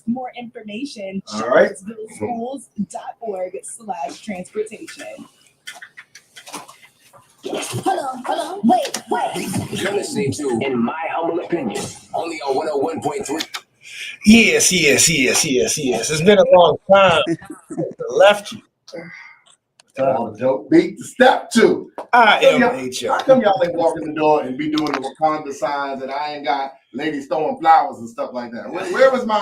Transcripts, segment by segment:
More information, All right. charlottesvilleschools.org/transportation. Hold on, wait. You're listening to In My Humble Opinion, only on 101.3. Yes. It's been a long time since I left you. Oh, joke beat to step two. I am How H.O. come y'all ain't walking the door and be doing the Wakanda signs and I ain't got ladies throwing flowers and stuff like that? Where was my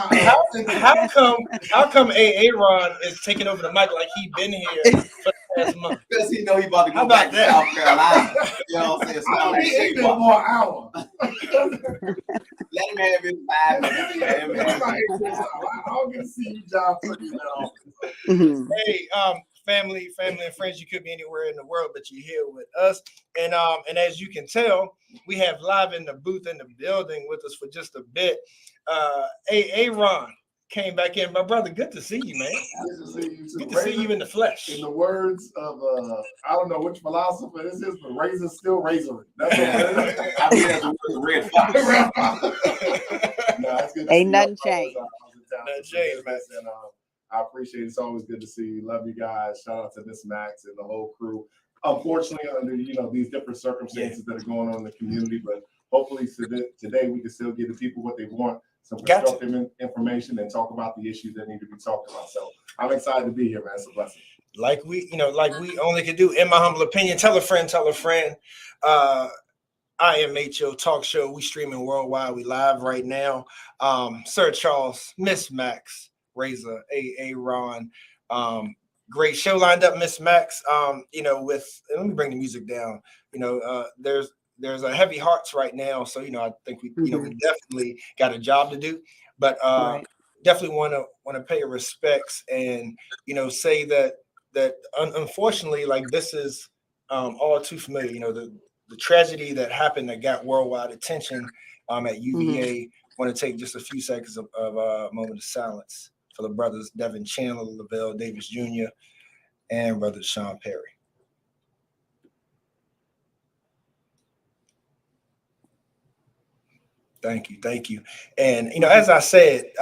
How come Aaron is taking over the mic like he been here for the past month? Because he know he about to How go back about to that? South Carolina. You know what I'm saying? I Start don't that need shape 8 up. more hour. Let him have his 5 minutes. Let him have his I don't get to see you, John. Hey, family and friends, you could be anywhere in the world, but you're here with us. And as you can tell, we have live in the booth in the building with us for just a bit. Aaron came back in. My brother, good to see you, man. Good to see you too. Good to see you in the flesh. In the words of I don't know which philosopher this is, but razor still razoring. That's what it is. I think that's the word Red Fox. No, it's good to Ain't see nothing y'all changed. Nothing changed, man. And I appreciate it. It's always good to see you. Love you guys. Shout out to Miss Max and the whole crew. Unfortunately, under these different circumstances that are going on in the community, but hopefully today we can still give the people what they want, some constructive information, and talk about the issues that need to be talked about. So I'm excited to be here, man. It's a blessing. Like we only can do, in my humble opinion. Tell a friend. I am H.O. Talk Show. We streaming worldwide. We live right now. Sir Charles, Miss Max, Razor, Aaron. Great show lined up, Miss Max. Let me bring the music down. There's a heavy hearts right now. So, I think we definitely got a job to do, but Right. definitely want to pay your respects and, say that unfortunately, like, this is all too familiar. The tragedy that happened that got worldwide attention at UVA. Want to take just a few seconds of a moment of silence for the brothers Devin Chandler, Lavelle Davis Jr., and brother Sean Perry. Thank you. And, as I said,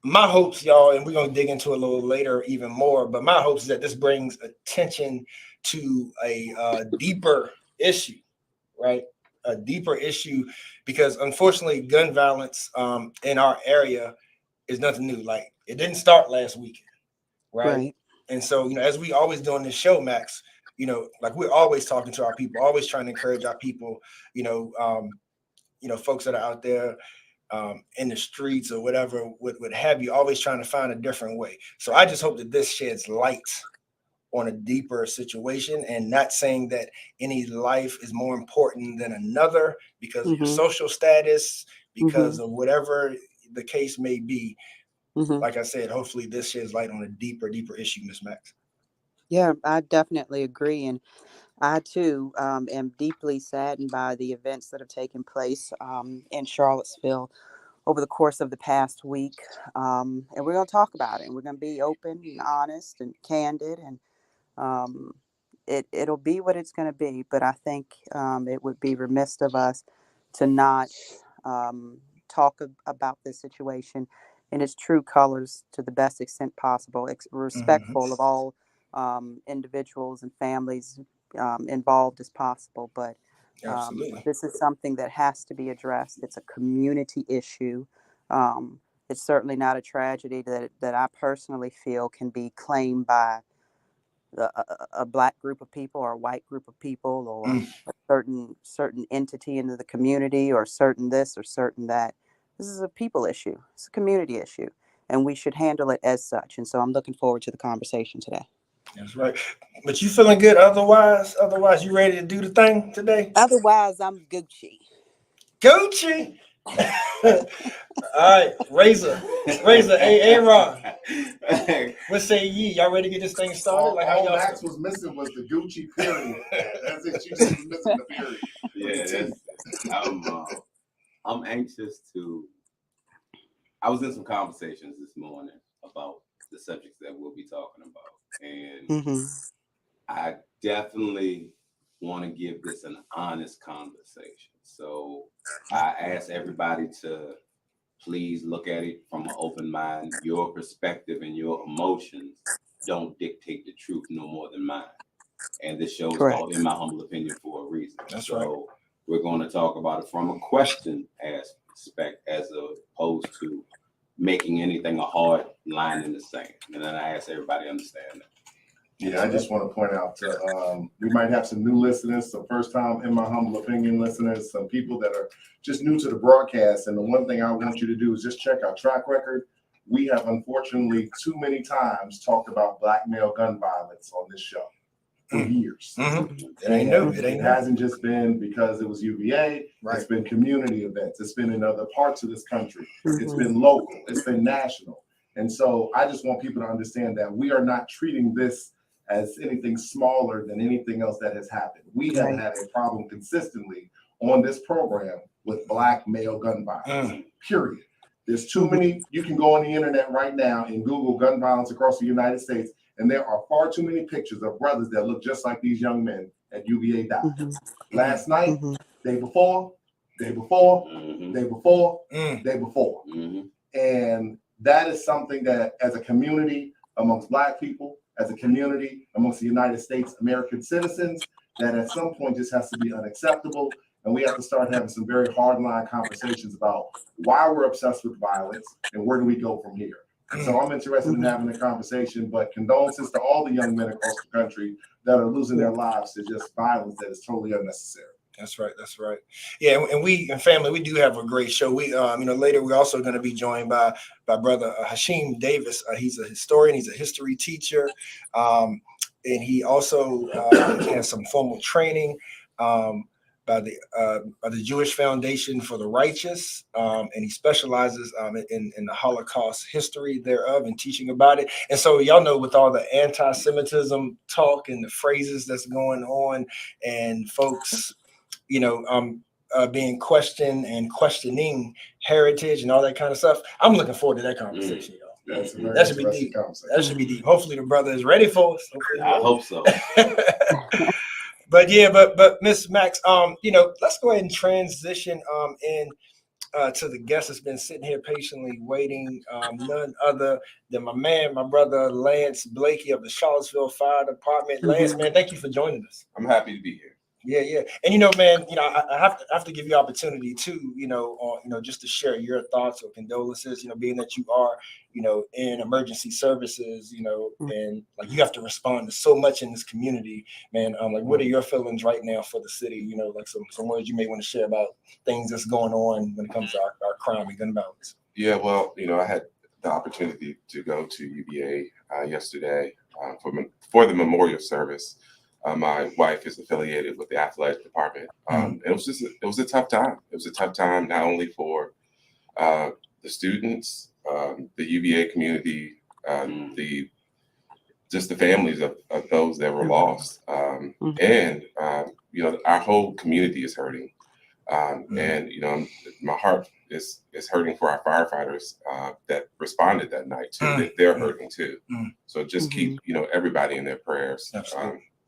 my hopes, y'all, and we're going to dig into it a little later even more, but my hopes is that this brings attention to a deeper issue, right? A deeper issue, because unfortunately gun violence in our area is nothing new. Like, it didn't start last weekend, right? And so, as we always do on this show, Max, like, we're always talking to our people, always trying to encourage our people, folks that are out there in the streets or whatever would have you, always trying to find a different way. So I just hope that this sheds light on a deeper situation, and not saying that any life is more important than another because of your social status, because of whatever the case may be. Like I said, hopefully this sheds light on a deeper issue, Miss Max. Yeah, I definitely agree. And I, too, am deeply saddened by the events that have taken place in Charlottesville over the course of the past week. And we're going to talk about it. And we're going to be open and honest and candid. And it'll be what it's going to be. But I think it would be remiss of us to not talk about this situation in its true colors to the best extent possible, respectful of all individuals and families involved as possible. But this is something that has to be addressed. It's a community issue. It's certainly not a tragedy that I personally feel can be claimed by a black group of people or a white group of people or a certain entity in the community or certain this or certain that. This is a people issue. It's a community issue, and we should handle it as such. And so I'm looking forward to the conversation today. That's right. But you feeling good otherwise? Otherwise, you ready to do the thing today? Otherwise, I'm Gucci. Gucci. All right, Razor, Aaron. What say ye? Y'all ready to get this thing started? Like, how all y'all Max was missing was the Gucci period. That's it. She just was missing the period. Yeah, I'm anxious to. I was in some conversations this morning about the subjects that we'll be talking about, and I definitely want to give this an honest conversation. So I asked everybody to please look at it from an open mind. Your perspective and your emotions don't dictate the truth no more than mine. And this show is called In My Humble Opinion for a reason. That's so right. We're going to talk about it from a question aspect as opposed to making anything a hard line in the sand. And then I ask everybody to understand that. Yeah, I just want to point out we might have some new listeners, some first time In My Humble Opinion listeners, some people that are just new to the broadcast. And the one thing I want you to do is just check our track record. We have unfortunately too many times talked about black male gun violence on this show for years. It ain't new. It hasn't just been because it was UVA. Right. It's been community events. It's been in other parts of this country. It's been local. It's been national. And so I just want people to understand that we are not treating this as anything smaller than anything else that has happened. We have had a problem consistently on this program with black male gun violence, period. There's too many. You can go on the internet right now and Google gun violence across the United States, and there are far too many pictures of brothers that look just like these young men at UVA died. Last night, day before, day before, day before, day before. And that is something that as a community amongst black people, as a community amongst the United States American citizens, that at some point just has to be unacceptable. And we have to start having some very hardline conversations about why we're obsessed with violence and where do we go from here. And so I'm interested in having a conversation, but condolences to all the young men across the country that are losing their lives to just violence that is totally unnecessary. That's right. That's right. Yeah, and we and family, we do have a great show. We, later we're also going to be joined by brother Hashim Davis. He's a historian. He's a history teacher, and he also has some formal training by the Jewish Foundation for the Righteous, and he specializes in the Holocaust history thereof and teaching about it. And so y'all know, with all the anti-Semitism talk and the phrases that's going on, and folks, being questioned and questioning heritage and all that kind of stuff, I'm looking forward to that conversation, y'all. That should be deep. That should be deep. Hopefully the brother is ready for us. I hope so. But Miss Max, let's go ahead and transition to the guest that's been sitting here patiently waiting. None other than my brother Lance Blakey of the Charlottesville Fire Department. Lance, man, thank you for joining us. I'm happy to be here. Yeah. And man, I have to give you opportunity too, just to share your thoughts or condolences, being that you are, in emergency services, and like you have to respond to so much in this community, man. What are your feelings right now for the city? Like some words you may want to share about things that's going on when it comes to our crime and gun violence. Yeah, well, I had the opportunity to go to UVA yesterday for the memorial service. My wife is affiliated with the athletic department. It was a tough time. It was a tough time, not only for the students, the UVA community, the families of those that were lost. And our whole community is hurting. And my heart is hurting for our firefighters that responded that night too. They're hurting too. So just keep everybody in their prayers.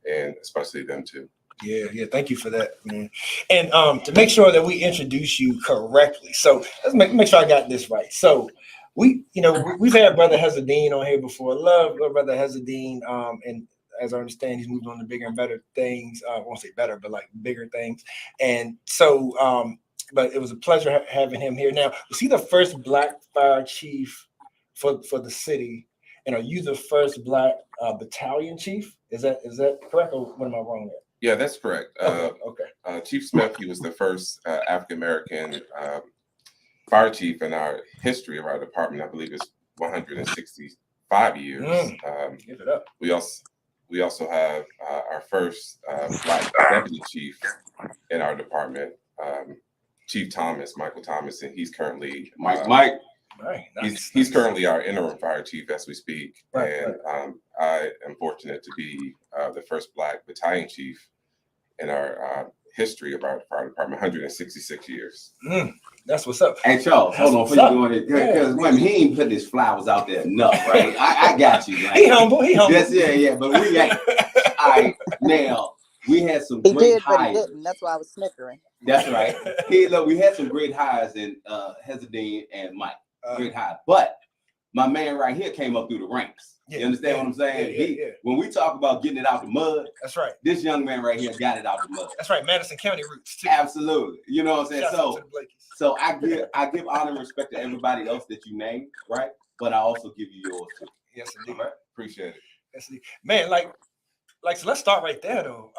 And especially them too. Yeah. Thank you for that, man. And to make sure that we introduce you correctly, so let's make sure I got this right. So we've had Brother Hezadine on here before. Love Brother Hezadine. And as I understand, he's moved on to bigger and better things. I won't say better, but like bigger things. And so, but it was a pleasure having him here. Now, was he the first Black fire chief for the city? And are you the first Black battalion chief? Is that correct, or what am I wrong there? Yeah, that's correct. Okay. Chief Smith, he was the first African American fire chief in our history of our department. I believe it's 165 years. Give it up. We also have our first Black deputy chief in our department, Chief Michael Thomas, and he's currently Mike. Right. He's currently our interim fire chief as we speak. Right. I am fortunate to be the first Black battalion chief in our history of our fire department, 166 years. That's what's up. Hey, Charles, hold on before you go in there, because he ain't put his flowers out there enough, right? I got you. Right? He humble. Yes, yeah. But we ain't. All right, now, we had some He great did, but he hires. didn't. That's why I was snickering. That's right. Hey, look, we had some great hires in Hezadine and Mike. Great hires. But my man right here came up through the ranks. Yeah, you understand what I'm saying? When we talk about getting it out the mud, that's right. This young man right here got it out the mud. That's right. Madison County roots too. Absolutely. You know what I'm saying? Shouts out to the Blakeys. So I give honor and respect to everybody else that you named, right? But I also give you yours too. Yes, indeed. All right? Appreciate it. Yes, indeed. Man, like so let's start right there though.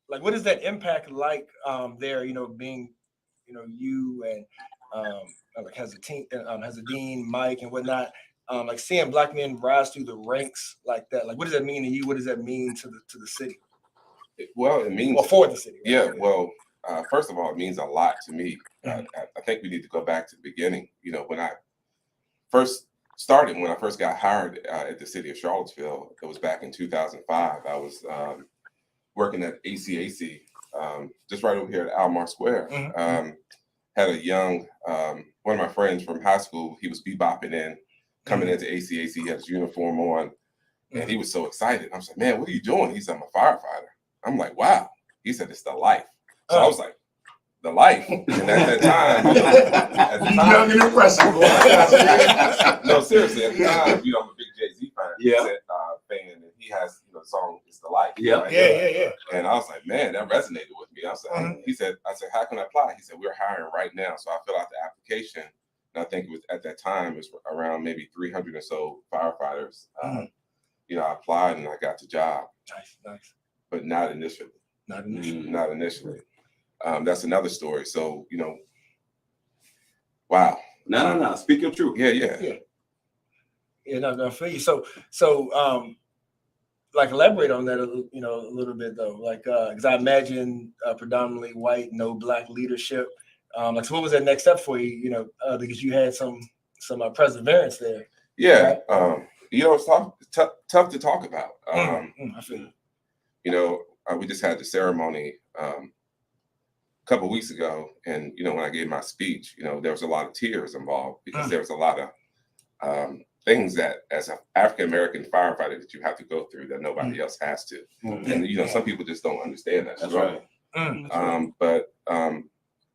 Like what is that impact like there, being, you and like Hezadine, Mike and whatnot, like seeing Black men rise through the ranks like that. Like what does that mean to you? What does that mean to the city? Well, it means for the city. Right? Yeah. Well, first of all, it means a lot to me. I think we need to go back to the beginning. When I first started, when I first got hired at the city of Charlottesville, it was back in 2005. I was working at ACAC, just right over here at Almar Square. Had a young, one of my friends from high school, he was bebopping in, coming into ACAC, he had his uniform on, and he was so excited. I was like, man, what are you doing? He said, I'm a firefighter. I'm like, wow. He said, it's the life. So I was like, the life. And at that time, young and impressive. No, seriously, at the time, I'm a big Jay-Z fan. Yeah. Fan, and he has, the song "It's the Life." Yeah. Right? Yeah. And I was like, man, that resonated with me. I was like, I said, how can I apply? He said, we're hiring right now. So I filled out the application, and I think it was at that time it was around maybe 300 or so firefighters. I applied and I got the job. Nice. But not initially. Not initially. Not initially. That's another story. So wow. No. Speak your truth. Yeah. Yeah, no, I feel you. So, like, elaborate on that, a little bit though. Like, because I imagine predominantly white, no Black leadership. Like, so what was that next step for you? Because you had some perseverance there. Yeah. Right? It's tough to talk about. I feel you. We just had the ceremony a couple of weeks ago, and when I gave my speech, there was a lot of tears involved because there was a lot of things that as an African American firefighter that you have to go through that nobody else has to. And some people just don't understand that. That's right. But a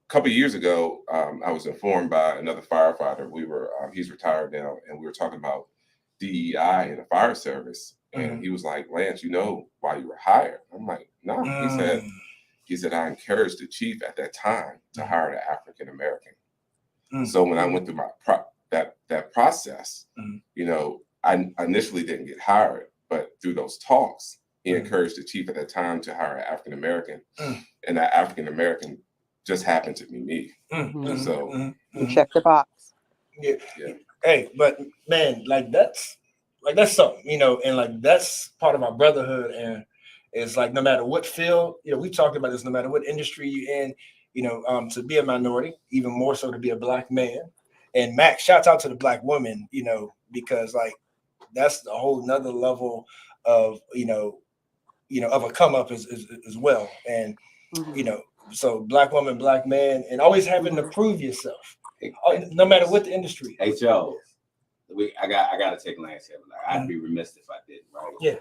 couple of years ago, I was informed by another firefighter. He's retired now, and we were talking about DEI in the fire service. And he was like, Lance, why you were hired? I'm like, no. He said, I encouraged the chief at that time to hire an African American. So when I went through that process, I initially didn't get hired, but through those talks, he encouraged the chief at that time to hire an African American, and that African American just happened to be me. So You check the box. Yeah. Hey, but man, that's something, and like that's part of our brotherhood, and it's like no matter what field, we talked about this, no matter what industry you're in, to be a minority, even more so to be a Black man. And Max, shouts out to the Black woman, because like that's a whole nother level of of a come up as well. And so Black woman, Black man, and always having to prove yourself, no matter what the industry. Hey Joe, I got to take Lance here. I'd be remiss if I didn't. Right? Yeah.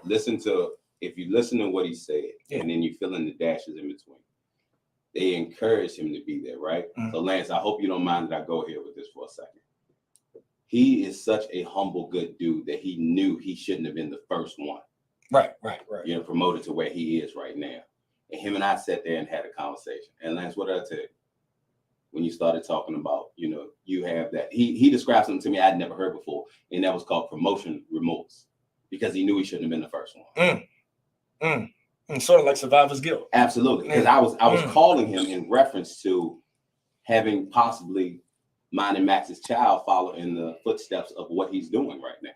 If you listen to what he said, and then you fill in the dashes in between. They encourage him to be there, right? So Lance, I hope you don't mind that I go here with this for a second. He is such a humble, good dude that he knew he shouldn't have been the first one. Right. Promoted to where he is right now. And him and I sat there and had a conversation. And Lance, what did I tell you? When you started talking about, you have that. He described something to me I'd never heard before, and that was called promotion remorse, because he knew he shouldn't have been the first one. Sort of like survivor's guilt. Absolutely, because I was calling him in reference to having possibly mine and Max's child follow in the footsteps of what he's doing right now.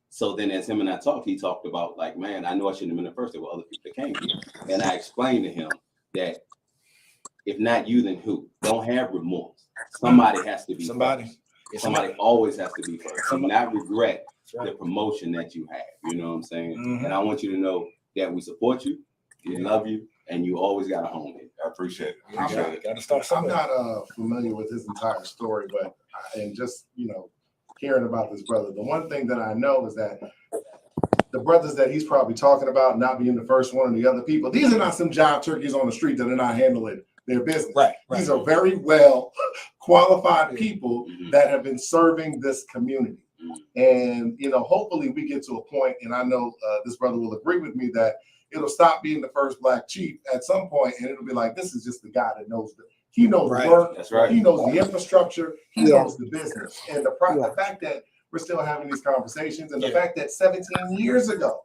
So then as him and I talked, he talked about like, man, I know I shouldn't have been the first. There were other people that came here. And I explained to him that if not you, then who? Don't have remorse. Somebody has to be first. Somebody always has to be first. Do not regret the promotion that you have. You know what I'm saying? And I want you to know that we support you. We love you, and you always got a home here. I appreciate it. Got to start somewhere. I'm not familiar with his entire story, but and just hearing about this brother, the one thing that I know is that the brothers that he's probably talking about not being the first one and the other people, these are not some job turkeys on the street that are not handling their business. Right. These are very well qualified people that have been serving this community. And, you know, hopefully we get to a point, and I know this brother will agree with me, that it'll stop being the first black chief at some point, and it'll be like, this is just the guy that knows he knows the work, That's right. he knows the infrastructure, he Yeah. knows the business. And the fact that we're still having these conversations, and the fact that 17 years ago,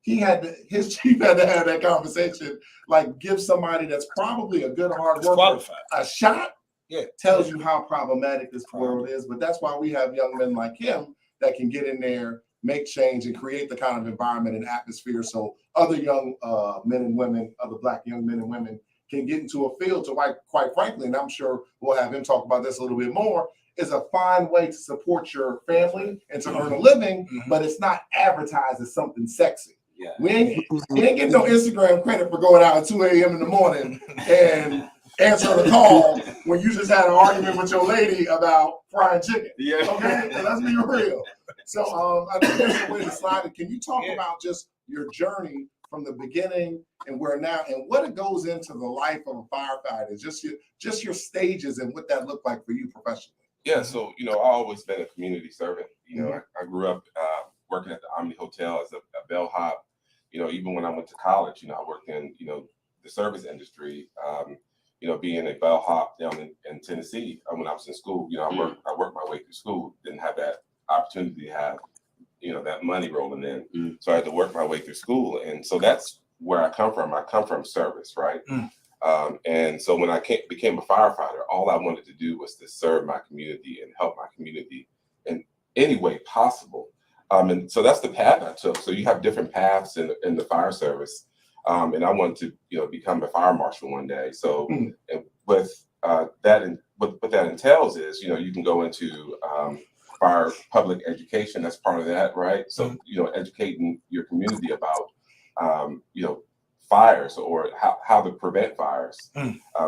his chief had to have that conversation, like give somebody that's probably a good hard worker Qualified. a shot, Yeah. tells you how problematic this world is. But that's why we have young men like him that can get in there, make change, and create the kind of environment and atmosphere so other young men and women, other black young men and women can get into a field to, quite frankly, and I'm sure we'll have him talk about this a little bit more, is a fine way to support your family and to earn a living, but it's not advertised as something sexy. Yeah. We ain't getting no Instagram credit for going out at 2 a.m. in the morning and answering a call when you just had an argument with your lady about frying chicken. Yeah. Okay, and let's be real. So I think that's the way to slide it. Can you talk about just your journey from the beginning and where now, and what it goes into the life of a firefighter, just your stages and what that looked like for you professionally? Yeah, so I've always been a community servant. I grew up working at the Omni Hotel as a bellhop. Even when I went to college, I worked in the service industry. Being a bellhop down in Tennessee when I was in school. I worked my way through school. Didn't have that opportunity to have that money rolling in, so I had to work my way through school, and so that's where I come from. I come from service, right? And so when I became a firefighter, all I wanted to do was to serve my community and help my community in any way possible. And so that's the path I took. So you have different paths in the fire service. And I wanted to, become a fire marshal one day. So and with that, and what that entails is, you can go into fire public education. That's part of that, right? So, educating your community about, fires or how to prevent fires.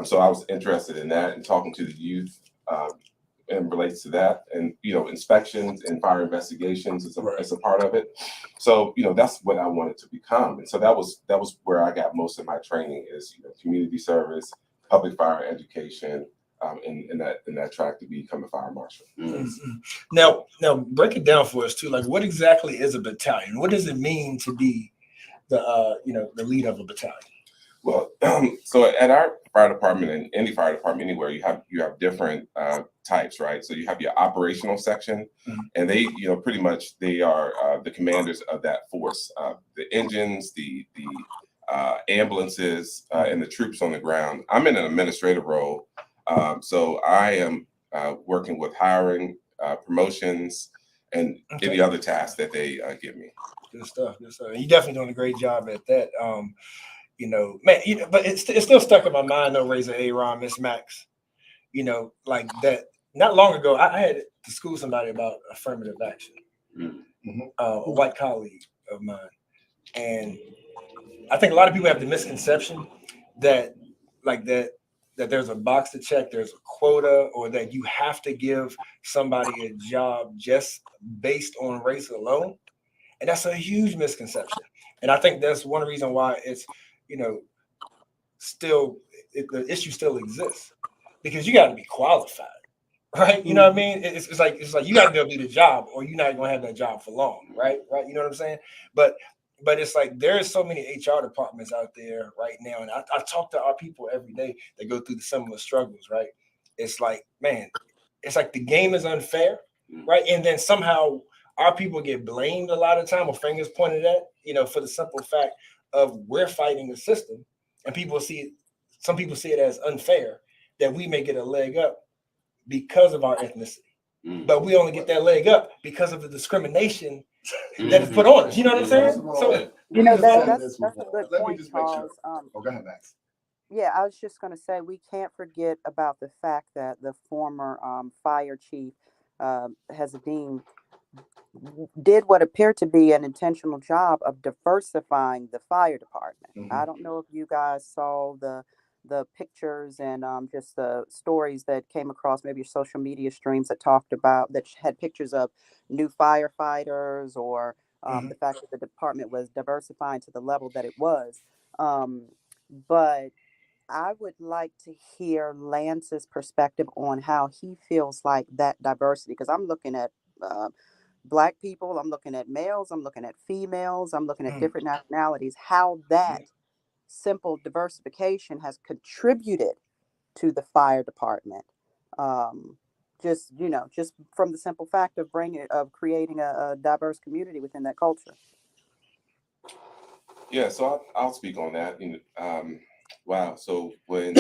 So I was interested in that and talking to the youth and relates to that, and inspections and fire investigations is a part of it. So that's what I wanted to become, and so that was where I got most of my training is community service, public fire education, in that track to become a fire marshal. Now break it down for us too. Like, what exactly is a battalion? What does it mean to be the lead of a battalion? Well, so at our fire department and any fire department anywhere, you have different types, right? So you have your operational section, and they, pretty much they are the commanders of that force, the engines, the ambulances, and the troops on the ground. I'm in an administrative role, so I am working with hiring, promotions, and any other tasks that they give me. Good stuff. You're definitely doing a great job at that. Man, but it's still stuck in my mind though, Razor A-Ron, Miss Max, like that. Not long ago, I had to school somebody about affirmative action, a white colleague of mine. And I think a lot of people have the misconception that there's a box to check, there's a quota, or that you have to give somebody a job just based on race alone. And that's a huge misconception. And I think that's one reason why it's, the issue still exists, because you got to be qualified, right? You know what I mean? It's like you got to be able to do the job, or you're not going to have that job for long, right? You know what I'm saying? But it's like there's so many HR departments out there right now, and I talk to our people every day that go through the similar struggles, right? It's like, man, it's like the game is unfair, right? And then somehow our people get blamed a lot of time, or fingers pointed at, for the simple fact of we're fighting the system, and some people see it as unfair that we may get a leg up because of our ethnicity, but we only get that leg up because of the discrimination that is put on us. You know what I'm saying? So that's a good point, Charles. Go ahead, Max. Yeah, I was just going to say we can't forget about the fact that the former fire chief, Hezadine, did what appeared to be an intentional job of diversifying the fire department. I don't know if you guys saw the pictures and just the stories that came across maybe your social media streams that talked about, that had pictures of new firefighters or The fact that the department was diversifying to the level that it was. But I would like to hear Lance's perspective on how he feels like that diversity, because I'm looking at Black people, I'm looking at males, I'm looking at females, I'm looking at different nationalities, how that simple diversification has contributed to the fire department. Just, just from the simple fact of creating a diverse community within that culture. Yeah, so I'll speak on that. Wow. So when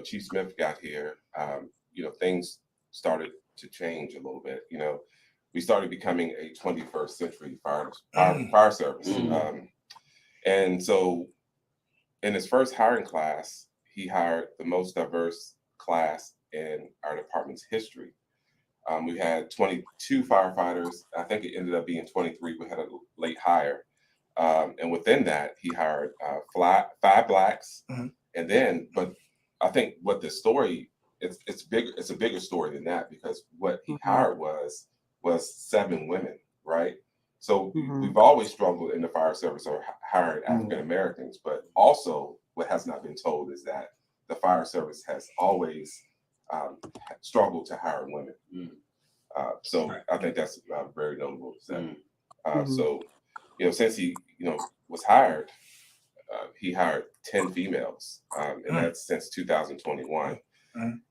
Chief Smith got here, things started to change a little bit. We started becoming a 21st century fire service. And so in his first hiring class, he hired the most diverse class in our department's history. We had 22 firefighters. I think it ended up being 23. We had a late hire. And within that, he hired 5 Blacks. And then, but I think what the story, it's bigger. It's a bigger story than that, because what he hired was 7 women, right? So we've always struggled in the fire service or hiring African Americans, but also what has not been told is that the fire service has always struggled to hire women. So I think that's very notable to say. So, since he, was hired, he hired 10 females, and that's since 2021.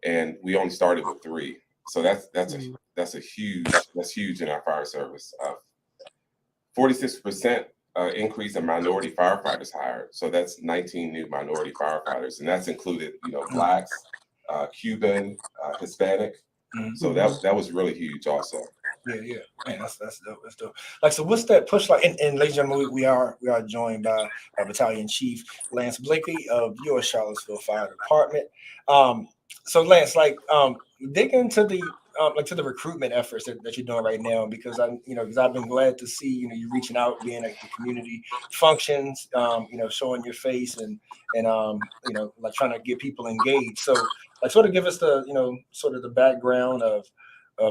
And we only started with 3. So that's huge in our fire service. 46% increase in minority firefighters hired. So that's 19 new minority firefighters, and that's included, Blacks, Cuban, Hispanic. So that was really huge also. Yeah. Man, that's dope. That's dope. Like, so what's that push like? And ladies and gentlemen, we are joined by Battalion Chief Lance Blakely of your Charlottesville Fire Department. So Lance, dig into the to the recruitment efforts that you're doing right now, because I've been glad to see you reaching out, being at the community functions, showing your face and like trying to get people engaged. So like sort of give us the sort of the background of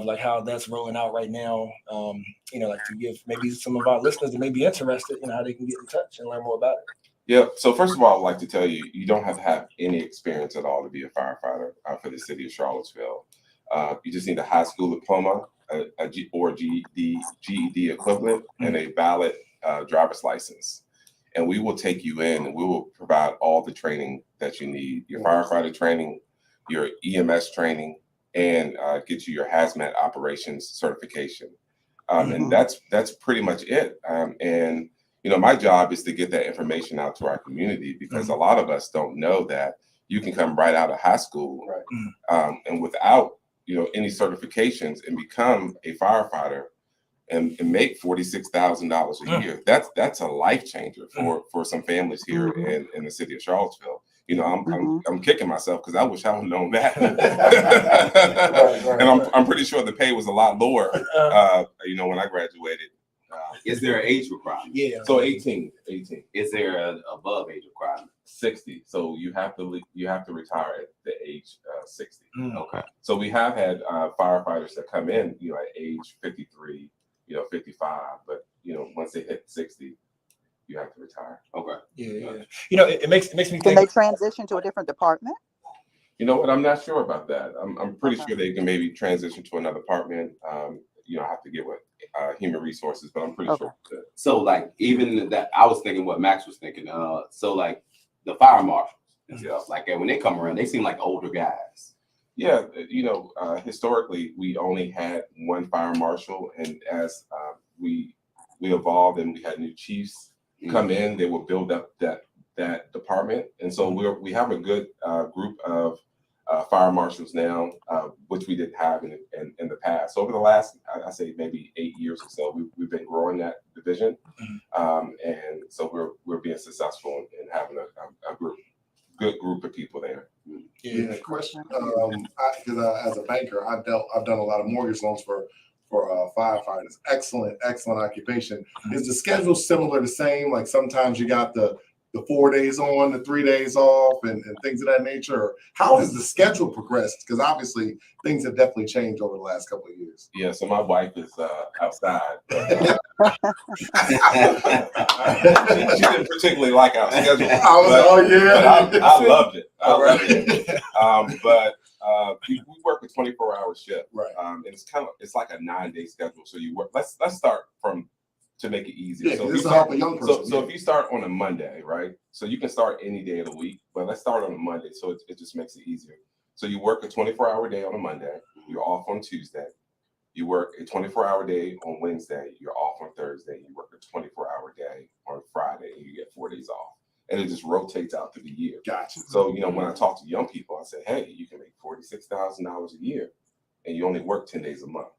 like how that's rolling out right now, like to give maybe some of our listeners that may be interested, how they can get in touch and learn more about it. Yeah. So first of all, I'd like to tell you, you don't have to have any experience at all to be a firefighter for the city of Charlottesville. You just need a high school diploma, or GED equivalent, and a valid driver's license. And we will take you in, and we will provide all the training that you need, your firefighter training, your EMS training, and get you your hazmat operations certification. And that's pretty much it. And my job is to get that information out to our community, because a lot of us don't know that you can come right out of high school, and without any certifications and become a firefighter and make $46,000 a year. That's a life changer for some families here in the city of Charlottesville. I'm kicking myself because I wish I would have known that. And I'm pretty sure the pay was a lot lower, when I graduated. Is there an age requirement? Yeah. So 18. Is there an above age requirement? 60. So you have to retire at the age 60. Okay. So we have had firefighters that come in, at age 53, 55, but once they hit 60, you have to retire. Okay. Yeah. It makes me think. Can they transition to a different department? You know what? I'm not sure about that. I'm pretty sure they can maybe transition to another department. I have to get with human resources, but I'm pretty sure. So like even that, I was thinking what Max was thinking. So like the fire marshals and stuff, like when they come around, they seem like older guys. Yeah, historically we only had one fire marshal, and as we evolved and we had new chiefs come in, they will build up that department, and so we have a good group of fire marshals now, which we didn't have in the past. So over the last, I say maybe 8 years or so, we've been growing that division, and so we're being successful in having a good group of people there. Yeah, question. Because as a banker, I've done a lot of mortgage loans for firefighters. Excellent occupation. Is the schedule similar, the same? Like sometimes you got the 4 days on, the 3 days off, and things of that nature? Or how has the schedule progressed? Because obviously things have definitely changed over the last couple of years. Yeah, so my wife is outside. She didn't particularly like our schedule. I was like, oh yeah. But I loved it. I All right. loved it. But we work a 24-hour shift. Right. And it's like a 9-day schedule. So you work. Let's start from to make it easier. Yeah, so this will help a young person. So if you start on a Monday, right? So you can start any day of the week, but let's start on a Monday. So it just makes it easier. So you work a 24-hour day on a Monday. You're off on Tuesday. You work a 24-hour day on Wednesday. You're off on Thursday. You work a 24-hour day on Friday, and you get 4 days off. And it just rotates out through the year. Gotcha. So, when I talk to young people, I say, hey, you can make $46,000 a year, and you only work 10 days a month.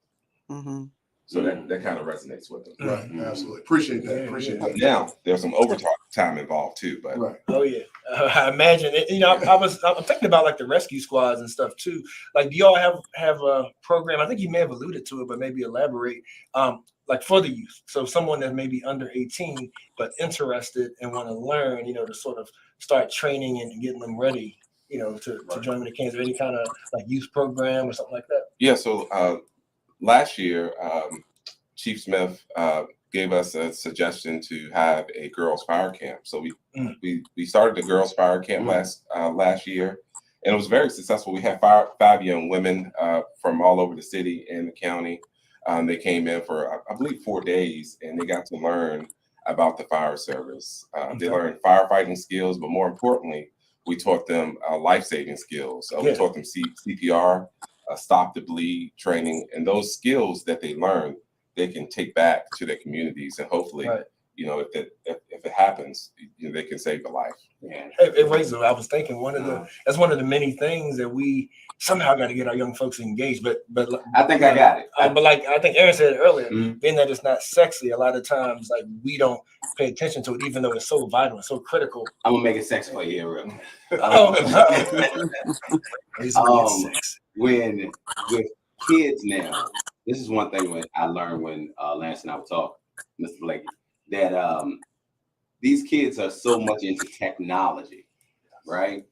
Mm-hmm. So that kind of resonates with them. Right. Absolutely. Appreciate that. Appreciate that. Now, there's some overtime involved too, but Right. Oh yeah, I imagine it. I'm thinking about like the rescue squads and stuff too. Like, do y'all have a program? I think you may have alluded to it, but maybe elaborate. Like for the youth, so someone that may be under 18 but interested and want to learn, to sort of start training and getting them ready, to join the Canes, or any kind of like youth program or something like that. Yeah. So last year, Chief Smith gave us a suggestion to have a girls' fire camp. So we started the girls' fire camp last year, and it was very successful. We had five young women from all over the city and the county. They came in for, I believe, 4 days, and they got to learn about the fire service. They learned firefighting skills, but more importantly, we taught them life-saving skills. We taught them CPR, stop the bleed training, and those skills that they learned, they can take back to their communities, and hopefully, if it happens, they can save a life. Yeah, it raises. I was thinking that's one of the many things that we somehow got to get our young folks engaged. But I think I got it. But like I think Aaron said earlier, being that it's not sexy, a lot of times like we don't pay attention to it, even though it's so vital and so critical. I'm gonna make it sexy for you, real. When with kids now, this is one thing I learned when Lance and I would talk, Mr. Blake, that these kids are so much into technology, right?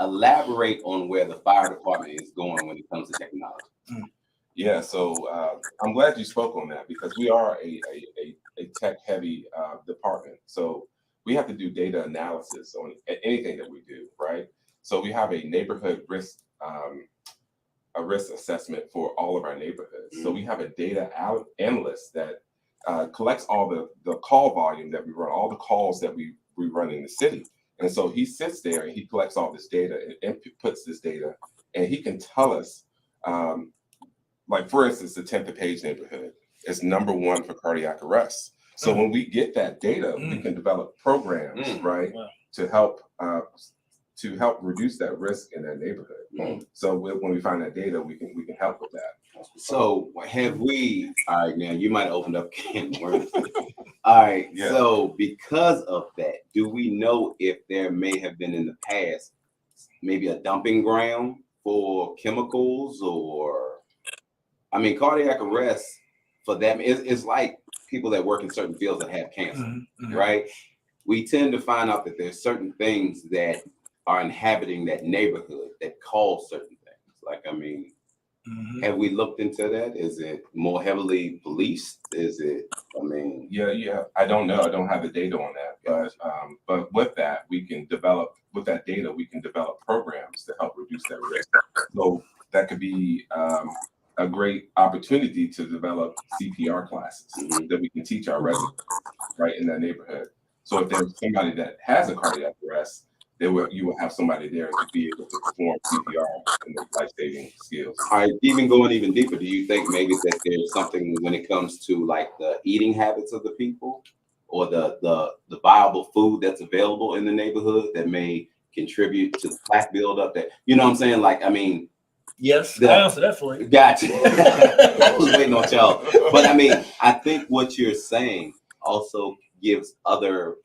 Elaborate on where the fire department is going when it comes to technology. Yeah, so I'm glad you spoke on that, because we are a tech-heavy department. So we have to do data analysis on anything that we do, right? So we have a neighborhood risk assessment for all of our neighborhoods. So we have a data analyst that collects all the call volume that we run, all the calls that we run in the city. And so he sits there and he collects all this data and inputs this data, and he can tell us, like for instance, the 10th Page neighborhood is #1 for cardiac arrests. So when we get that data, we can develop programs, right, to help reduce that risk in that neighborhood. So when we find that data, we can help with that. So have we? All right, now you might have opened up can of worms. All right. Yeah. So because of that, do we know if there may have been in the past maybe a dumping ground for chemicals, or cardiac arrest for them is like people that work in certain fields that have cancer, right? We tend to find out that there's certain things that are inhabiting that neighborhood that cause certain things. Like, have we looked into that? Is it more heavily policed? Is it, Yeah. I don't know. I don't have the data on that. But with that, with that data, we can develop programs to help reduce that risk. So that could be a great opportunity to develop CPR classes that we can teach our residents right in that neighborhood. So if there's somebody that has a cardiac arrest, you will have somebody there to be able to perform CPR and the life-saving skills. All right, even going even deeper, do you think maybe that there's something when it comes to like the eating habits of the people, or the viable food that's available in the neighborhood that may contribute to the plaque buildup? That, you know what I'm saying? Like, yes, I answer that for you. Gotcha. I was waiting on y'all. But I think what you're saying also gives other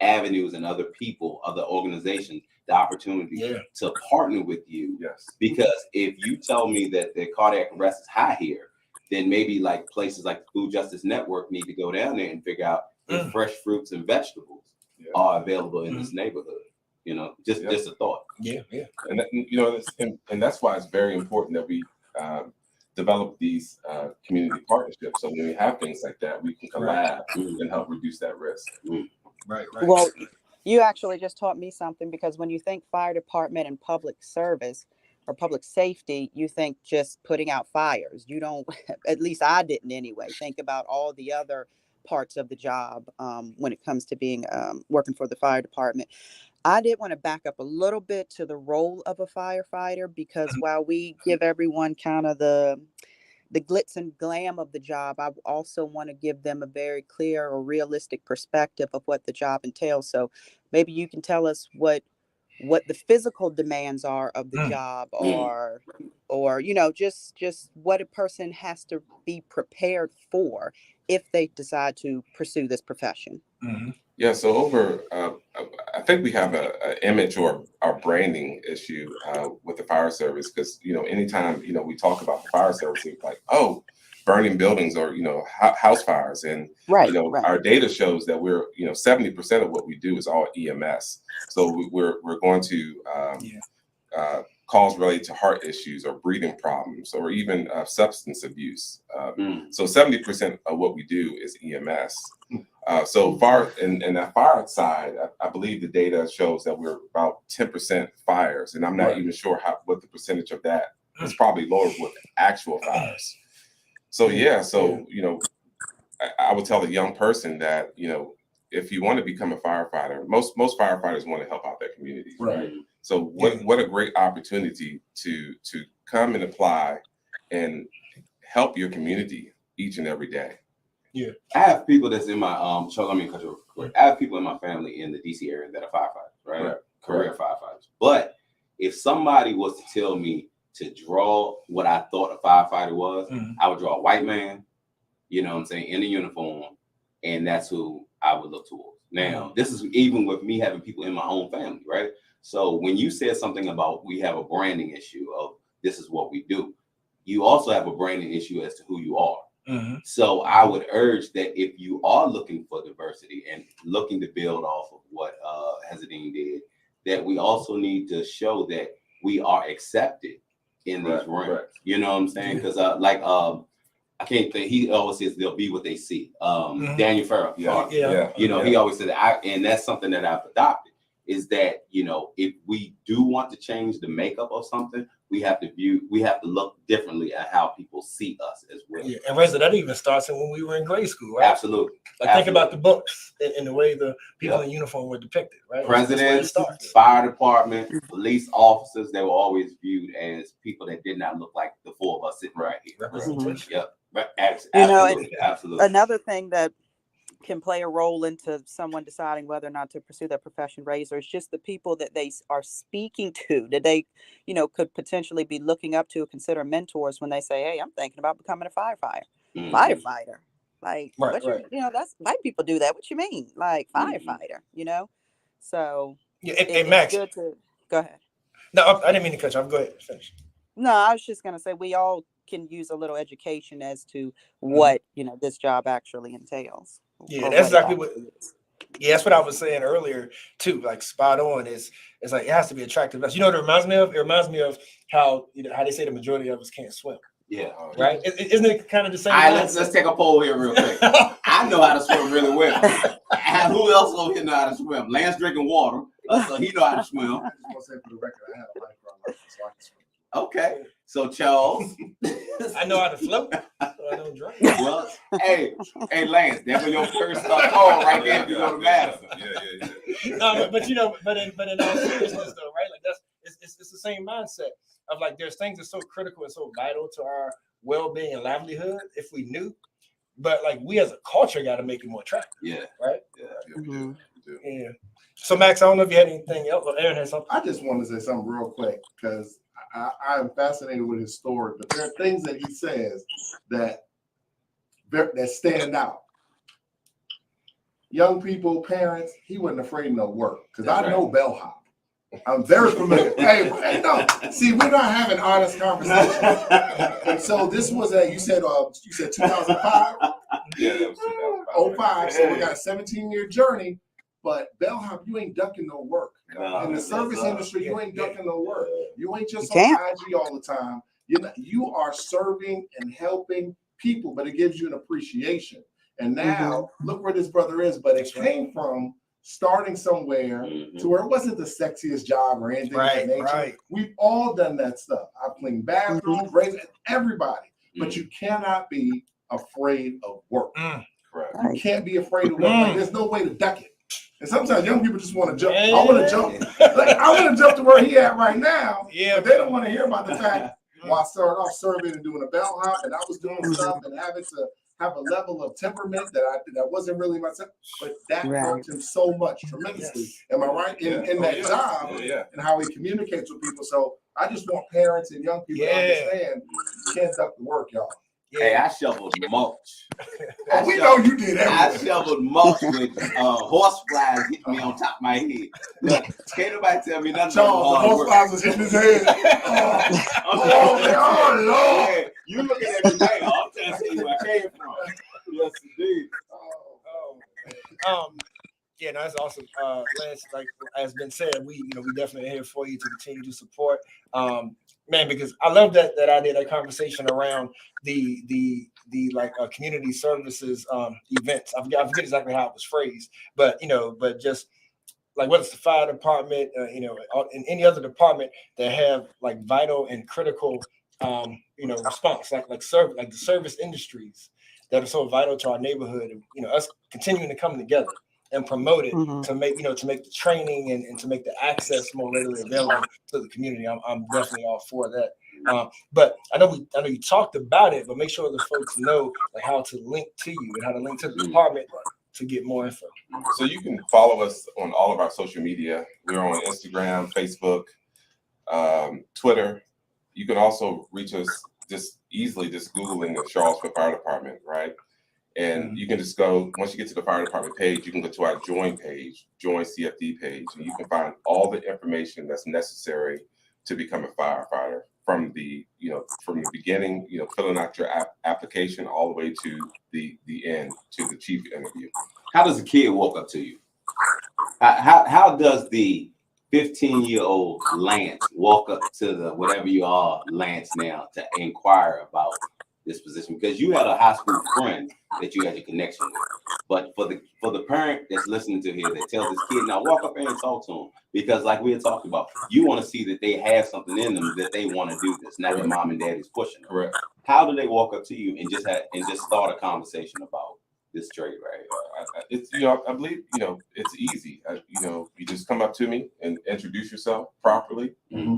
avenues and other people, other organizations, the opportunity to partner with you. Yes. Because if you tell me that the cardiac arrest is high here, then maybe like places like the Food Justice Network need to go down there and figure out if fresh fruits and vegetables are available in this neighborhood. Just a thought. Yeah. And that's why it's very important that we develop these community partnerships. So when we have things like that, we can collab and help reduce that risk. Right. Well, you actually just taught me something, because when you think fire department and public service or public safety, you think just putting out fires. You don't, at least I didn't anyway, think about all the other parts of the job when it comes to being working for the fire department. I did want to back up a little bit to the role of a firefighter, because while we give everyone kind of the glitz and glam of the job, I also want to give them a very clear or realistic perspective of what the job entails. So maybe you can tell us what the physical demands are of the job, or just what a person has to be prepared for if they decide to pursue this profession. Yeah, so over, I think we have a image or our branding issue with the fire service, because anytime we talk about the fire service, it's like, oh, burning buildings or house fires, and right. our data shows that we're 70% of what we do is all EMS. So we're going to calls related to heart issues or breathing problems or even substance abuse. So 70% of what we do is EMS. So far in that fire side, I believe the data shows that we're about 10% fires, and I'm not even sure what the percentage of that is. Probably lower with actual fires. So I would tell a young person that if you want to become a firefighter, most firefighters want to help out their communities, right? So what a great opportunity to come and apply and help your community each and every day. Yeah, I have people that's in my let me cut you quick. I have people in my family in the DC area that are firefighters, right? Career firefighters. But if somebody was to tell me to draw what I thought a firefighter was, I would draw a white man, in a uniform, and that's who I would look towards. Now, this is even with me having people in my own family, right? So when you said something about we have a branding issue of this is what we do, you also have a branding issue as to who you are. So I would urge that if you are looking for diversity and looking to build off of what Hezedine did, that we also need to show that we are accepted in these ranks. You know what I'm saying? Because I can't think. He always says they'll be what they see. Daniel Farrell. He always said that. And that's something that I've adopted, is that if we do want to change the makeup of something, we have to look differently at how people see us as well. Yeah, and Reza, that even starts when we were in grade school, right? Absolutely. Think about the books and the way the people in uniform were depicted, right? Presidents, fire department, police officers, they were always viewed as people that did not look like the four of us sitting right here. Representation. Absolutely. Absolutely. Another thing that can play a role into someone deciding whether or not to pursue that profession, Razor, is just the people that they are speaking to, that they, could potentially be looking up to, consider mentors when they say, hey, I'm thinking about becoming a firefighter. Like, that's white people do that. What you mean? Like firefighter, So it's Max, good to go ahead. No, I didn't mean to cut you off. Go ahead. Finish. No, I was just going to say we all can use a little education as to what, this job actually entails. Yeah, that's exactly what. Yeah, that's what I was saying earlier too. Like spot on. It's like it has to be attractive. You know what it reminds me of? It reminds me of how how they say the majority of us can't swim. Yeah. Right. Isn't it kind of the same? All right, let's take a poll here real quick. I know how to swim really well. And who else over here know how to swim? Lance drinking water, so he know how to swim. I just want to say for the record, I had a lifeguard license, so I can swim. Okay, so Charles, I know how to float, so I don't drown. Well, hey, Lance, that's when your first call right there if you go to Madison. Yeah. No, but in all seriousness though, right? Like it's the same mindset of like there's things that's so critical and so vital to our well-being and livelihood if we knew, but like we as a culture got to make it more attractive. Yeah. Right. Yeah, we do. Yeah. So Max, I don't know if you had anything else, or Aaron has something. I just want to say something real quick because I'm fascinated with his story, but there are things that he says that stand out. Young people, parents, he wasn't afraid of no work because I know bellhop. I'm very familiar. Hey, no, see, we're not having honest conversation. And so this was you said 2005. Yeah, that was 2005. 05. So we got a 17-year journey. But bellhop, you ain't ducking no work. In the service industry, you ain't ducking no work. You ain't just on IG all the time. you are serving and helping people, but it gives you an appreciation. And now look where this brother is, but it came from starting somewhere to where it wasn't the sexiest job or anything of that nature. Right. We've all done that stuff. I've cleaned bathrooms, raised everybody, but you cannot be afraid of work. Correct. You can't be afraid of work. Like, there's no way to duck it. And sometimes young people just want to jump. I want to jump. Like, I want to jump to where he at right now. Yeah. But they don't want to hear about the fact while I started off serving and doing a bell hop, and I was doing stuff and having to have a level of temperament that wasn't really myself. But that helped him so much, tremendously. Am I right? In that job and how he communicates with people. So I just want parents and young people to understand you can't duck the work, y'all. Hey, I shoveled mulch. Oh, we know you did I everything. shoveled mulch with horse flies hitting me on top of my head. Look, can't nobody tell me nothing Charles, the about hard horse work. flies was hitting his head. Oh, Lord. Yeah, you looking at me now. I'm trying to tell you where I came from. Yes, indeed. Yeah, no, that's awesome. Lance, like has been said, we definitely are here for you to continue to support. Man, because I love that idea, that conversation around the like community services events. I forget exactly how it was phrased, but just like whether it's the fire department, in any other department that have like vital and critical response, like the service industries that are so vital to our neighborhood, and us continuing to come together and promote it to make the training and to make the access more readily available to the community. I'm definitely all for that. But I know you talked about it, but make sure the folks know like how to link to you and how to link to the department to get more info. So you can follow us on all of our social media. We're on Instagram, Facebook, Twitter. You can also reach us just easily Googling the Charlottesville Fire Department, right? And you can just go, once you get to the fire department page, you can go to our join page, join CFD page, and you can find all the information that's necessary to become a firefighter from the beginning, filling out your application all the way to the end, to the chief interview. How does a kid walk up to you? How does the 15-year-old Lance walk up to the whatever you are, Lance, now to inquire about this position? Because you had a high school friend that you had a connection with. But for the parent that's listening to here that tells this kid, now walk up there and talk to him. Because like we had talked about, you want to see that they have something in them that they want to do this, not that mom and daddy's pushing them. Correct. How do they walk up to you and just start a conversation about this trade right here? It's I believe it's easy. You just come up to me and introduce yourself properly,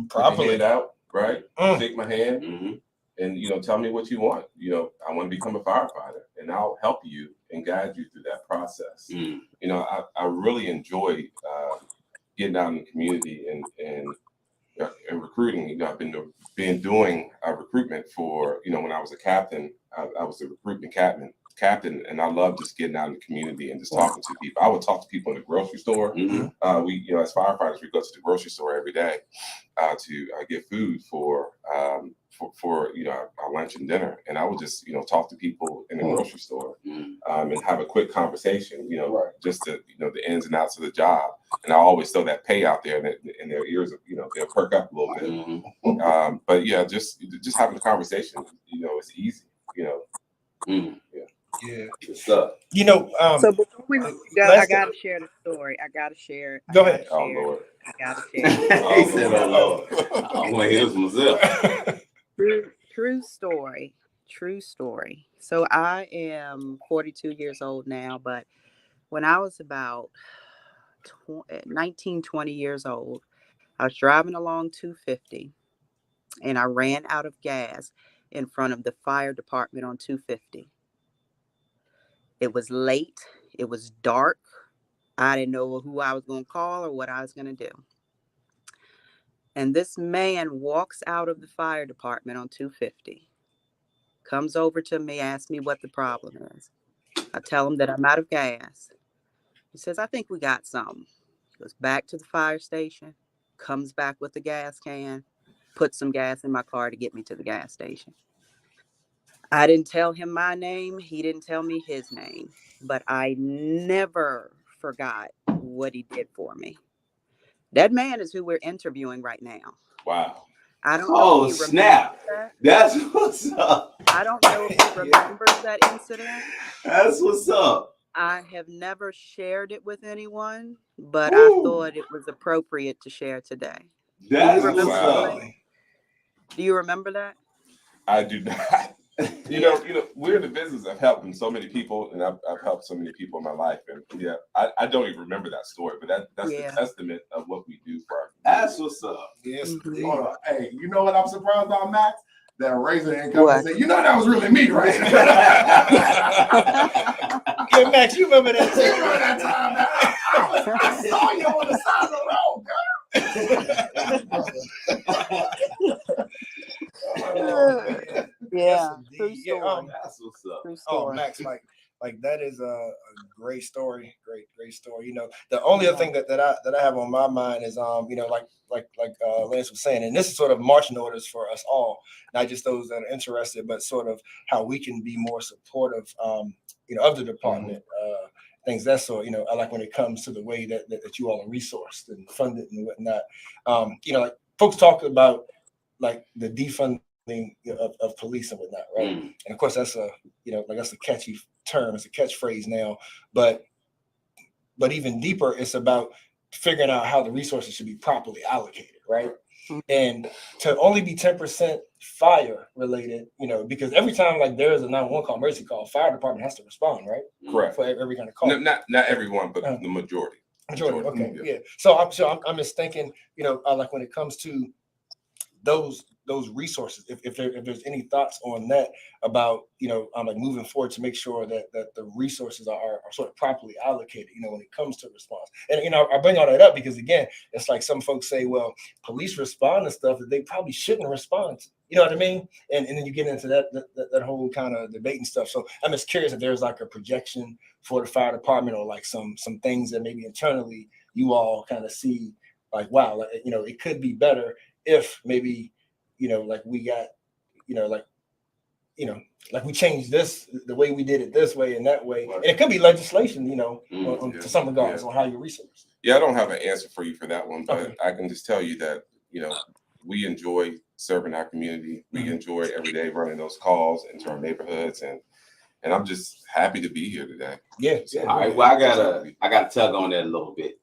properly it out, right? Shake my hand, and tell me what you want. I want to become a firefighter, and I'll help you and guide you through that process. I really enjoy getting out in the community and recruiting. I've been doing recruitment for when I was a captain. I was a recruitment captain, and I love just getting out in the community and just talking to people. I would talk to people in the grocery store. We, as firefighters, we go to the grocery store every day to get food for our lunch and dinner, and I would just talk to people in the grocery store and have a quick conversation, just to the ins and outs of the job. And I always throw that pay out there in their ears, they'll perk up a little bit. But yeah, just having a conversation, it's easy. Yeah. So before we go, I gotta share the story. Go ahead. Oh Lord. I gotta share. He said, "Oh Lord, I want to hear this myself." True story. So I am 42 years old now, but when I was about 19, 20 years old, I was driving along 250 and I ran out of gas in front of the fire department on 250. It was late. It was dark. I didn't know who I was going to call or what I was going to do. And this man walks out of the fire department on 250, comes over to me, asks me what the problem is. I tell him that I'm out of gas. He says, I think we got some. Goes back to the fire station, comes back with the gas can, puts some gas in my car to get me to the gas station. I didn't tell him my name. He didn't tell me his name. But I never forgot what he did for me. That man is who we're interviewing right now. Wow. I don't know Oh if he snap! remembers that. That's what's up. I don't know if he Yeah. remembers that incident. That's what's up. I have never shared it with anyone, but I Woo! thought it was appropriate to share today. Do you That's remember what's that, up. Blake? Do you remember that? I do not. You know, we're in the business of helping so many people, and I've helped so many people in my life, and yeah, I don't even remember that story, but that's Yeah. the testament of what we do for our That's what's up. Yes, Mhm. indeed. Hold on. Hey, you know what I'm surprised about, Max? That Razor ain't come What? and say, you know that was really me, right? Yeah, Max, you remember that? You remember that time, man? I saw you on the side of the road, girl. Yeah, Yes, true indeed. Yeah, story. That's what's up. True oh, story. Max, like that is a great story, great story. You know, the only other Yeah. thing that I have on my mind is you know, like Lance was saying, and this is sort of marching orders for us all, not just those that are interested, but sort of how we can be more supportive, you know, of the department. Things that sort, you know, I like when it comes to the way that you all are resourced and funded and whatnot. You know, like folks talk about like the defunding of police and whatnot, right? Mm. And of course, that's a, you know, like that's a catchy term, it's a catchphrase now. But even deeper, it's about figuring out how the resources should be properly allocated, right? Mhm. And to only be 10% fire related, you know, because every time like there is a 911 call, emergency call, fire department has to respond, right? correct. For every kind of call. Not everyone, but the majority. Majority, okay, Yeah. yeah. So I'm just thinking, you know, like when it comes to those resources, if there's any thoughts on that about, you know, like moving forward to make sure that the resources are sort of properly allocated, you know, when it comes to response. And you know, I bring all that up because again, it's like some folks say, well, police respond to stuff that they probably shouldn't respond to. You know what I mean? And then you get into that whole kind of debate and stuff. So I'm just curious if there's like a projection for the fire department or like some things that maybe internally you all kind of see like, wow, like, you know, it could be better if maybe, you know, like we got, you know, like we changed this the way we did it this way and that way, and it could be legislation, you know, to some regards on how you resource. Yeah, I don't have an answer for you for that one, but Okay. I can just tell you that, you know, we enjoy serving our community. We enjoy every day running those calls into our neighborhoods, and I'm just happy to be here today. Yeah. All right. Well, I gotta tug on that a little bit.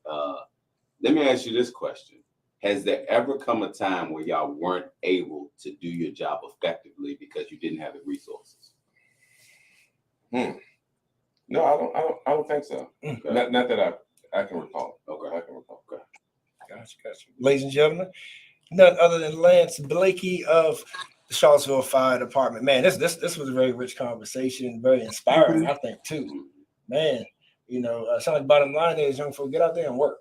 Let me ask you this question. Has there ever come a time where y'all weren't able to do your job effectively because you didn't have the resources? No, I don't think so. Okay. Not that I can recall. Okay. I can recall. Okay. Gotcha. Ladies and gentlemen, none other than Lance Blakey of the Charlottesville Fire Department. Man, this was a very rich conversation, very inspiring, I think, too. Man, you know, sound like bottom line is young folks, get out there and work.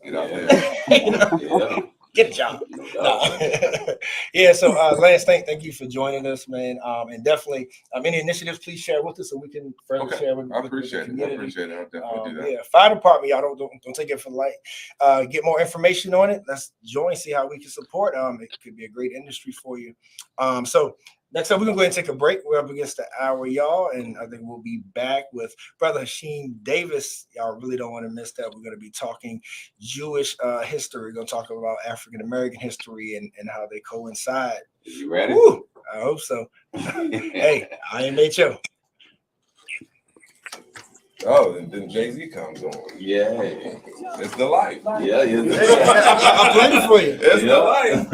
Get out there. You know? Yeah. Get a job. No No. doubt. Yeah, so Lance, thank you for joining us, man. And definitely any initiatives, please share with us so we can further share with I the appreciate it. I community. appreciate it. I'll definitely do that. Yeah, fire department, y'all don't take it for light. Get more information on it. Let's join, see how we can support. It could be a great industry for you. So next up, we're gonna go ahead and take a break. We're up against the hour, y'all, and I think we'll be back with Brother Hashim Davis. Y'all really don't want to miss that. We're gonna be talking Jewish history. We're gonna talk about African American history and how they coincide. You ready? Woo, I hope so. Hey, I am HO. Oh, and then Jay-Z comes on. Yeah. It's the life. Yeah. I'm playing for you. It's the life.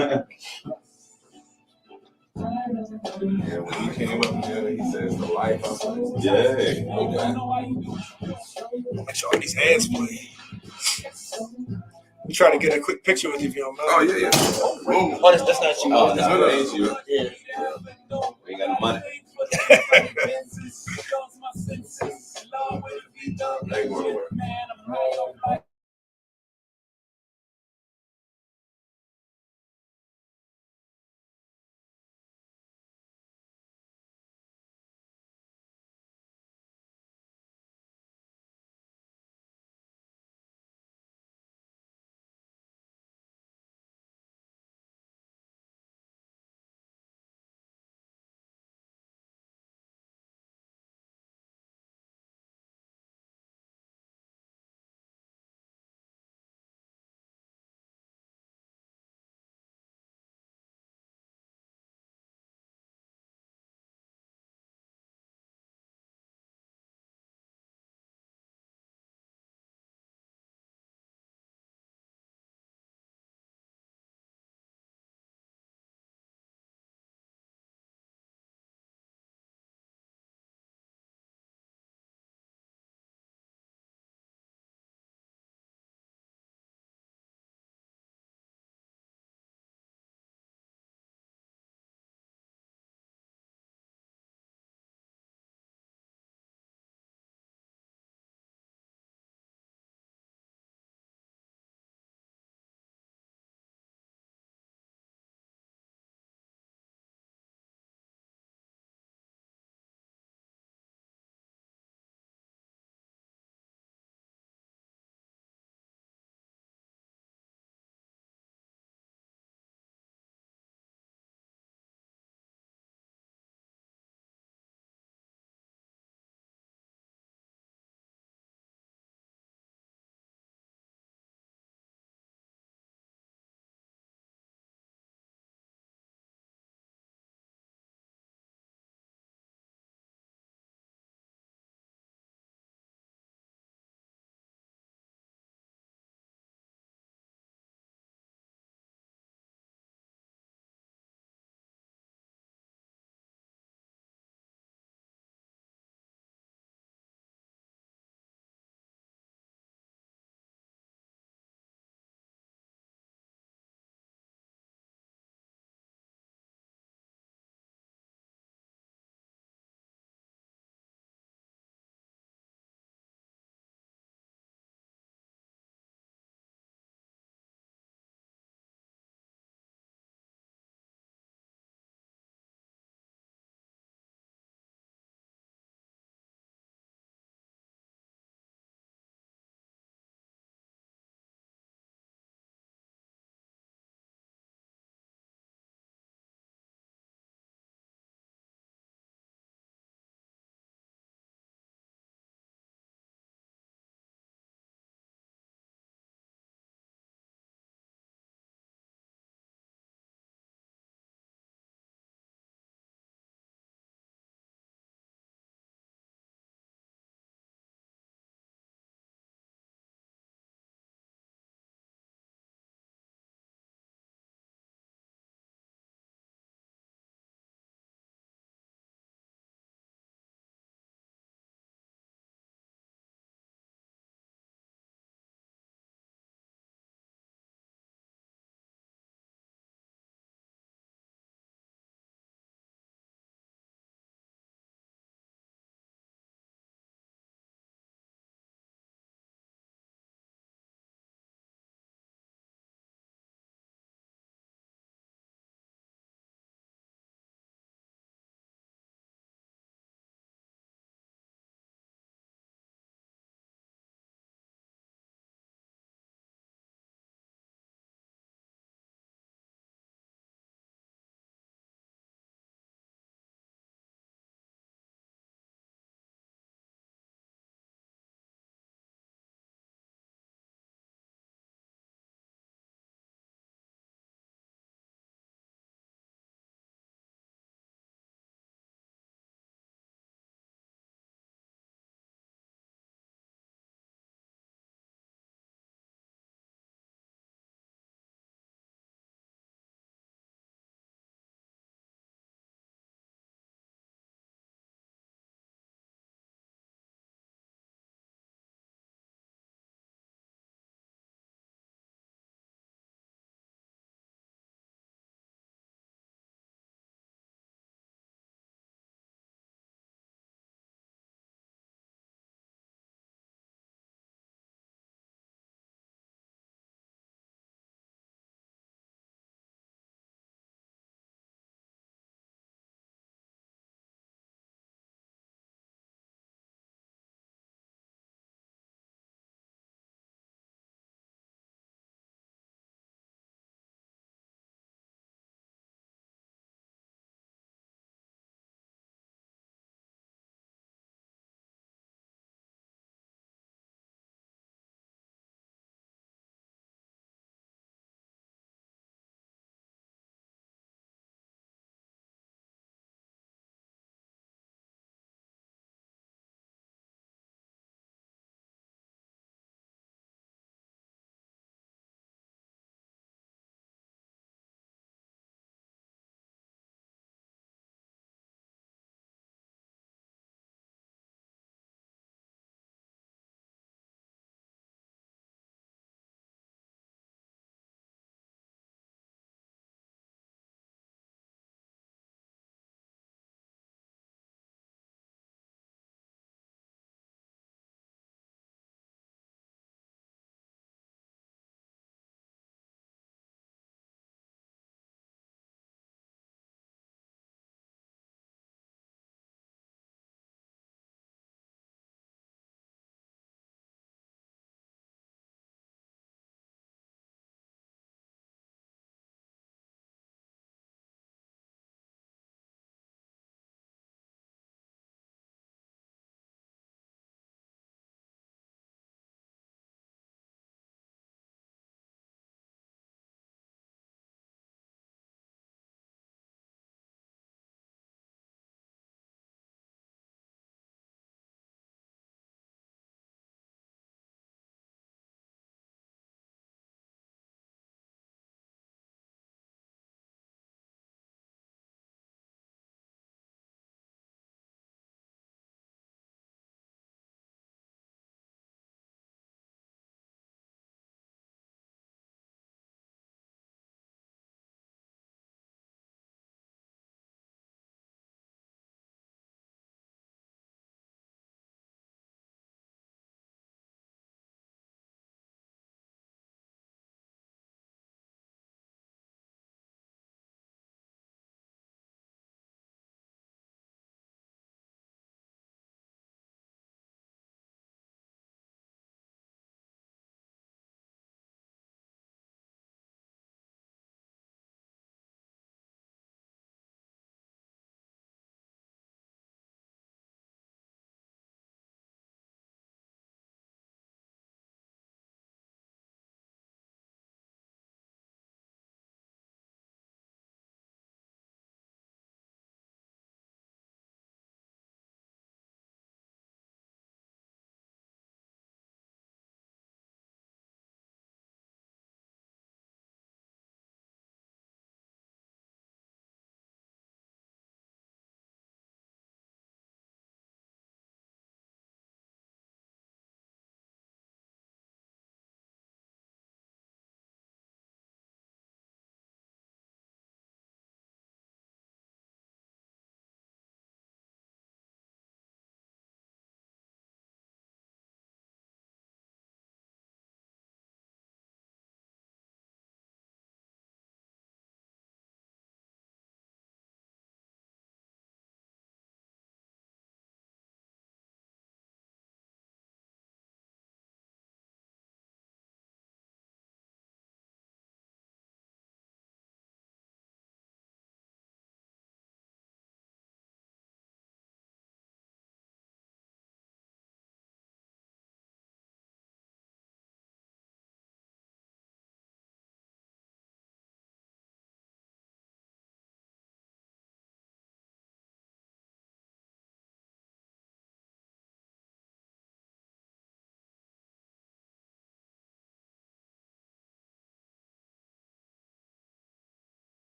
Yeah, when he came up there, he says the life. I was like, Yeah. Make sure all these hands play. We trying to get a quick picture with you if you don't mind. oh yeah. Boom. Oh, that's not you. Oh, That's no, not that ain't you. Yeah. We ain't got no money. I ain't going nowhere.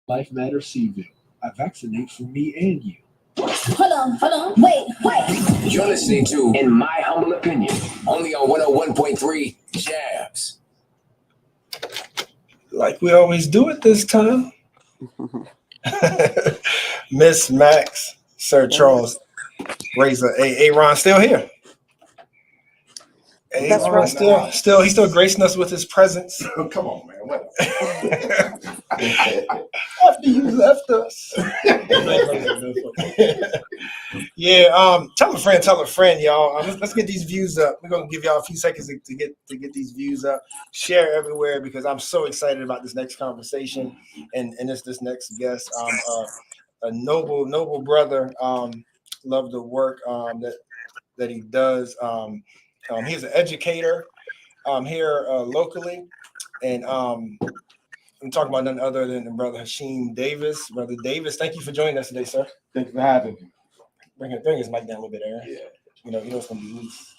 Life Matters Seaville. I vaccinate for me and you. Hold on, wait. You're listening to In My Humble Opinion, only on 101.3 Jabs. Like we always do it this time. Miss Max, Sir Charles, Razor, Ron still here. That's Ron right. he's still gracing us with his presence. Come on, man. What? After you left us. Yeah, tell a friend, y'all. Let's get these views up. We're gonna give y'all a few seconds to get these views up. Share everywhere because I'm so excited about this next conversation and this next guest. A noble brother. Love the work that he does. He's an educator here locally, and I'm talking about none other than Brother Hashim Davis. Brother Davis, thank you for joining us today, sir. Thank you for having me. Bring his mic down a little bit, Aaron. Yeah. You know it's gonna be loose.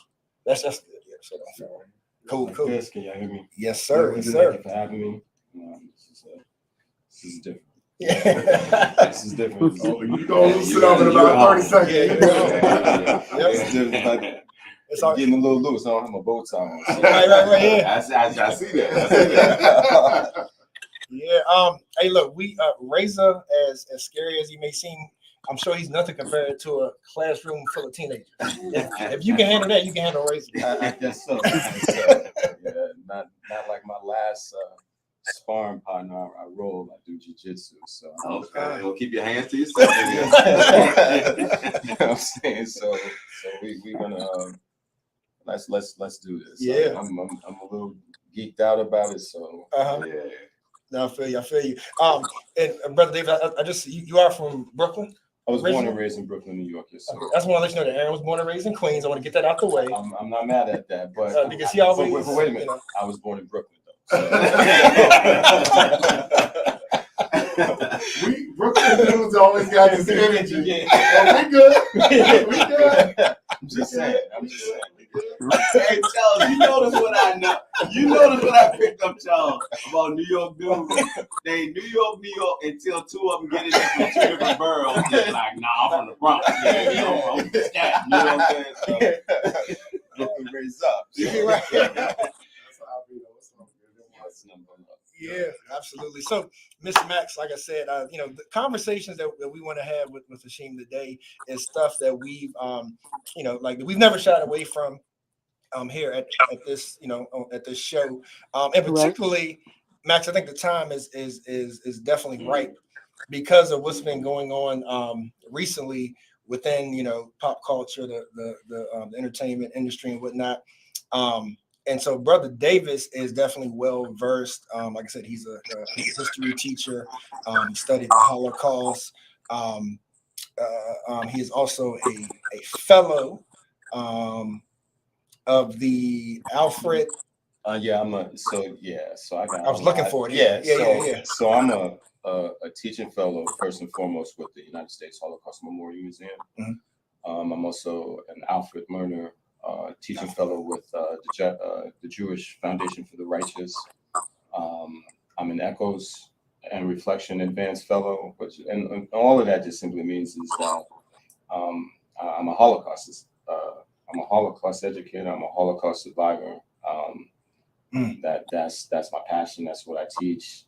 That's good. Yeah, so cool. Yes, can y'all hear me? Yes, sir. Yes, Thank sir. you for having me. This is different. Yeah. This is different. Oh, you gonna loosen up in about 30 seconds. It's different. It's all Getting a little loose. I don't have my bow tie on. So. right. Yeah. I see that. Yeah. Hey, look, we Razor, as scary as he may seem, I'm sure he's nothing compared to a classroom full of teenagers. If you can handle that, you can handle Razor. I guess so. Yeah, not like my last sparring partner. I roll. I do jiu-jitsu. So Okay. Don't keep your hands to yourself. You know what I'm saying? So we gonna let's do this. Yeah. I'm a little geeked out about it. So Yeah. No, I feel you. And Brother David, I just you are from Brooklyn? I was born and raised in Brooklyn, New York. Yes, sir. Okay. I just want to let you know that Aaron was born and raised in Queens. I want to get that out the way. I'm not mad at that, but because he always. But wait a minute. You know. I was born in Brooklyn, though. Brooklyn dudes always got this energy. Oh, we good. We good. I'm just saying. Hey, Charles, you notice what I know. You notice what I picked up, Charles, about New York dudes. They New York until two of them get in there from two different boroughs. They're like, nah, I'm from the Bronx. Yeah, you know, I'm from Staten. You know what I'm saying? So, Brooklyn raised up. Right. That's how I feel. Yeah, absolutely. So, Miss Max, like I said, the conversations that we want to have with Hashim today is stuff that we've, like we've never shied away from here at this, at this show, and particularly, Max. I think the time is definitely right because of what's been going on recently within pop culture, the entertainment industry and whatnot. And so Brother Davis is definitely well versed. Like I said, he's a history teacher. He studied the Holocaust. He is also a fellow of the Alfred. So I got. I was looking for it. Yeah. So I'm a teaching fellow first and foremost with the United States Holocaust Memorial Museum. Mm-hmm. I'm also an Alfred Lerner teaching fellow with the Jewish Foundation for the Righteous. I'm an Echoes and Reflection Advanced Fellow, and all of that just simply means is that I'm a Holocaust. I'm a Holocaust educator. I'm a Holocaust survivor. That's my passion. That's what I teach.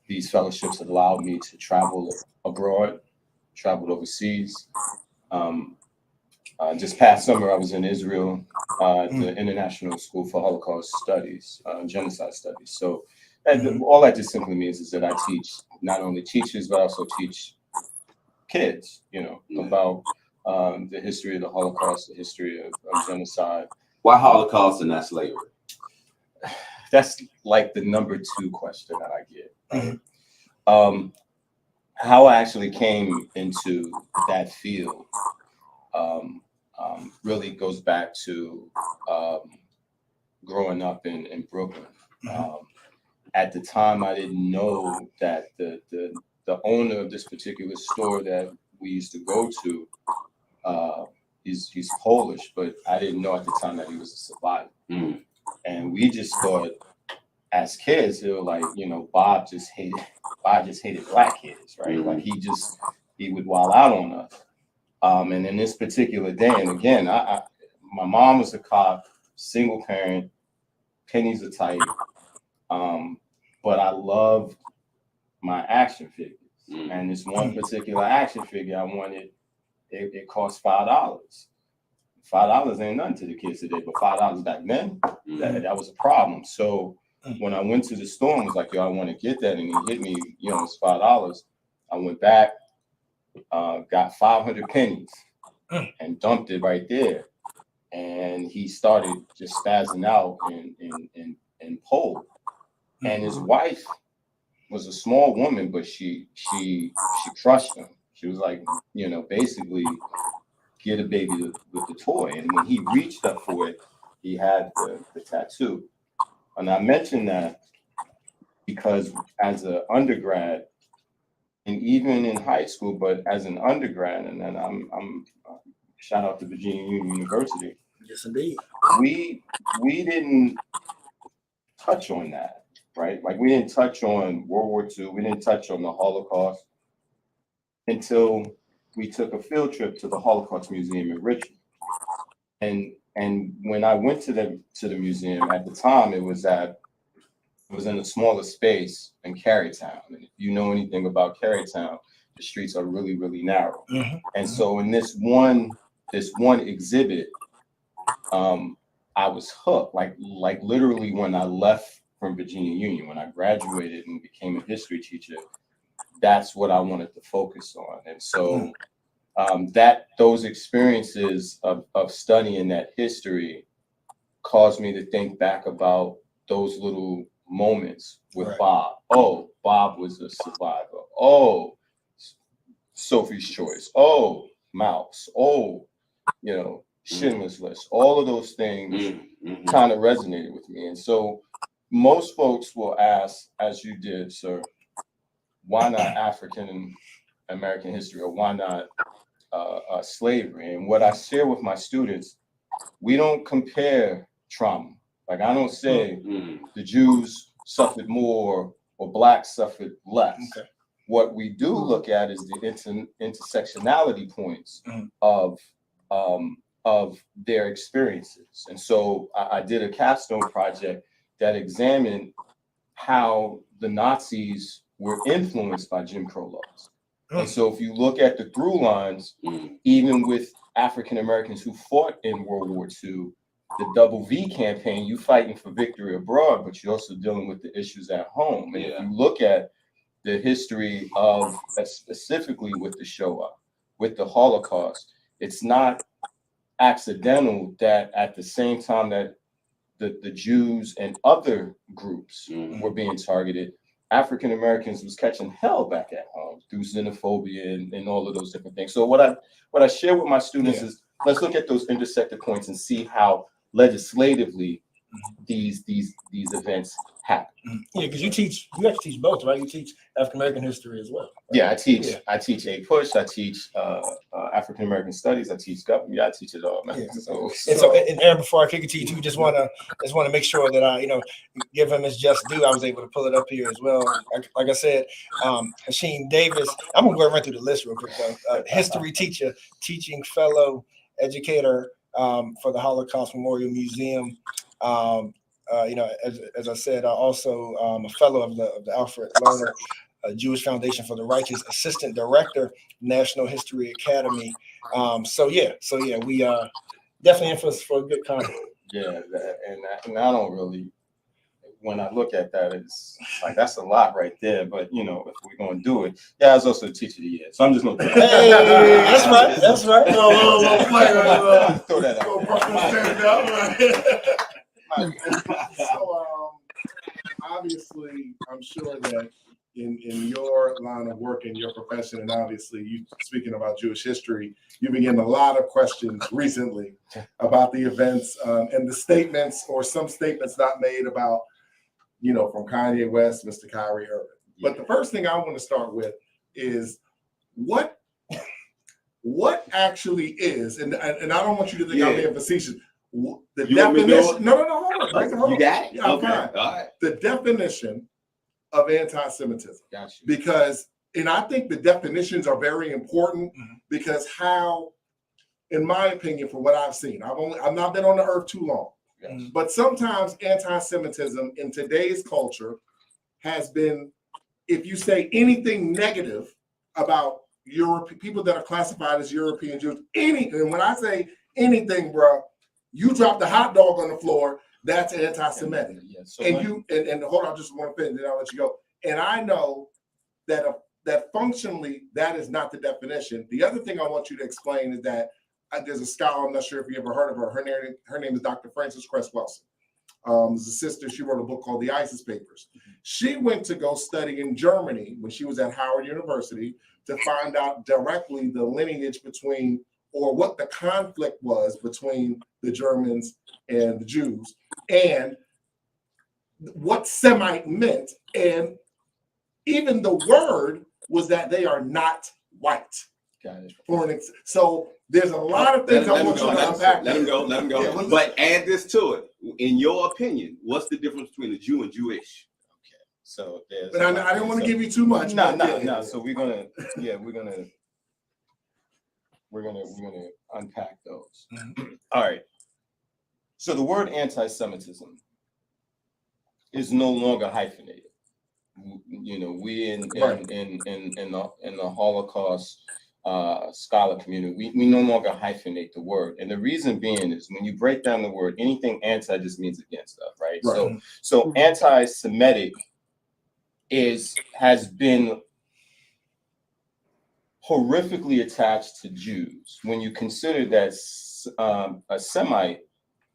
These fellowships have allowed me to travel abroad, traveled overseas. Just past summer, I was in Israel, the International School for Holocaust Studies, Genocide Studies. So all that just simply means is that I teach not only teachers, but also teach kids, about the history of the Holocaust, the history of genocide. Why Holocaust and not slavery? That's like the number 2 question that I get. Right? How I actually came into that field really goes back to growing up in Brooklyn. At the time, I didn't know that the owner of this particular store that we used to go to, he's Polish, but I didn't know at the time that he was a survivor. And we just thought, as kids, they were like, you know, Bob just hated black kids, right? Like he would wild out on us. And in this particular day, and again, my mom was a cop, single parent, pennies are tight. But I loved my action figures. And this one particular action figure I wanted, it cost $5. $5 ain't nothing to the kids today, but $5 back then, that was a problem. So when I went to the store and was like, yo, I want to get that, and he hit me, you know, it's $5. I went back, got 500 pennies and dumped it right there. And he started just spazzing out and pulled. And his wife was a small woman, but she crushed him. She was like, you know, basically get a baby with the toy. And when he reached up for it, he had the tattoo. And I mentioned that because as an undergrad, and even in high school, but as an undergrad, and then I'm shout out to Virginia Union University. Yes, indeed. We didn't touch on that, right? Like we didn't touch on World War II. We didn't touch on the Holocaust until we took a field trip to the Holocaust Museum in Richmond. And when I went to the museum at the time, it was in a smaller space in Carytown. And if you know anything about Carytown, the streets are really, really narrow. And so in this one exhibit, I was hooked. Like literally when I left from Virginia Union, when I graduated and became a history teacher, that's what I wanted to focus on. And so those experiences of studying that history caused me to think back about those little moments with Bob. Oh, Bob was a survivor. Oh, Sophie's Choice. Oh, Mouse. Oh, you know, Schindler's List. All of those things kind of resonated with me. And so most folks will ask, as you did, sir, why not African American history, or why not slavery? And what I share with my students, we don't compare trauma. Like I don't say the Jews suffered more or blacks suffered less. Okay. What we do look at is the intersectionality points of their experiences. And so I did a capstone project that examined how the Nazis were influenced by Jim Crow laws. And so if you look at the through lines, even with African Americans who fought in World War II, the Double V campaign, you fighting for victory abroad, but you're also dealing with the issues at home. And if you look at the history of, specifically with the Shoah, with the Holocaust, it's not accidental that at the same time that the Jews and other groups were being targeted, African Americans was catching hell back at home through xenophobia and all of those different things. So what I share with my students is, let's look at those intersected points and see how legislatively these events happen. Yeah, because you actually teach both, right? You teach African American history as well. Right? Yeah, I teach A Push, I teach African American studies, I teach government. Yeah, I teach it all, man. Yeah. And Aaron, before I kick it to you, just wanna make sure that I, give him his just due. I was able to pull it up here as well. Like I said, Hasheen Davis. I'm gonna go run through the list real quick though. History teacher, teaching fellow, educator for the Holocaust Memorial Museum. As I said, also a fellow of the Alfred Lerner Jewish Foundation for the Righteous, assistant director, National History Academy. So we definitely in for a good content. Yeah, and I don't really, when I look at that, it's like that's a lot right there. But if we're gonna do it, I was also a teacher of the year, so I'm just gonna. Hey, that's right. No, throw that out. So obviously, I'm sure that in your line of work, in your profession, and obviously you speaking about Jewish history, you've been getting a lot of questions recently about the events and the statements, or some statements not made about, from Kanye West, Mr. Kyrie Irving. Yeah. But the first thing I want to start with is what actually is, and I don't want you to think I'm being facetious. The You want me to do definition. it? No, hold on. Hold You on. got it? Yeah, I'm Okay. fine. All right. The definition of anti-Semitism. Got you. Because, and I think the definitions are very important because how, in my opinion, for what I've seen, I've not been on the earth too long, but sometimes anti-Semitism in today's culture has been, if you say anything negative about Europe, people that are classified as European Jews, and when I say anything, bro, you drop the hot dog on the floor, that's anti-Semitic. Yeah, so And hold on, just one thing, then I'll let you go. And I know that that functionally that is not the definition. The other thing I want you to explain is that there's a scholar, I'm not sure if you ever heard of her. Her name is Dr. Frances Cress Welsing. As a sister, she wrote a book called The ISIS Papers. She went to go study in Germany when she was at Howard University to find out directly the lineage between, or what the conflict was between the Germans and the Jews, and what Semite meant. And even the word was that they are not white. got it. So there's a lot of things I want you to unpack. Let him go. Yeah, but add this to it. In your opinion, what's the difference between a Jew and Jewish? Okay. So there's. But I didn't want to give you too much. No. So we're gonna unpack those. All right. So the word anti-Semitism is no longer hyphenated. You know, we in the Holocaust scholar community, we no longer hyphenate the word, and the reason being is when you break down the word, anything anti just means against stuff, right? So anti-Semitic has been horrifically attached to Jews. When you consider that a Semite,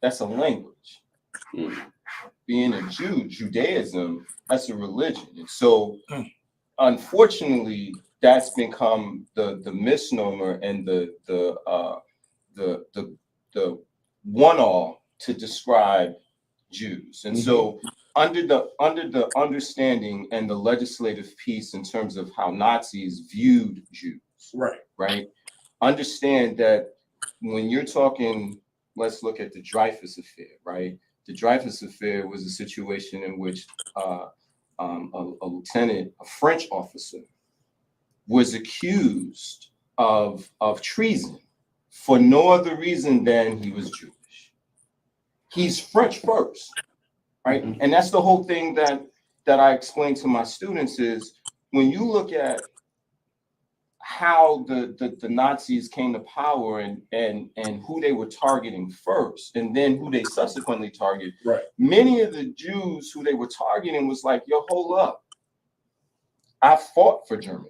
that's a language. Being a Jew, Judaism, that's a religion. And so, unfortunately, that's become the misnomer and the one-all to describe Jews. And so, under the understanding and the legislative piece in terms of how Nazis viewed Jews, right? Understand that when you're talking, let's look at the Dreyfus affair, right? The Dreyfus affair was a situation in which a lieutenant, a French officer, was accused of treason for no other reason than he was Jewish. He's French first, right? And that's the whole thing that I explain to my students is when you look at how the Nazis came to power and who they were targeting first, and then who they subsequently targeted. Many of the Jews who they were targeting was like, yo, hold up. I fought for Germany.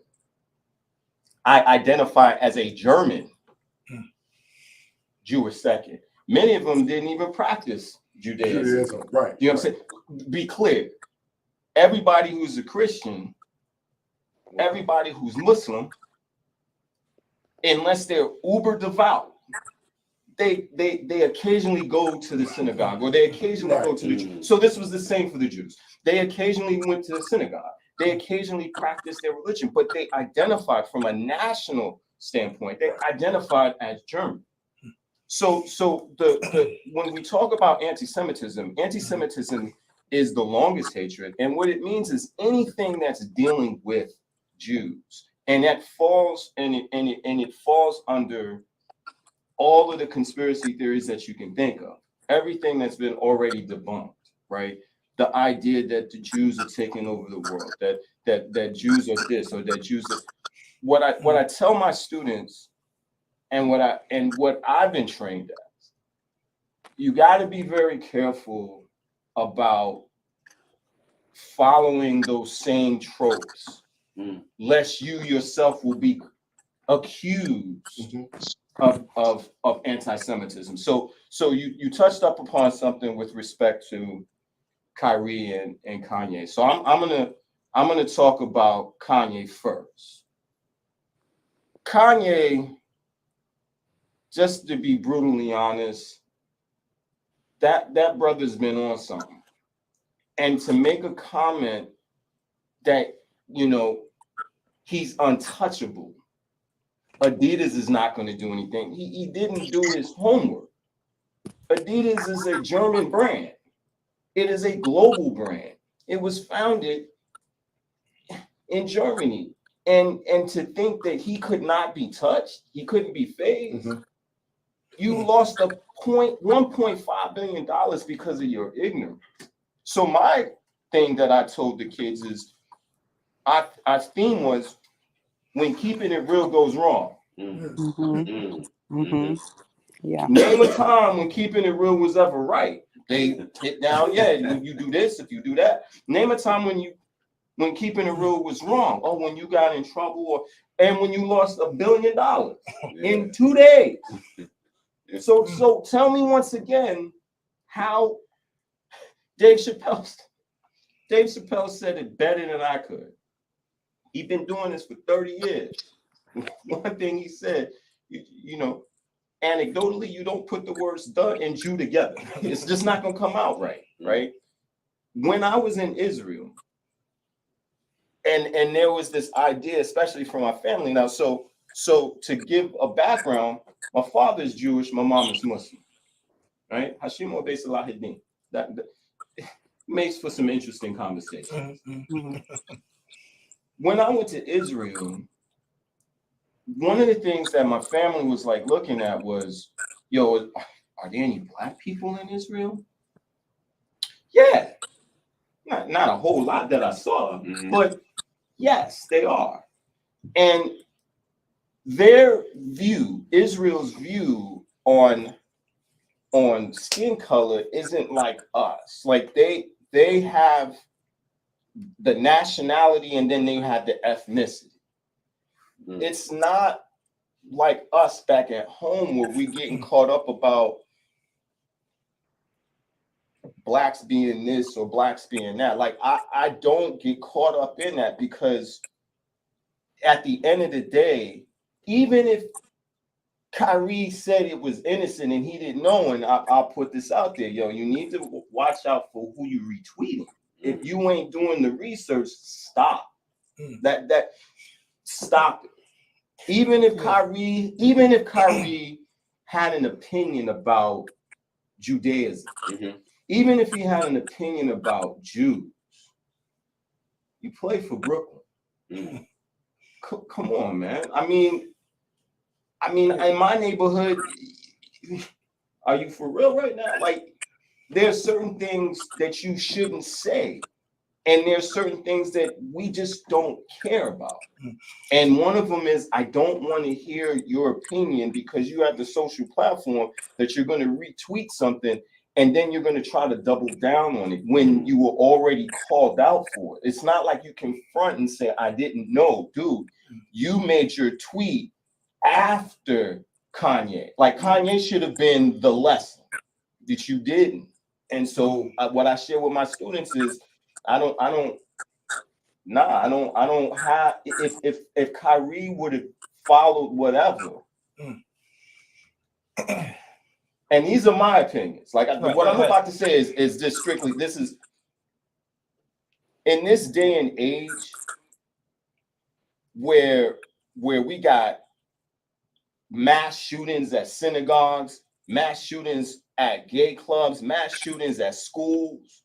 I identify as a German Jewish second. Many of them didn't even practice Judaism. Right. You know what I'm saying? Be clear. Everybody who's a Christian, everybody who's Muslim, unless they're uber devout, they occasionally go to the synagogue, or they occasionally go to the Jews. So this was the same for the Jews. They occasionally went to the synagogue. They occasionally practiced their religion, but they identified from a national standpoint, they identified as German. So when we talk about anti-Semitism is the longest hatred. And what it means is anything that's dealing with Jews. And that falls it falls under all of the conspiracy theories that you can think of. Everything that's been already debunked, right? The idea that the Jews are taking over the world, that Jews are this or that Jews are. What I tell my students, and what I've been trained as, you got to be very careful about following those same tropes, lest you yourself will be accused of anti-Semitism. So you touched up upon something with respect to Kyrie and Kanye. So I'm gonna talk about Kanye first. Kanye, just to be brutally honest, that brother's been on something. And to make a comment that, you know, he's untouchable, Adidas is not going to do anything. He didn't do his homework. Adidas is a German brand. It is a global brand. It was founded in Germany. And to think that he could not be touched, he couldn't be phased. You lost $1.5 billion because of your ignorance. So my thing that I told the kids is, our theme was when keeping it real goes wrong. Yeah. Name a time when keeping it real was ever right. They hit down, when you do this, if you do that. Name a time when keeping it real was wrong. Oh, when you got in trouble, and when you lost $1 billion in 2 days. So tell me once again how Dave Chappelle said it better than I could. He's been doing this for 30 years. One thing he said, you know, anecdotally, you don't put the words "the" and "Jew" together. It's just not gonna come out right, right? When I was in Israel, and there was this idea, especially from my family now. So to give a background, my father's Jewish, my mom is Muslim, right? Hashimo Beis Alahidin. That makes for some interesting conversations. When I went to Israel, one of the things that my family was like looking at was, yo, are there any black people in Israel? Yeah, not a whole lot that I saw, but yes, they are. And their view, Israel's view on skin color isn't like us. Like they have the nationality and then they have the ethnicity. It's not like us back at home where we getting caught up about blacks being this or blacks being that. Like I don't get caught up in that, because at the end of the day, even if Kyrie said it was innocent and he didn't know, and I'll put this out there, yo, you need to watch out for who you retweeting. If you ain't doing the research, stop. That stop it. Even if Kyrie had an opinion about Judaism, even if he had an opinion about Jews, you play for Brooklyn. Come on, man. I mean, in my neighborhood, are you for real right now? Like, there's certain things that you shouldn't say, and there's certain things that we just don't care about. And one of them is, I don't want to hear your opinion, because you have the social platform that you're going to retweet something and then you're going to try to double down on it when you were already called out for it. It's not like you confront and say, I didn't know. Dude, you made your tweet after Kanye. Like, Kanye should have been the lesson that you didn't. And so what I share with my students is, I don't have, if Kyrie would have followed whatever, and these are my opinions. Like, what I'm about to say is just strictly, this is, in this day and age where we got mass shootings at synagogues, mass shootings at gay clubs, mass shootings at schools,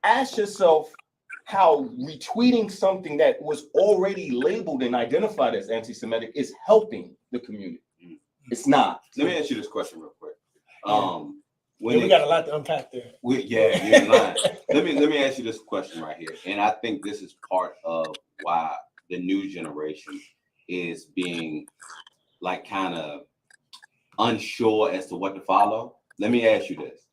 ask yourself how retweeting something that was already labeled and identified as anti-Semitic is helping the community. It's not. Let me ask you this question real quick. We got a lot to unpack there. You're in line. Let me ask you this question right here, and I think this is part of why the new generation is being like kind of unsure as to what to follow. Let me ask you this.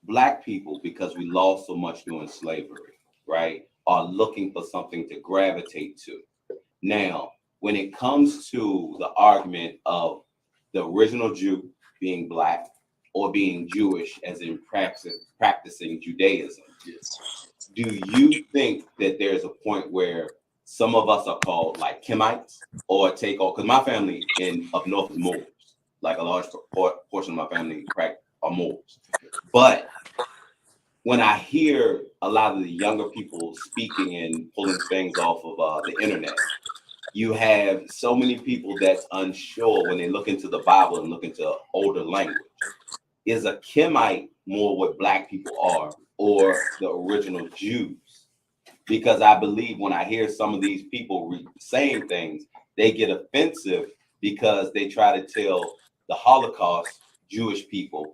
Black people, because we lost so much during slavery, right, are looking for something to gravitate to. Now, when it comes to the argument of the original Jew being black or being Jewish, as in practicing Judaism, do you think that there's a point where some of us are called like Kemites or take off? Because my family up north is Moors. Like, a large portion of my family are Moors. But when I hear a lot of the younger people speaking and pulling things off of the internet, you have so many people that's unsure when they look into the Bible and look into older language. is a Kimite more what Black people are, or the original Jews? Because I believe when I hear some of these people saying things, they get offensive because they try to tell the Holocaust Jewish people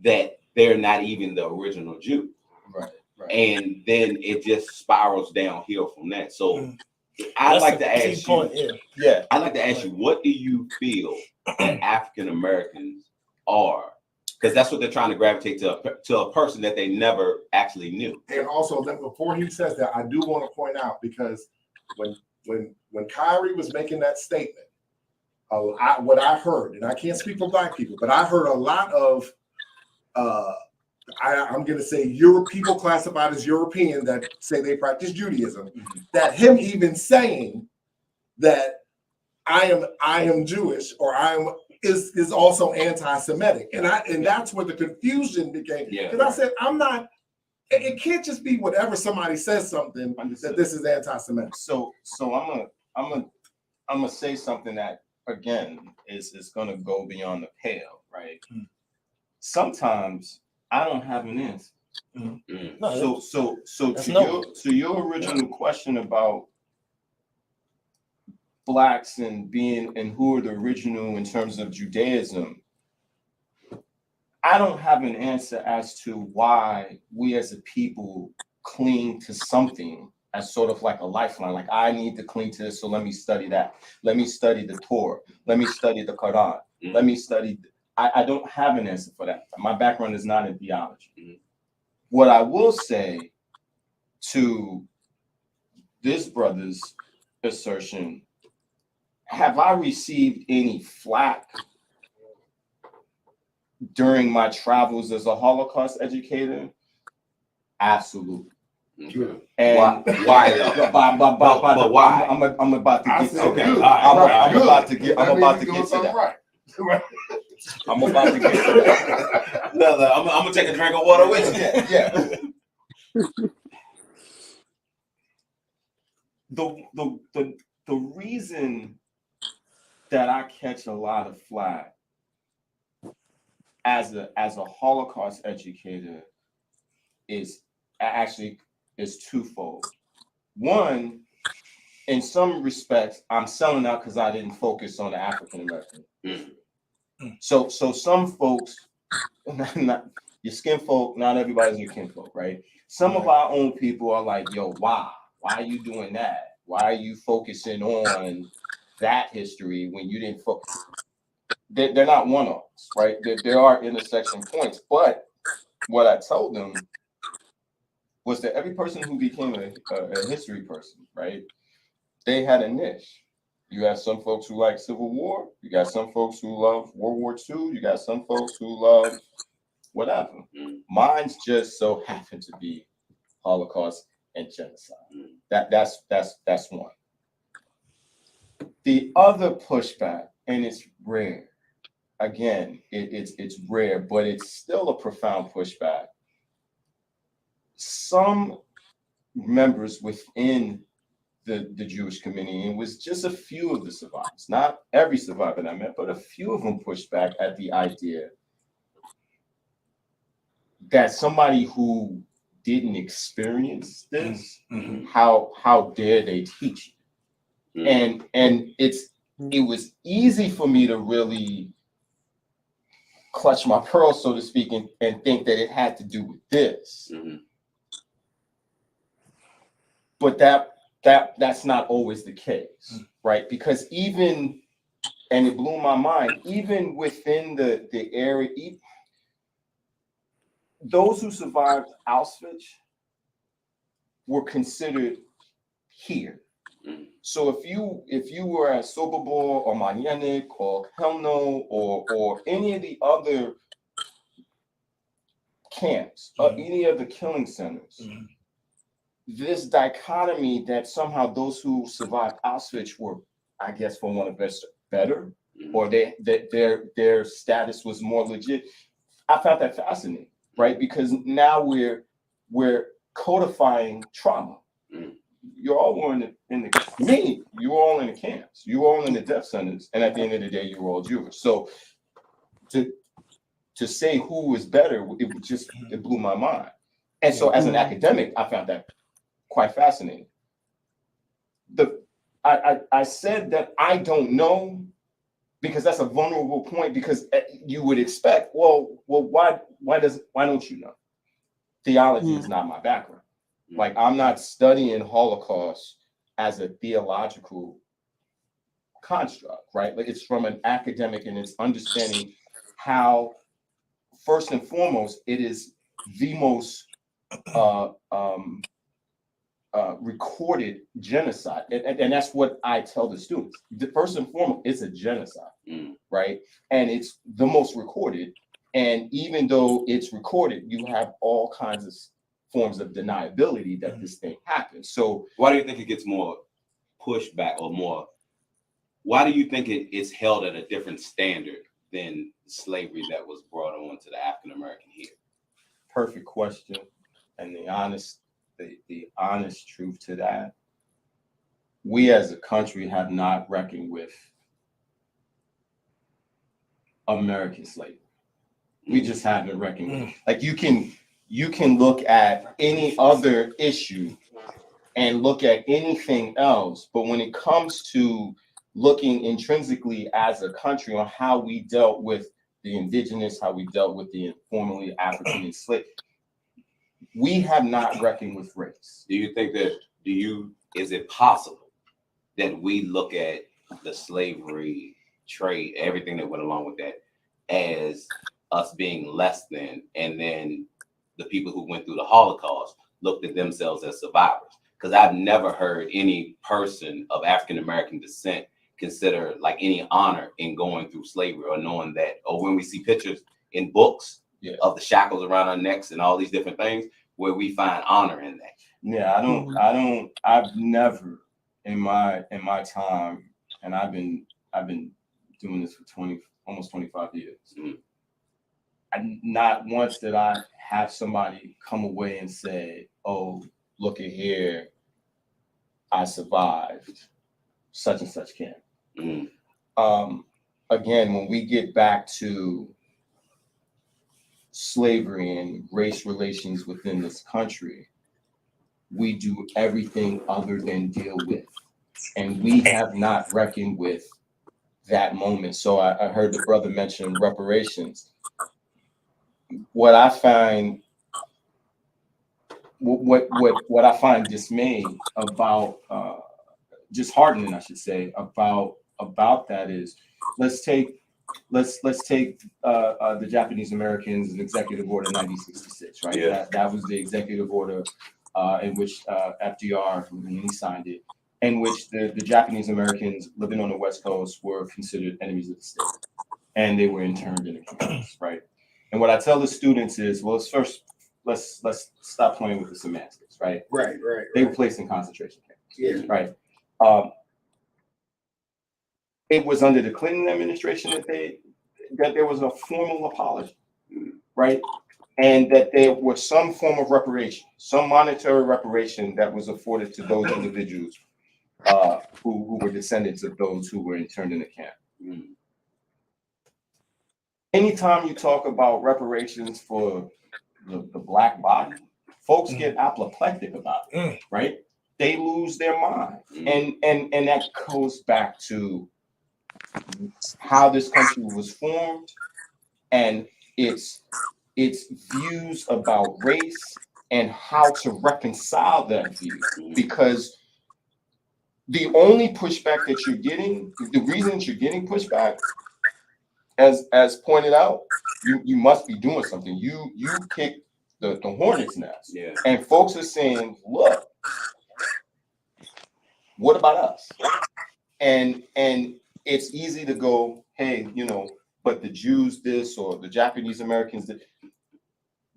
that they're not even the original Jew. Right. And then it just spirals downhill from that. So I'd That's like the to key ask point, you, Yeah. I'd like to ask you, what do you feel that African Americans are? Because that's what they're trying to gravitate to a person that they never actually knew. And also, before he says that, I do want to point out, because when Kyrie was making that statement, what I heard, and I can't speak for Black people, but I heard a lot of I'm going to say people classified as European that say they practice Judaism, that him even saying that I am Jewish or is also anti-Semitic, and that's where the confusion began. Because I said I'm not. It can't just be whatever somebody says something that this is anti-Semitic. So I'm gonna say something that again is gonna go beyond the pale, right? Sometimes I don't have an answer. No, So to your original question about Blacks and who are the original in terms of Judaism, I don't have an answer as to why we as a people cling to something as sort of like a lifeline. Like, I need to cling to this, so let me study that. Let me study the Torah. Let me study the Quran. Let me study. I don't have an answer for that. My background is not in theology. What I will say to this brother's assertion, have I received any flack during my travels as a Holocaust educator? Absolutely. And why though? But why? I'm about to get to that. I'm about to get to that. Right. I'm about to get to that. No, I'm gonna take a drink of water with you. Yeah. The reason that I catch a lot of flack as a Holocaust educator is twofold. One, in some respects, I'm selling out because I didn't focus on the African American. So some folks, not your skin folk, not everybody's your kinfolk, right? Some of our own people are like, yo, why? Why are you doing that? Why are you focusing on that history when you didn't focus? They're not one-offs, right? There are intersection points. But what I told them was that every person who became a history person, right, they had a niche. You have some folks who like Civil War. You got some folks who love World War II. You got some folks who love whatever. Mine's just so happened to be Holocaust and genocide. That's one. The other pushback, and it's rare. Again, it's rare, but it's still a profound pushback. Some members within the Jewish community, and it was just a few of the survivors, not every survivor that I met, but a few of them pushed back at the idea that somebody who didn't experience this, how dare they teach it? And it was easy for me to really clutch my pearls, so to speak, and think that it had to do with this. But that's not always the case, right? Because even, and it blew my mind, even within the area, those who survived Auschwitz were considered here. So if you were at Sobibor or Marjanik or Kelno or any of the other camps or any of the killing centers, this dichotomy that somehow those who survived Auschwitz were, I guess, for one of us, better, or their status was more legit. I found that fascinating, right? Because now we're codifying trauma. You're all in you were all in the camps, you were all in the death centers, and at the end of the day, you were all Jewish. So to to say who is better, it blew my mind. And so as an academic, I found that quite fascinating. I said that I don't know because that's a vulnerable point, because you would expect, why don't you know? Theology is not my background. Like, I'm not studying Holocaust as a theological construct, right? Like, it's from an academic, and it's understanding how, first and foremost, it is the most recorded genocide, and that's what I tell the students. The first and foremost, it's a genocide, right? And it's the most recorded. And even though it's recorded, you have all kinds of forms of deniability that this thing happened. So why do you think it gets more pushback, or more? Why do you think it's held at a different standard than slavery that was brought on to the African American here? Perfect question, and the honest truth to that, we as a country have not reckoned with American slavery. We just haven't reckoned with it. Like, you can look at any other issue and look at anything else, but when it comes to looking intrinsically as a country on how we dealt with the indigenous, how we dealt with the formerly African enslaved, we have not reckoned with race. Do you think that, is it possible that we look at the slavery trade, everything that went along with that, as us being less than, and then the people who went through the Holocaust looked at themselves as survivors? Because I've never heard any person of African American descent consider like any honor in going through slavery, or knowing that, or when we see pictures in books of the shackles around our necks and all these different things, where we find honor in that. Yeah, I've never in my time, and I've been doing this for almost 25 years. Not once did I have somebody come away and say, "Oh, look at here, I survived such and such camp." Again, when we get back to slavery and race relations within this country, we do everything other than deal with, and we have not reckoned with that moment. So I heard the brother mention reparations. What I find, what I find dismaying about, disheartening, I should say, about that is, let's take the Japanese Americans and Executive Order 1966, right? Yeah. That was the executive order in which FDR, when he signed it, in which the Japanese Americans living on the West Coast were considered enemies of the state, and they were interned in the camps, right? And what I tell the students is, well, let's stop playing with the semantics, right? Right. They were placed in concentration camps, Yeah. right? It was under the Clinton administration that there was a formal apology, right? And that there was some form of reparation, some monetary reparation that was afforded to those individuals who were descendants of those who were interned in the camp. Anytime you talk about reparations for the Black body, folks get apoplectic about it, right? They lose their mind. And that goes back to how this country was formed and its views about race and how to reconcile that view. Because the only pushback that you're getting, the reason that you're getting pushback, as pointed out, you must be doing something. You kicked the hornet's nest. Yeah. And folks are saying, look, what about us? And it's easy to go, hey, but the Jews this, or the Japanese Americans did.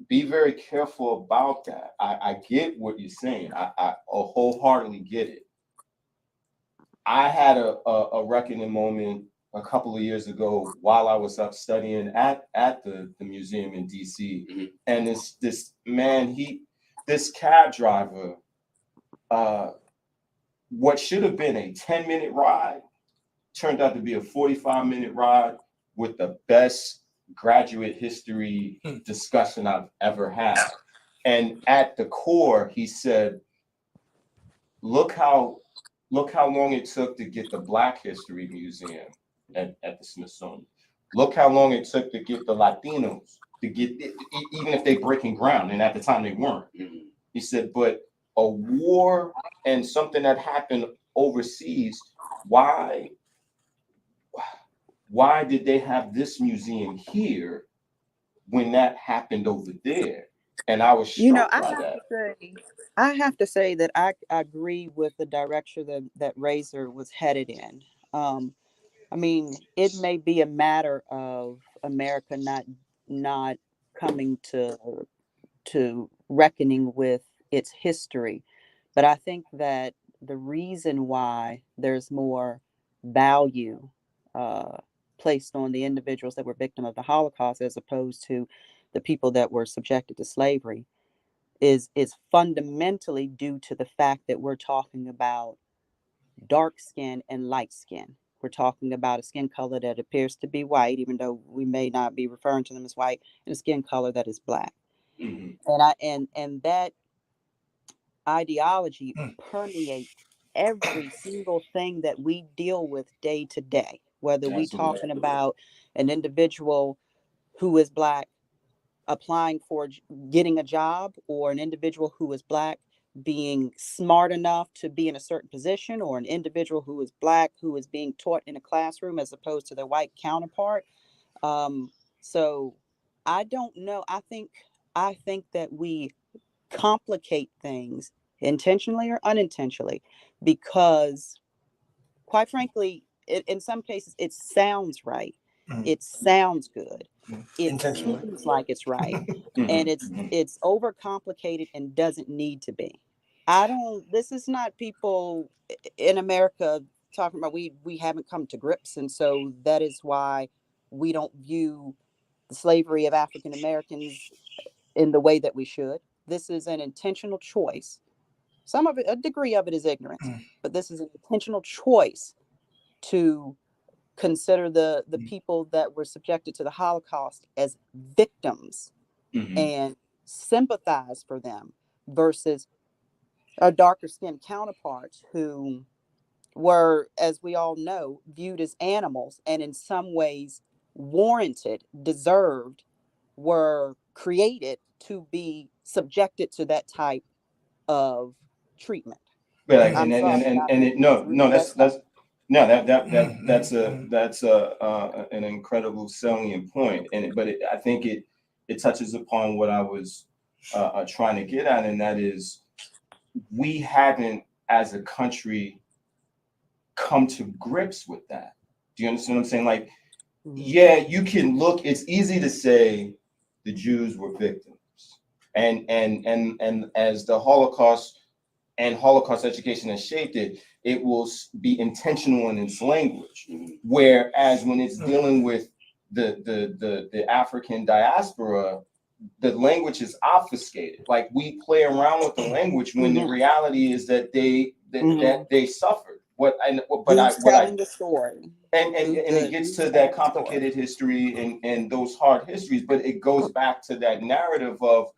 Be very careful about that. I get what you're saying. I wholeheartedly get it. I had a reckoning moment a couple of years ago while I was up studying at the museum in DC. And this cab driver, what should have been a 10-minute ride turned out to be a 45-minute ride with the best graduate history discussion I've ever had. And at the core, he said, look how long it took to get the Black History Museum at the Smithsonian. Look how long it took to get the Latinos to get it, even if they're breaking ground. And at the time they weren't. He said, but a war and something that happened overseas, why did they have this museum here when that happened over there? And I was struck by that. I have to say that I agree with the direction that Razor was headed in. I mean, it may be a matter of America not coming to reckoning with its history, but I think that the reason why there's more value placed on the individuals that were victim of the Holocaust as opposed to the people that were subjected to slavery is fundamentally due to the fact that we're talking about dark skin and light skin. We're talking about a skin color that appears to be white, even though we may not be referring to them as white, and a skin color that is Black. And that ideology permeates every single thing that we deal with day to day, whether we talking about an individual who is Black applying for getting a job, or an individual who is Black being smart enough to be in a certain position, or an individual who is Black who is being taught in a classroom as opposed to their white counterpart. So I don't know. I think that we complicate things intentionally or unintentionally, because quite frankly, in some cases it sounds right. It sounds good. It seems like it's right. And it's overcomplicated and doesn't need to be. This is not people in America talking about we haven't come to grips, and so that is why we don't view the slavery of African Americans in the way that we should. This is an intentional choice. Some of it, a degree of it, is ignorance, but this is an intentional choice to consider the people that were subjected to the Holocaust as victims and sympathize for them, versus our darker skinned counterparts who were, as we all know, viewed as animals, and in some ways warranted, deserved, were created to be subjected to that type of treatment. Right, I'm sorry, but I and think it, no, it's no, really that's an incredible salient point, I think it touches upon what I was trying to get at, and that is we haven't, as a country, come to grips with that. Do you understand what I'm saying? Like, yeah, you can look. It's easy to say the Jews were victims, and as the Holocaust and Holocaust education has shaped it, it will be intentional in its language. Whereas when it's dealing with the African diaspora, the language is obfuscated. Like, we play around with the language when the reality is that they suffered. Telling the story, and it gets to that complicated history and those hard histories, but it goes back to that narrative of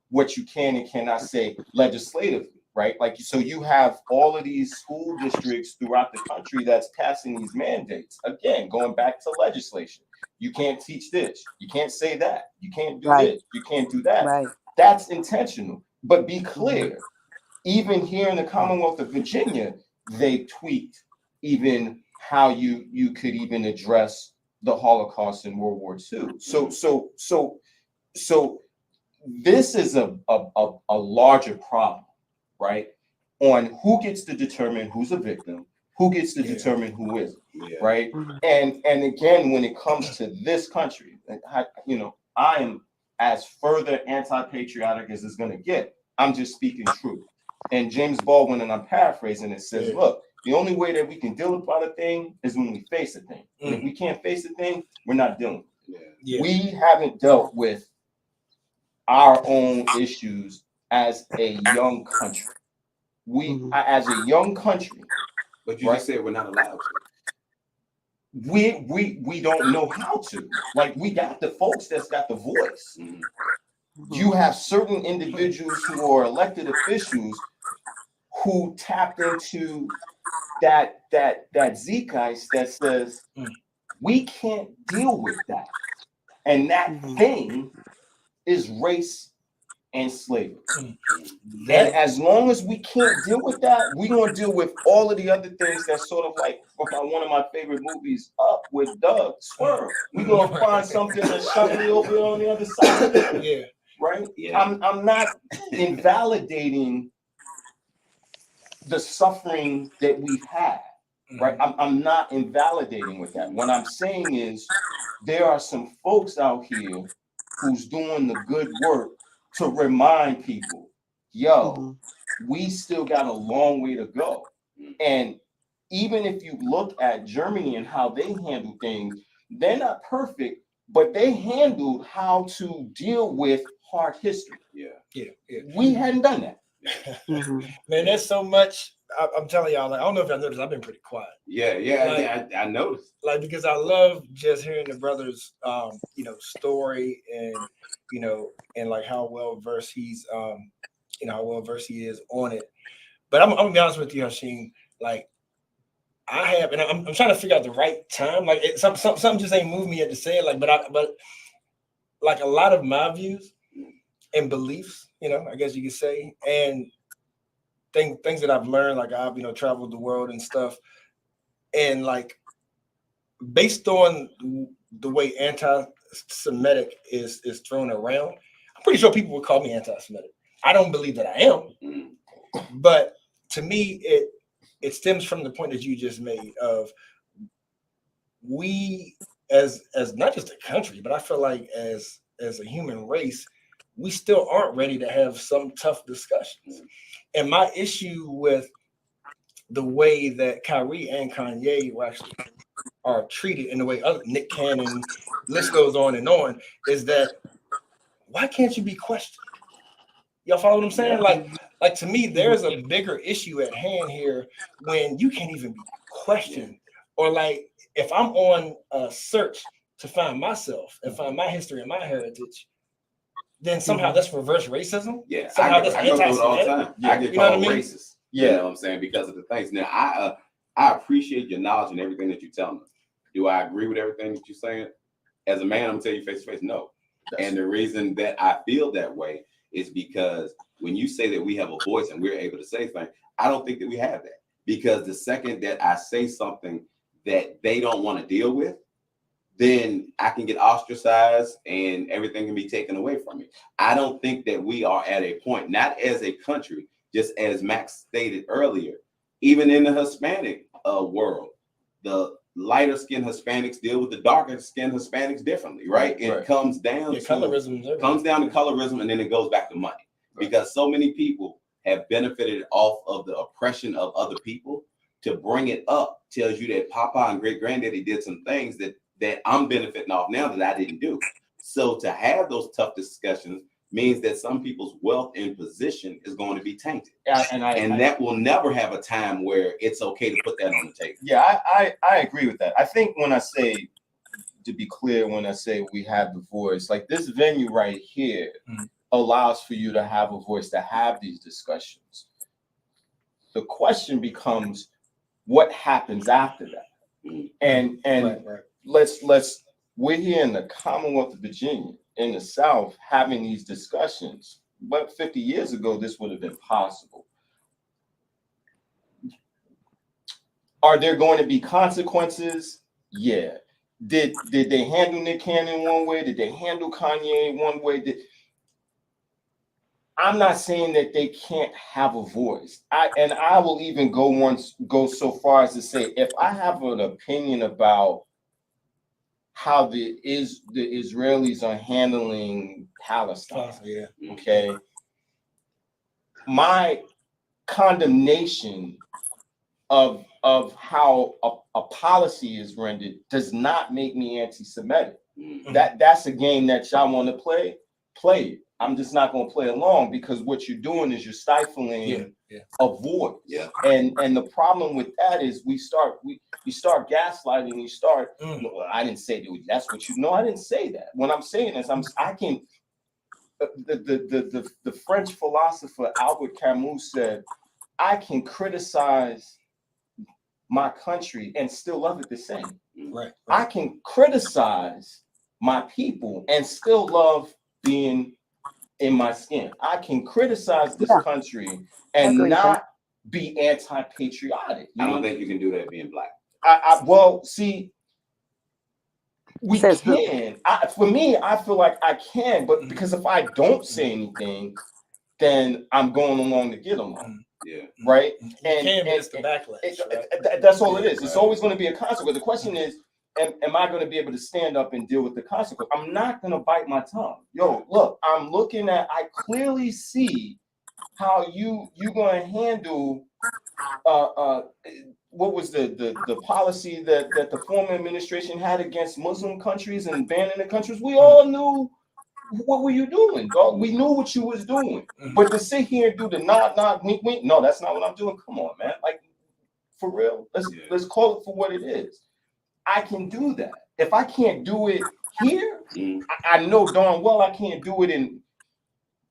what you can and cannot say legislatively. Right? Like, so you have all of these school districts throughout the country that's passing these mandates. Again, going back to legislation. You can't teach this. You can't say that. You can't do this. You can't do that. Right. That's intentional. But be clear, even here in the Commonwealth of Virginia, they tweaked even how you could even address the Holocaust in World War II. So this is a larger problem. Right? On who gets to determine who's a victim, who gets to determine who isn't, right? And again, when it comes to this country, I am as further anti-patriotic as it's going to get. I'm just speaking truth. And James Baldwin, and I'm paraphrasing it, says, look, the only way that we can deal with a thing is when we face a thing. And if we can't face a thing, we're not dealing with it. We haven't dealt with our own issues as a young country. We, as a young country, but you just said we're not allowed to. we don't know how to. Like, we got the folks that's got the voice. You have certain individuals who are elected officials who tapped into that zeitgeist that says we can't deal with that, and that thing is race and slavery. And as long as we can't deal with that, we're gonna deal with all of the other things that's sort of like one of my favorite movies, Up, with Doug Swerve. We're gonna find something that's suddenly over on the other side. Yeah. Right? Yeah. I'm not invalidating the suffering that we've had. Right? I'm not invalidating with that. What I'm saying is there are some folks out here who's doing the good work to remind people, yo, we still got a long way to go. And even if you look at Germany and how they handle things, they're not perfect, but they handled how to deal with hard history. Yeah. We hadn't done that. Man, there's so much. I'm telling y'all, like, I don't know if y'all noticed, I've been pretty quiet. I noticed. Like, because I love just hearing the brother's story, and and like how well versed he's how well versed he is on it. But I'm gonna be honest with you, Hashim, like, I have, and I'm trying to figure out the right time. Like, something just ain't moved me yet to say it. Like, but like a lot of my views and beliefs, I guess you could say, and things that I've learned, like I've traveled the world and stuff, and like based on the way anti-Semitic is thrown around, I'm pretty sure people would call me anti-Semitic. I don't believe that I am, but to me, it stems from the point that you just made of we as not just a country, but I feel like as a human race, we still aren't ready to have some tough discussions. And my issue with the way that Kyrie and Kanye actually are treated, in the way other Nick Cannon, list goes on, is that why can't you be questioned? Y'all follow what I'm saying? Like to me, there's a bigger issue at hand here when you can't even be questioned. Or like if I'm on a search to find myself and find my history and my heritage, then somehow that's reverse racism. Yeah, somehow I go through it all the time. I get called racist. Yeah, you know what I'm saying, because of the things. Now, I appreciate your knowledge and everything that you tell me. Do I agree with everything that you're saying? As a man, I'm gonna tell you face to face, no. And the reason that I feel that way is because when you say that we have a voice and we're able to say things, I don't think that we have that. Because the second that I say something that they don't want to deal with, then I can get ostracized and everything can be taken away from me. I don't think that we are at a point, not as a country, just as Max stated earlier, even in the Hispanic world, the lighter skinned Hispanics deal with the darker skinned Hispanics differently, right? It comes down to colorism, and then it goes back to money. Because so many people have benefited off of the oppression of other people. To bring it up tells you that Papa and great granddaddy did some things that I'm benefiting off now that I didn't do. So to have those tough discussions means that some people's wealth and position is going to be tainted. And that will never have a time where it's okay to put that on the table. Yeah, I agree with that. I think when I say, to be clear, when I say we have the voice, like this venue right here allows for you to have a voice, to have these discussions. The question becomes, what happens after that? And let's we're here in the Commonwealth of Virginia, in the South, having these discussions. But 50 years ago, this would have been possible. Are there going to be consequences? Yeah. Did they handle Nick Cannon one way? Did they handle Kanye one way? I'm not saying that they can't have a voice. I will even go so far as to say, if I have an opinion about how the Israelis are handling Palestine, okay, my condemnation of how a policy is rendered does not make me anti-Semitic. That's a game that y'all want to play it. I'm just not going to play along, because what you're doing is you're stifling a voice. Yeah. And the problem with that is you start gaslighting. You start. Well, I didn't say that. That's what you know. I didn't say that. What I'm saying is I can. The French philosopher Albert Camus said, I can criticize my country and still love it the same. Right. I can criticize my people and still love being in my skin. I can criticize this country and not be anti-patriotic. I don't think you can do that being black. Well, see, we can. For me, I feel like I can, but because if I don't say anything, then I'm going along to get along. Yeah. Right. And it's the backlash. Right? That's all it is. It's always going to be a consequence. The question is, am I going to be able to stand up and deal with the consequence? I'm not going to bite my tongue. Yo, look, I'm looking at. I clearly see how you're going to handle. What was the policy that the former administration had against Muslim countries and banning the countries? We all knew what were you doing, dog. We knew what you was doing. But to sit here and do the nod, wink, wink, no, that's not what I'm doing. Come on, man. Like, for real. Let's call it for what it is. I can do that. If I can't do it here, I know darn well I can't do it in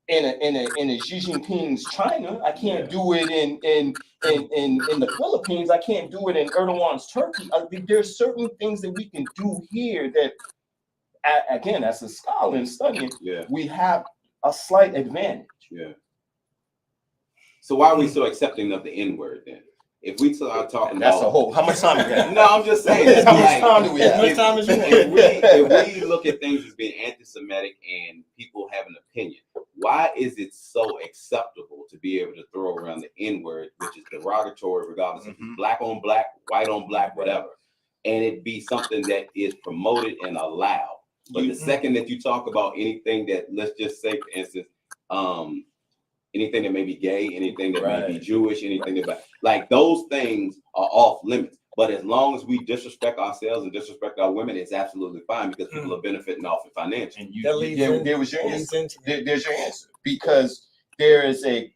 a Xi Jinping's China. I can't do it in the Philippines. I can't do it in Erdogan's Turkey. There's certain things that we can do here that, again, as a scholar and studying, we have a slight advantage. Yeah. So why are we so accepting of the N-word then? If we start talking that's about, a whole. How much time do we have? No, I'm just saying. How much time do we have? As much time as you want. If we look at things as being anti-Semitic and people have an opinion, why is it so acceptable to be able to throw around the N-word, which is derogatory, regardless if it's black on black, white on black, whatever, and it be something that is promoted and allowed? But the second that you talk about anything that, let's just say, for instance, anything that may be gay, anything that may be Jewish, anything that, like, those things are off limits. But as long as we disrespect ourselves and disrespect our women, it's absolutely fine, because people are benefiting off it financially. And there was your answer. There's your answer, because there is a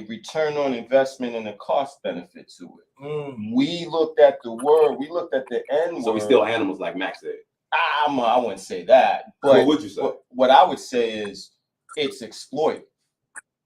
return on investment and a cost benefit to it. We looked at the word. We looked at the N word. So we still animals, like Max said. I wouldn't say that. But what would you say? What I would say is it's exploited.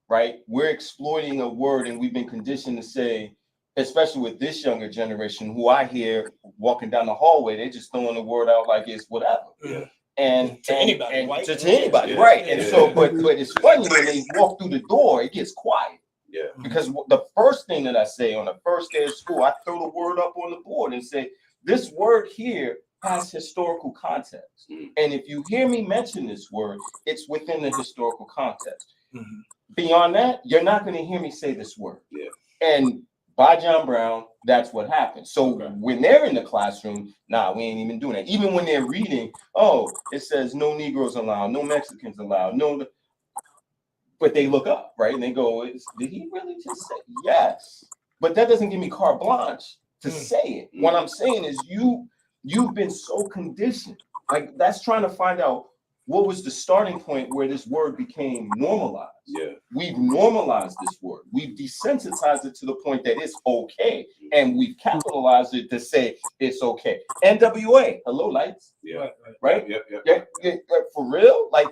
Right? We're exploiting a word, and we've been conditioned to say, especially with this younger generation, who I hear walking down the hallway, they're just throwing the word out like it's whatever. Yeah. And to anybody, white to anybody, right? And so, but it's funny when they walk through the door, it gets quiet. Yeah. Because the first thing that I say on the first day of school, I throw the word up on the board and say, this word here has historical context. And if you hear me mention this word, it's within the historical context. Beyond that, you're not going to hear me say this word. Yeah. And by John Brown, that's what happens. So when they're in the classroom, we ain't even doing that. Even when they're reading, it says no Negroes allowed, no Mexicans allowed, no. But they look up, right? And they go, did he really just say yes? But that doesn't give me carte blanche to say it. What I'm saying is you've been so conditioned. Like, that's trying to find out what was the starting point where this word became normalized. Yeah. We've normalized this word. We've desensitized it to the point that it's okay. And we've capitalized it to say it's okay. NWA, hello, lights. Yeah. Right? Yeah. For real? Like,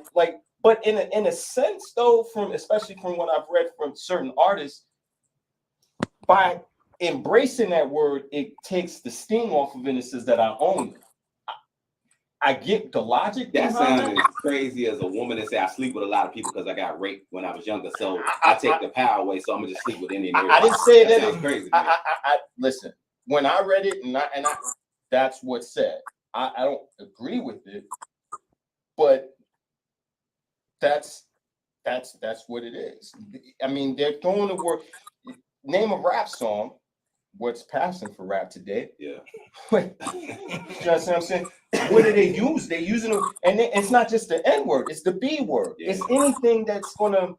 but in a sense, though, especially from what I've read from certain artists, by embracing that word, it takes the sting off of it and says that I own it. I get the logic. That sounds as crazy as a woman that say I sleep with a lot of people because I got raped when I was younger. So I take the power away. So I'm gonna just sleep with any. I didn't say that. Sounds crazy. I listen. When I read it, and that's what's said. I don't agree with it, but that's what it is. I mean, they're throwing the word. Name a rap song. What's passing for rap today? Yeah. You understand what I'm saying? What do they use? They're using it, and it's not just the N word, it's the B word. Yeah. It's anything that's gonna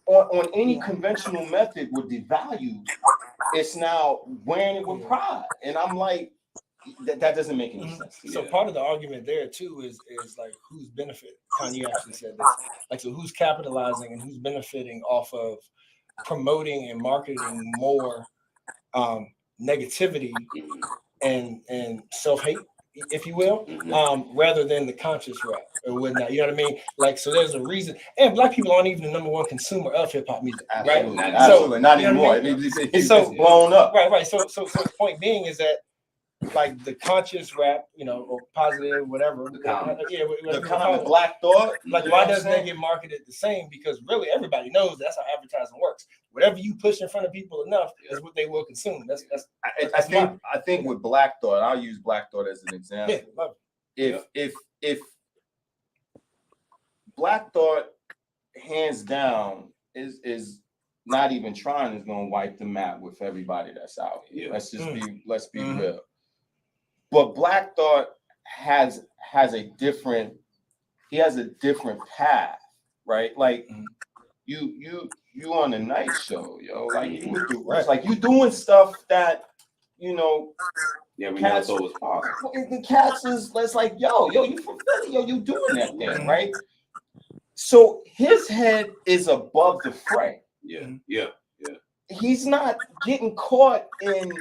on any conventional method would devalue. It's now wearing it with pride. And I'm like, that doesn't make any sense. So part of the argument there too is like who's benefit. You actually said this. Like, so who's capitalizing and who's benefiting off of promoting and marketing more negativity and self-hate, if you will, rather than the conscious rap or whatnot. You know what I mean? Like, so there's a reason. And black people aren't even the #1 consumer of hip hop music, Absolutely. right? Absolutely, not you know anymore. what I mean? It's So blown up. Right. So the point being is that, like, the conscious rap, you know, or positive, whatever. The common Black Thought. Like, why doesn't that get marketed the same? Because really, everybody knows that's how advertising works. Whatever you push in front of people enough is what they will consume. I think with Black Thought, I'll use Black Thought as an example. Yeah, love If Black Thought, hands down, is not even trying, is going to wipe the map with everybody that's out here. Let's be real. But Black Thought has a different path, right? Like you on the night show, yo. Like you with the like you doing stuff that, you know. Yeah, we never thought was possible. The cats is like, yo, you from Philly, yo, you doing that thing, right? So his head is above the fray. Yeah. He's not getting caught in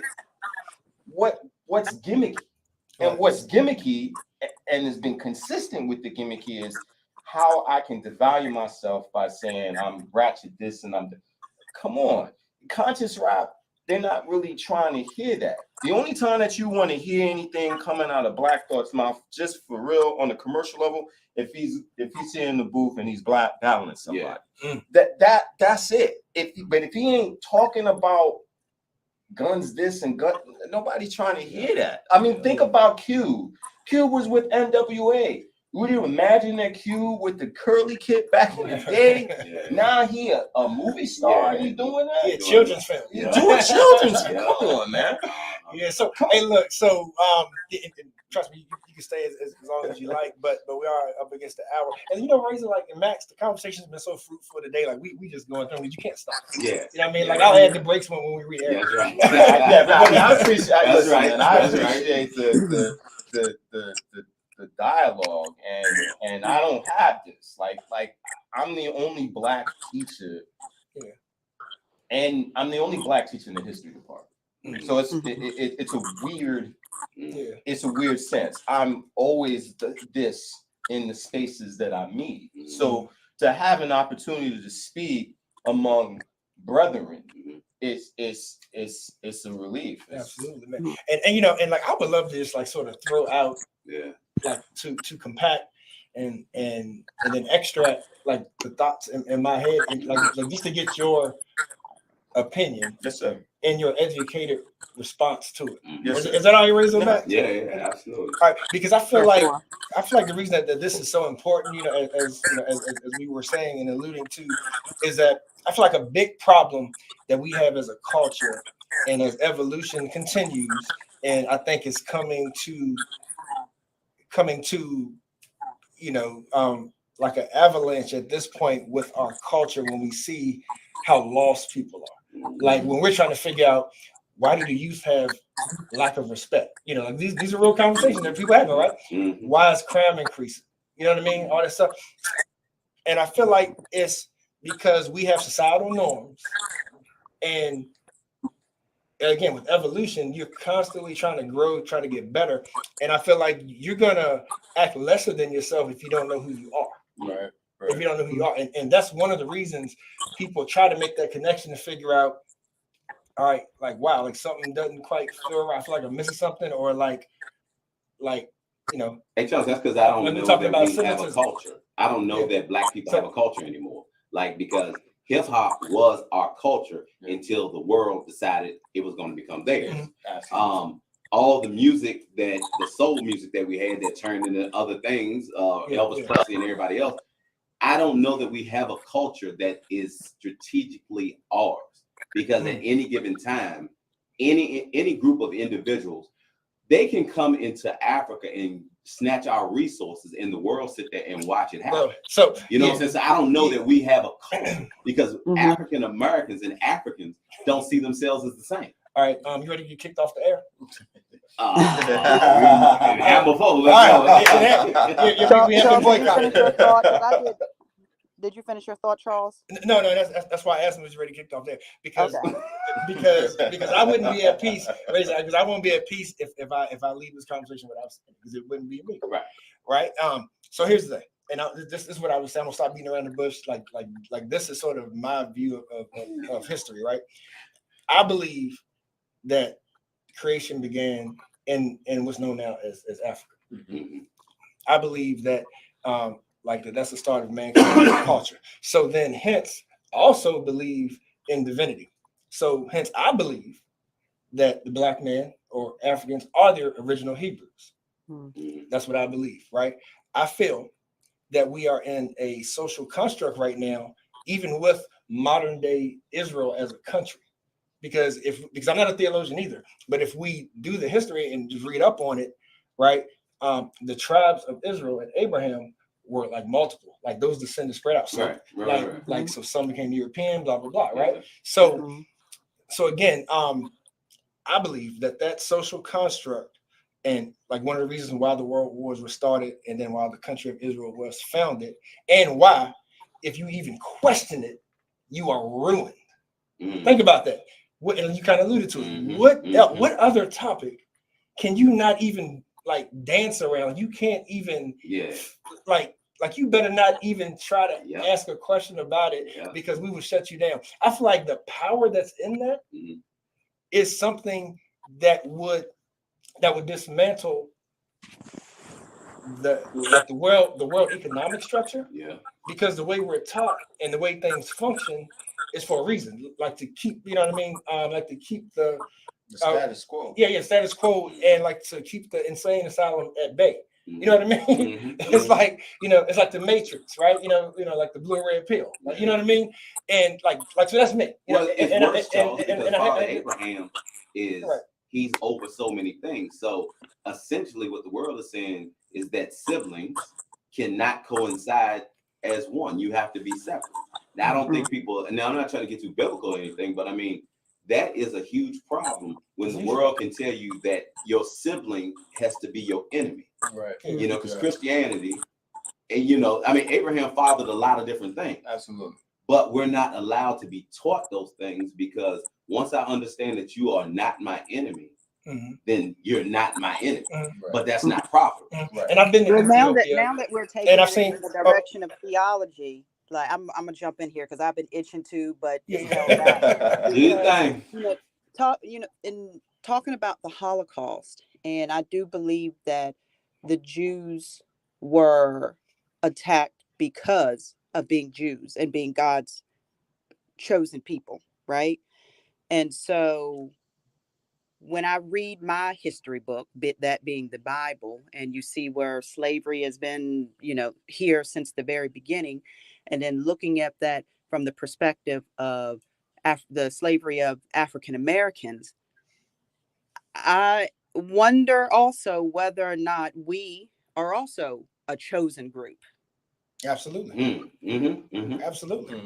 what's gimmicky. And what's gimmicky and has been consistent with the gimmicky is how I can devalue myself by saying I'm ratchet this and come on. Conscious rap, they're not really trying to hear that. The only time that you want to hear anything coming out of Black Thought's mouth, just for real on the commercial level, if he's here in the booth and he's battling somebody. That's it. But if he ain't talking about guns this and gun, nobody's trying to hear that. I mean, think about Q. Q was with NWA. Would you imagine that Q with the curly kid back in the day? Now he a movie star. He's doing that. Yeah, children's film. Doing children's film. Come on, man. Yeah. So hey, look. So trust me, you can stay as long as you like, but we are up against the hour. And you know, Razor, like, and Max, the conversation's been so fruitful today. Like we just going through. You can't stop. Yeah. You know what I mean? Like I'll add the breaks when we re-air. That's right. I appreciate. That's right. I appreciate the dialogue, and I don't have this. Like I'm the only black teacher, and I'm the only black teacher in the history department. So it's a weird, it's a weird sense. I'm always this in the spaces that I meet. So to have an opportunity to speak among brethren, it's a relief. Absolutely, man. And you know, and like I would love to just like sort of throw out, like to compact and then extract like the thoughts in my head, and like just to get your opinion, yes, sir, and your educated response to it. Yes, is that all you raised on that? Yeah, absolutely. All right, because I feel like the reason that this is so important, you know, as we were saying and alluding to, is that I feel like a big problem that we have as a culture, and as evolution continues, and I think it's coming to you know, like an avalanche at this point with our culture, when we see how lost people are. Like when we're trying to figure out, why do the youth have lack of respect? You know, like these are real conversations that people having, right? Why is crime increasing? You know what I mean? All that stuff. And I feel like it's because we have societal norms, and again, with evolution, you're constantly trying to grow, trying to get better. And I feel like you're gonna act lesser than yourself if you don't know who you are. Right. If you don't know who you are. And that's one of the reasons people try to make that connection to figure out, all right, like, wow, like something doesn't quite feel right. I feel like I'm missing something, or like, you know. Hey, Charles, that's because I don't know that we have a culture. I don't know that black people have a culture anymore. Like, because hip hop was our culture until the world decided it was going to become theirs. All the music the soul music that we had that turned into other things, Elvis Presley and everybody else. I don't know that we have a culture that is strategically ours, because at any given time, any group of individuals, they can come into Africa and snatch our resources, and the world sit there and watch it happen. So you know, since I don't know that we have a culture, because African Americans and Africans don't see themselves as the same. All right, you ready to get kicked off the air? And before, All right. We have been Charles, did you finish your boycotted. thought? 'Cause I did. Did you finish your thought, Charles? No, that's why I asked him was ready to kicked off there because Okay. because I wouldn't be at peace, because I won't be at peace if I leave this conversation without saying, because it wouldn't be me. Right. So here's the thing, and this is what I was saying. I'm gonna stop beating around the bush. Like this is sort of my view of history, right? I believe that creation began in what's known now as Africa. Mm-hmm. I believe that that's the start of mankind's culture. So then hence I also believe in divinity. So hence I believe that the black man or Africans are the original Hebrews. That's what I believe, right? I feel that we are in a social construct right now, even with modern day Israel as a country. Because I'm not a theologian either, but if we do the history and just read up on it, right? The tribes of Israel and Abraham were like multiple, like those descendants spread out. So right. So some became European, blah blah blah, right? Yeah. So again, I believe that social construct, and like one of the reasons why the world wars were started, and then why the country of Israel was founded, and why, if you even question it, you are ruined. Think about that. And you kind of alluded to it. What other topic can you not even like dance around? You can't even like you better not even try to ask a question about it because we will shut you down. I feel like the power that's in that is something that would dismantle the world economic structure. Because the way we're taught and the way things function is for a reason, like to keep, you know what I mean, like to keep the status quo. Status quo, and like to keep the insane asylum at bay. You know what I mean? It's like, it's like the Matrix, right? You know, like the blue and red pill. Like, you know what I mean? And like so that's me. Well, it's worse, Charles, because Father Abraham is he's over so many things. So essentially, what the world is saying is that siblings cannot coincide as one. You have to be separate. Now, I don't think people, and now I'm not trying to get too biblical or anything, but I mean, that is a huge problem when the world can tell you that your sibling has to be your enemy. Right. Because Christianity, and I mean, Abraham fathered a lot of different things. Absolutely. But we're not allowed to be taught those things, because once I understand that you are not my enemy, then you're not my enemy. But that's not proper. Right. And I've been now that we're taking and I've it seen in the direction of theology, like I'm gonna jump in here because I've been itching to, but it's held back. Do your thing. In talking about the Holocaust, and I do believe that the Jews were attacked because of being Jews and being God's chosen people, right? And so when I read my history book, that being the Bible, and you see where slavery has been, here since the very beginning, and then looking at that from the perspective of the slavery of African Americans, I wonder also whether or not we are also a chosen group. Absolutely. Absolutely.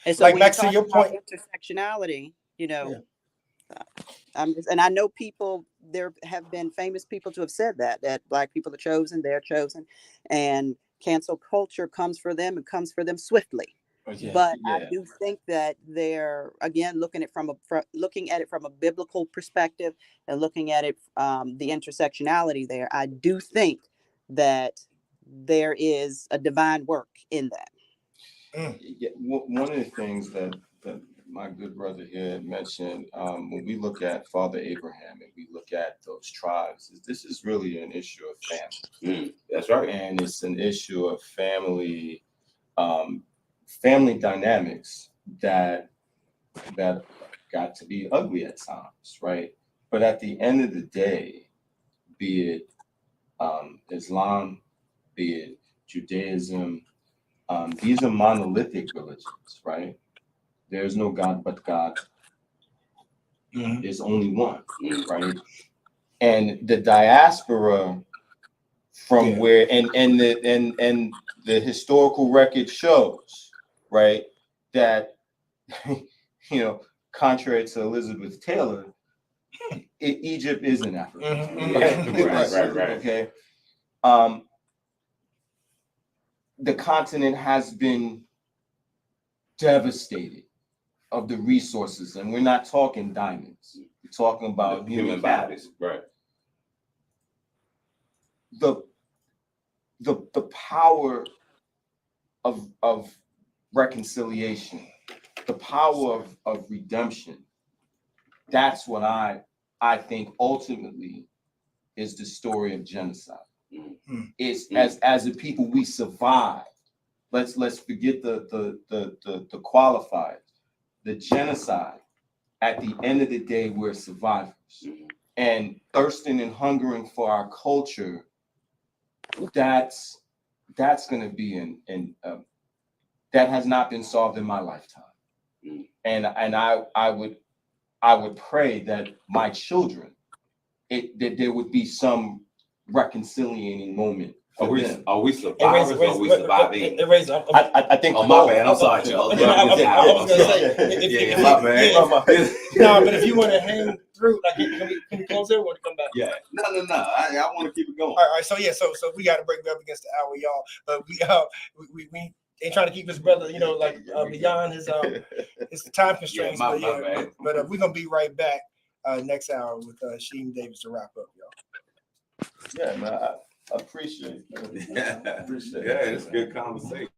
And so like when back to your point, intersectionality, and I know there have been famous people to have said that Black people are chosen, they're chosen, and cancel culture comes for them. It comes for them swiftly. But I do think that they're, again, looking at it from a biblical perspective and looking at it, the intersectionality there. I do think that there is a divine work in that. One of the things that my good brother here mentioned, when we look at Father Abraham and we look at those tribes, this is really an issue of family. That's right. And it's an issue of family dynamics that got to be ugly at times, right? But at the end of the day, be it Islam, be it Judaism, these are monolithic religions, right? There's no God but God. There's only one, right? And the diaspora from where and the historical record shows, right, that contrary to Elizabeth Taylor, Egypt is in Africa. Right. Okay. The continent has been devastated of the resources, and we're not talking diamonds. We're talking about human bodies. Right. The power of reconciliation, the power of redemption. That's what I think ultimately is the story of genocide. It's as a people we survived. Let's forget the qualifiers. The genocide. At the end of the day, we're survivors, and thirsting and hungering for our culture. That's going to be that has not been solved in my lifetime, and I would pray that my children, that there would be some reconciliating moment. Are we survivors or are we surviving? I think. Oh, my bad. I'm sorry, Charles. I was gonna say, yeah, my bad. No, but if you want to hang through, like, can we close it or want to come back? Yeah. No. I want to keep it going. All right. So we got to break up against the hour, y'all. But we ain't trying to keep his brother, beyond his time constraints. Yeah, but we're gonna be right back next hour with Sheem Davis to wrap up, y'all. Yeah, man. I appreciate it. Yeah, it's a good conversation.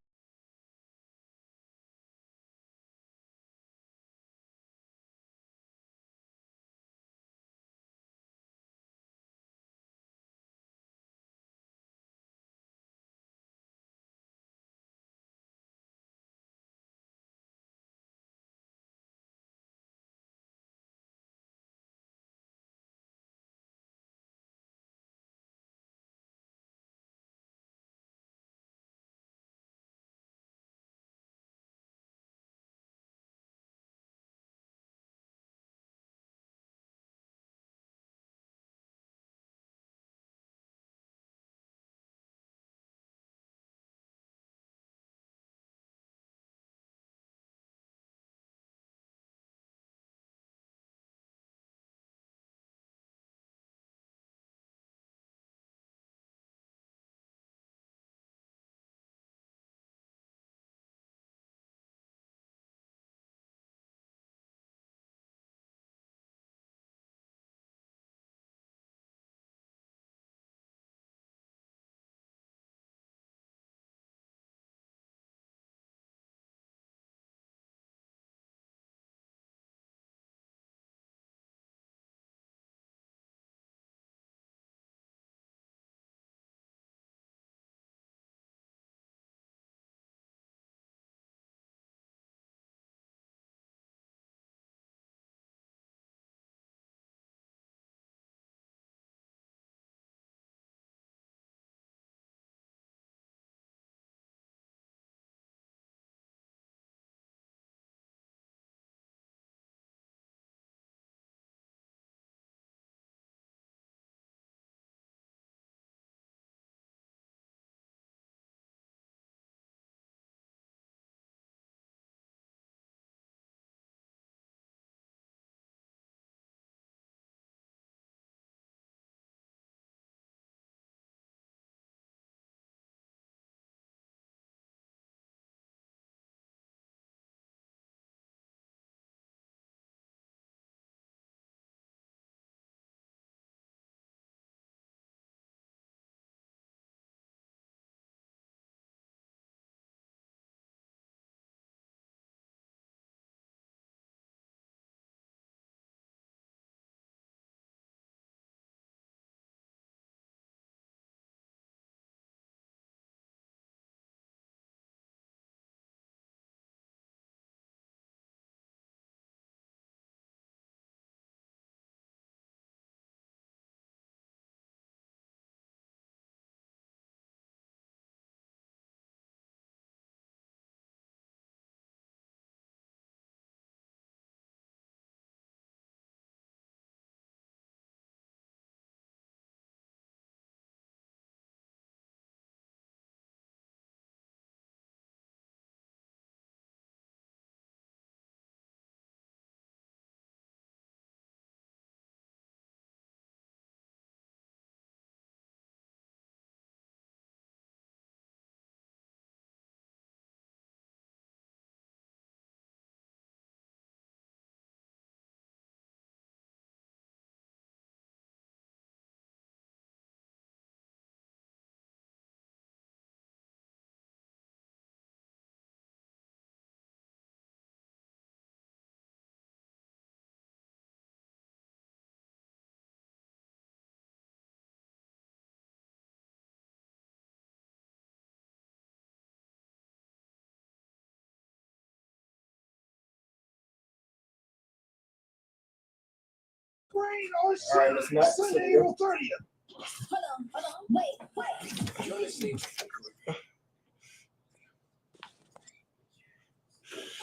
grade on All right, it's not- Sunday, April 30th. Hold on, wait. You're listening.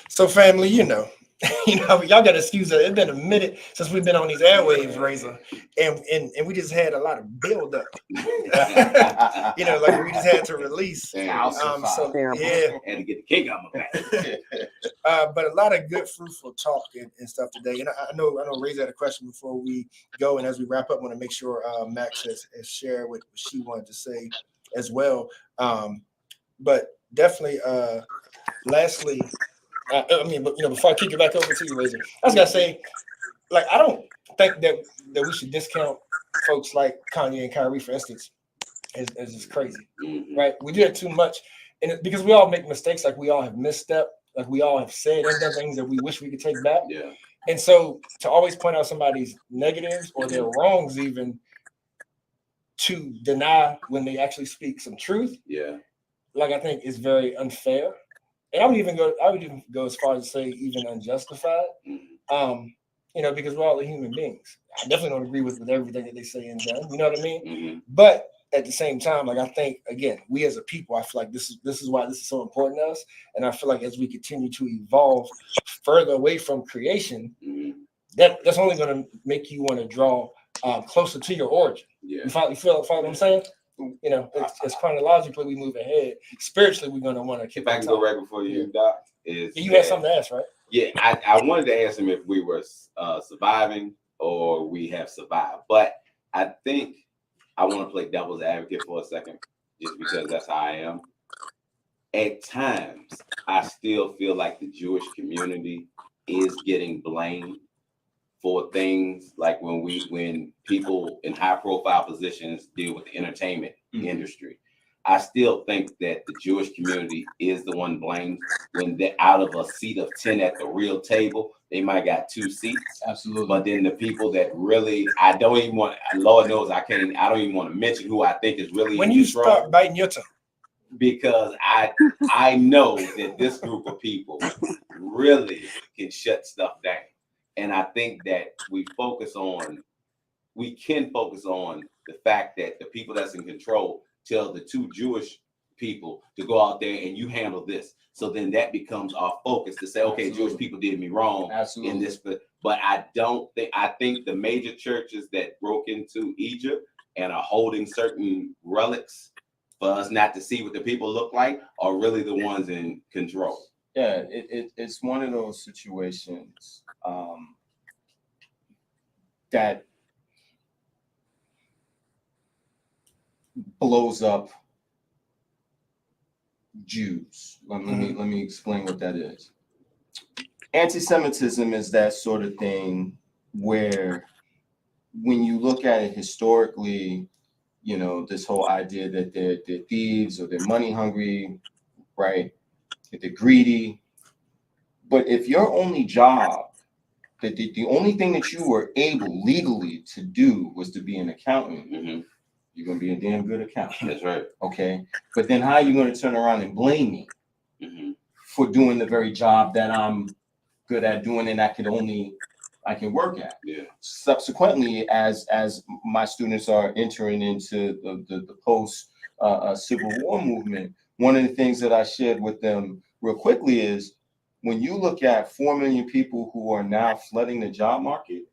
So, family, y'all got to excuse us. It's been a minute since we've been on these airwaves, Razor, and we just had a lot of build up. Like we just had to release. So Terrible. yeah, Had to get the cake out my back. but a lot of good, fruitful talk and stuff today. And I know Razor had a question before we go, and as we wrap up, I want to make sure Max has shared what she wanted to say as well. But definitely, lastly. Before I kick it back over to you, Razor, I was gonna say, like, I don't think that we should discount folks like Kanye and Kyrie, for instance, as just crazy, right? We do that too much, and because we all make mistakes, like we all have misstep, like we all have said and done things that we wish we could take back. Yeah. And so to always point out somebody's negatives or their wrongs, even to deny when they actually speak some truth, like I think is very unfair. And I would even go as far as to say even unjustified, because we're all human beings. I definitely don't agree with everything that they say and done. You know what I mean? But at the same time, like I think again, we as a people, I feel like this is why this is so important to us. And I feel like as we continue to evolve further away from creation, that's only going to make you want to draw closer to your origin. You follow what I'm saying? It's chronologically we move ahead. Spiritually, we're going to want to keep. If I can go right before you, Doc, you had something to ask, right? Yeah, I wanted to ask him if we were surviving or we have survived, but I think I want to play devil's advocate for a second, just because that's how I am. At times, I still feel like the Jewish community is getting blamed for things like when people in high profile positions deal with the entertainment industry. I still think that the Jewish community is the one blamed when they're out of a seat of 10 at the real table. They might got 2 seats. Absolutely. But then the people that really, Lord knows I don't even want to mention who I think is really when in you control, start biting your tongue. because I know that this group of people really can shut stuff down. And I think that we can focus on the fact that the people that's in control tell the 2 Jewish people to go out there and you handle this. So then that becomes our focus to say, okay, Jewish people did me wrong in this. But I think the major churches that broke into Egypt and are holding certain relics for us not to see what the people look like are really the ones in control. Yeah, it's one of those situations that blows up Jews. Let me explain what that is. Anti-Semitism is that sort of thing where when you look at it historically, this whole idea that they're thieves or they're money hungry, right? That they're greedy. But if your only job, that the only thing that you were able legally to do was to be an accountant, you're going to be a damn good accountant. That's right. Okay. But then how are you going to turn around and blame me for doing the very job that I'm good at doing and I can work at? Yeah. Subsequently, as my students are entering into the post Civil War movement, one of the things that I shared with them real quickly is when you look at 4 million people who are now flooding the job market,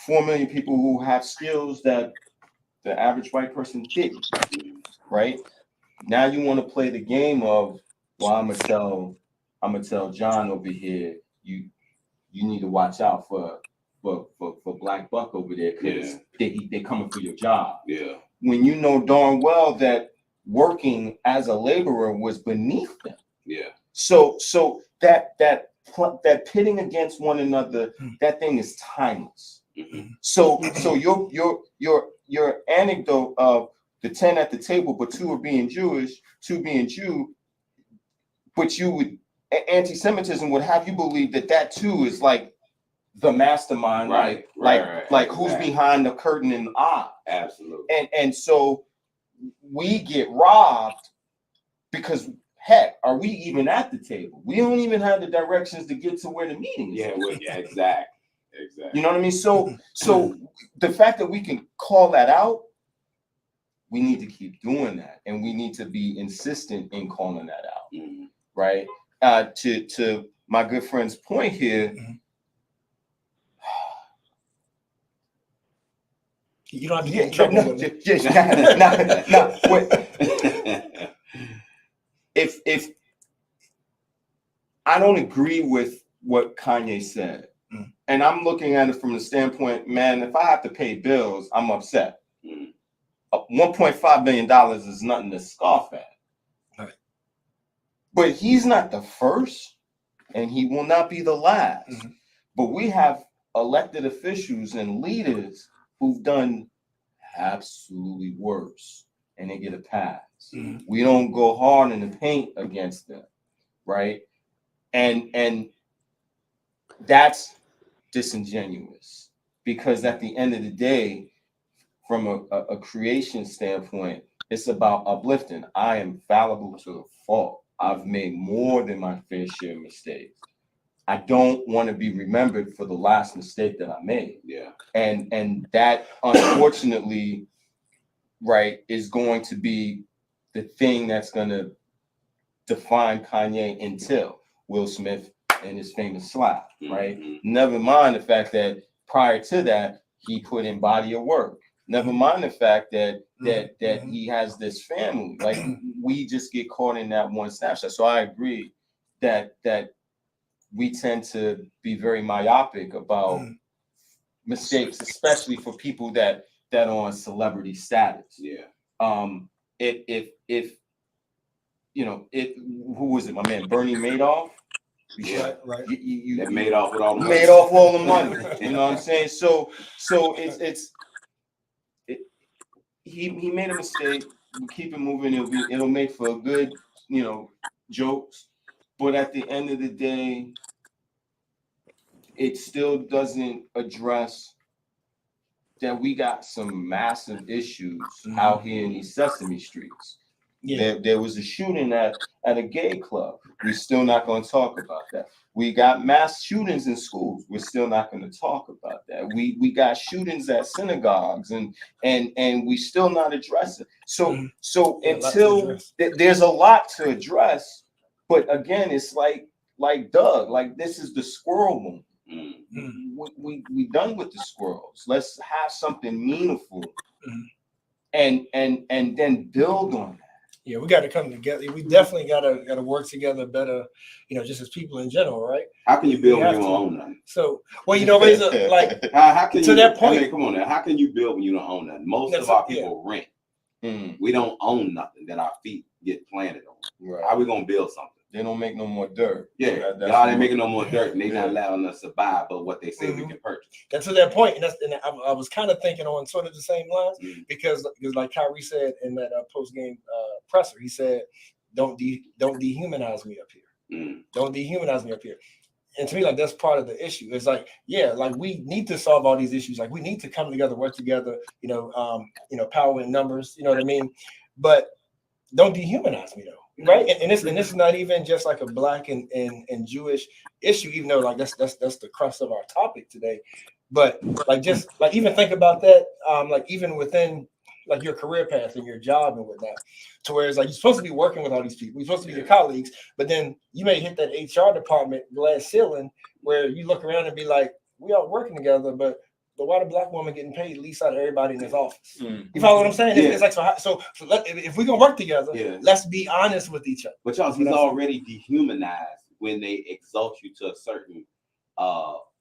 4 million people who have skills that the average white person didn't, right? Now you want to play the game of, well, I'm gonna tell John over here, you need to watch out for Black Buck over there because they coming for your job. Yeah. When you know darn well that working as a laborer was beneath them. Yeah. So that pitting against one another, that thing is timeless. So your anecdote of the 10 at the table, but 2 are being Jewish, 2 being Jew, but anti-Semitism would have you believe that too is like the mastermind, right, like who's behind the curtain in the eye. Absolutely. And so we get robbed because heck, are we even at the table? We don't even have the directions to get to where the meeting is. Yeah, exactly. Exactly. You know what I mean? So the fact that we can call that out, we need to keep doing that, and we need to be insistent in calling that out, right? To my good friend's point here, you don't have to get in trouble with me. If I don't agree with what Kanye said, and I'm looking at it from the standpoint, man, if I have to pay bills, I'm upset. $1.5 million is nothing to scoff at. Right. But he's not the first, and he will not be the last. But we have elected officials and leaders who've done absolutely worse, and they get a pass. We don't go hard in the paint against them, right? And that's disingenuous, because at the end of the day, from a creation standpoint, it's about uplifting. I am fallible to a fault. I've made more than my fair share of mistakes. I don't want to be remembered for the last mistake that I made. Yeah. And that, unfortunately, right, is going to be the thing that's going to define Kanye until Will Smith and his famous slap, right? Never mind the fact that prior to that, he put in body of work. Never mind the fact that he has this family. Like, we just get caught in that one snapshot. So I agree that we tend to be very myopic about mistakes, especially for people that are on celebrity status. Yeah. If you know, who was it? My man Bernie Madoff. Yeah, right. That made off with all the money. Made off all the money. You know what I'm saying? So he made a mistake. We keep it moving. It'll make for good, jokes. But at the end of the day, it still doesn't address that we got some massive issues out here in these Sesame Streets. Yeah. There was a shooting at a gay club. We're still not going to talk about that. We got mass shootings in schools. We're still not going to talk about that. We got shootings at synagogues, and we still not addressing. So until there's a lot to address, but again, it's like Doug, like this is the squirrel moment. We done with the squirrels. Let's have something meaningful, and then build on that. Yeah, we got to come together. We definitely got to work together better, just as people in general, right? How can you build when you don't own nothing? So, Reza, like how can you, that point? I mean, come on now. How can you build when you don't own nothing? Most of our people rent. We don't own nothing that our feet get planted on. Right. How are we gonna build something? They don't make no more dirt. Yeah, y'all ain't making no more dirt, and they not allowing us to buy but what they say we can purchase. That's to that point, and I was kind of thinking on sort of the same lines because like Kyrie said in that post game presser, he said, "Don't dehumanize me up here. Don't dehumanize me up here." And to me, like, that's part of the issue. It's like, like we need to solve all these issues. Like we need to come together, work together. Power in numbers. You know what I mean? But don't dehumanize me though. Right, and this is not even just like a Black and Jewish issue, even though like that's the crux of our topic today. But like even think about that, like even within like your career path and your job and whatnot, to where it's like you're supposed to be working with all these people, you're supposed to be your colleagues, but then you may hit that HR department glass ceiling where you look around and be like, we all working together, but why the Black woman getting paid least out of everybody in his office? You follow what I'm saying? It's like so if we're gonna work together, let's be honest with each other. But y'all, he's already dehumanized when they exalt you to a certain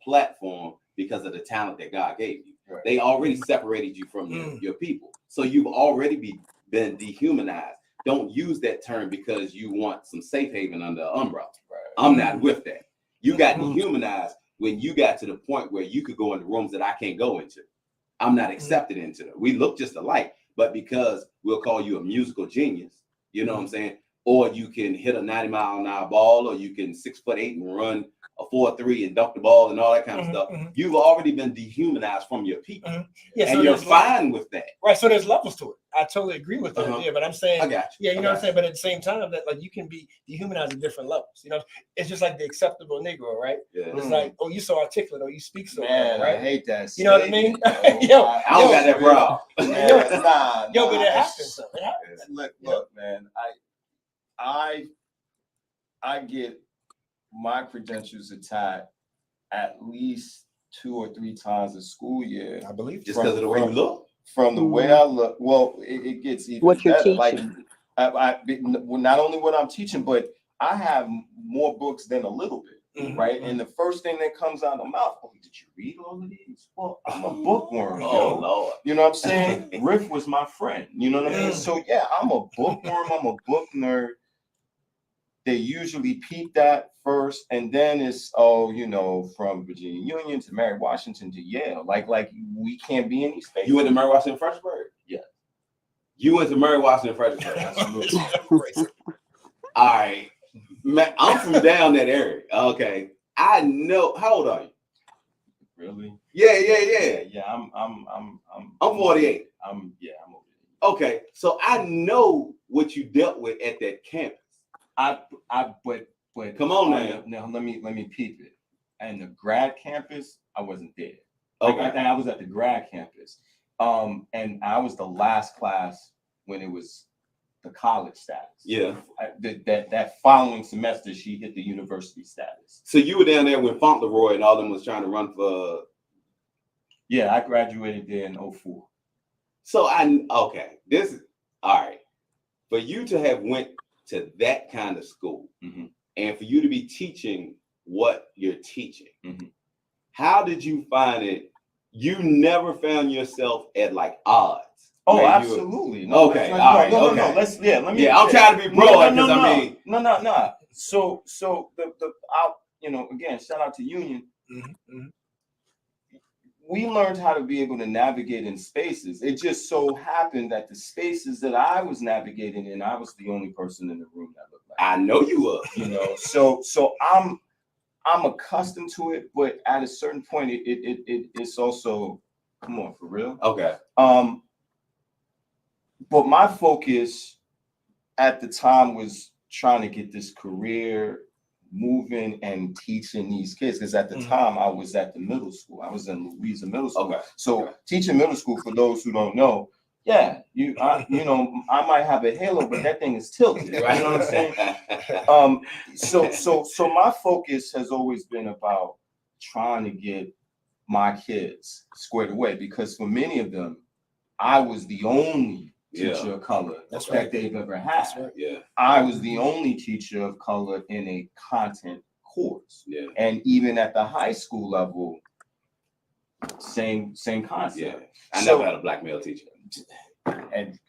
platform because of the talent that God gave you. Right. They already separated you from your people, so you've already been dehumanized. Don't use that term because you want some safe haven under an umbrella. Right. I'm not with that. You got dehumanized when you got to the point where you could go into rooms that I can't go into. I'm not accepted into them. We look just alike, but because we'll call you a musical genius, you know what I'm saying? Or you can hit a 90-mile-an-hour ball, or you can 6'8" and run a 4.3 and dunk the ball and all that kind of stuff. You've already been dehumanized from your people. And you're fine with that. Right. So there's levels to it. I totally agree with that. Uh-huh. Yeah, but I'm saying, I got you. yeah, you I know what I'm got saying. But at the same time, that like you can be dehumanized at different levels. You know, it's just like the acceptable Negro, right? Yeah. It's like, oh, you so articulate, or you speak so Man, well, right? I hate that. You know what I mean? statement, Yo, I I don't got that problem. Man, nah, Yo, but it it's- happens. Though. It happens. Look, man. I get my credentials attacked at least 2 or 3 times a school year. I believe Just because of the way you look. From the way I look, well, it gets even What you're better. Like, teaching. well, not only what I'm teaching, but I have more books than a little bit, Mhm, right? mhm. And the first thing that comes out of my mouth, oh, did you read all of these? Well, I'm a bookworm, Oh yo. Lord. You know what I'm saying? Riff was my friend. You know what I mean? Mm. So yeah, I'm a bookworm. I'm a book nerd. They usually peep that first, and then it's from Virginia Union to Mary Washington to Yale. Like we can't be in these spaces. You went to Mary Washington Fredericksburg? Yeah. You went to Mary Washington Fredericksburg. Absolutely. All right. Man, I'm from down that area. Okay. I know. How old are you? Really? Yeah. Yeah. I'm 48. I'm over Okay. So I know what you dealt with at that campus. but Come on now. Now let me peep it. And the grad campus, I wasn't there. Okay. I was at the grad campus. And I was the last class when it was the college status. Yeah. That following semester, she hit the university status. So you were down there when Fauntleroy and all them was trying to run for. Yeah, I graduated there in 04. So this is all right. For you to have went to that kind of school, mm-hmm. and for you to be teaching what you're teaching, mm-hmm. How did you find it? You never found yourself at like odds. Oh, absolutely. No, okay. No, all right. no, okay. no. Let me. Yeah, I'm trying to be broad because I mean. No. So again, shout out to Union. Mm-hmm. Mm-hmm. We learned how to be able to navigate in spaces. It just so happened that the spaces that I was navigating in, I was the only person in the room that looked like. I know you were. So I'm accustomed to it, but at a certain point, it's also, come on, for real. Okay. But my focus at the time was trying to get this career moving and teaching these kids, because at the time I was at the middle school. I was in Louisa Middle School. Okay. So teaching middle school, for those who don't know, I might have a halo, but that thing is tilted. Right? You know what I'm saying? So my focus has always been about trying to get my kids squared away, because for many of them, I was the only teacher of color that they've ever had. That's right. Yeah. I was the only teacher of color in a content course. Yeah. And even at the high school level, same concept. Yeah. I never had a black male teacher. And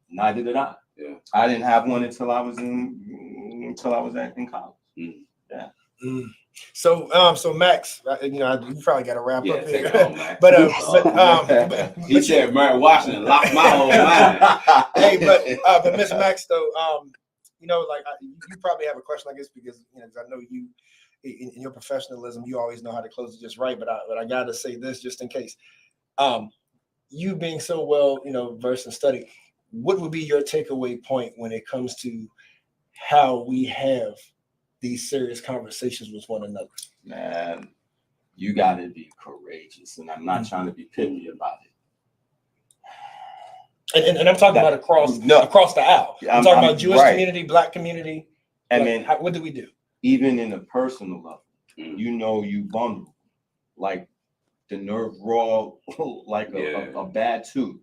neither did I. Yeah. I didn't have one until I was in college. Mm. Yeah. Mm. So Max, you probably got to wrap up here. Take it on, Max. But he said Mary Washington locked my whole mind. Hey, but Miss Max, though, you probably have a question like this because I know you in your professionalism, you always know how to close it just right. But I got to say this just in case. You being so well, versed and studied, what would be your takeaway point when it comes to how we have these serious conversations with one another? Man, you got to be courageous, and I'm not trying to be pithy about it. And I'm talking about across the aisle. I'm talking about Jewish community, Black community. And then what do we do? Even in a personal level, you vulnerable, like the nerve raw, like a bad tooth.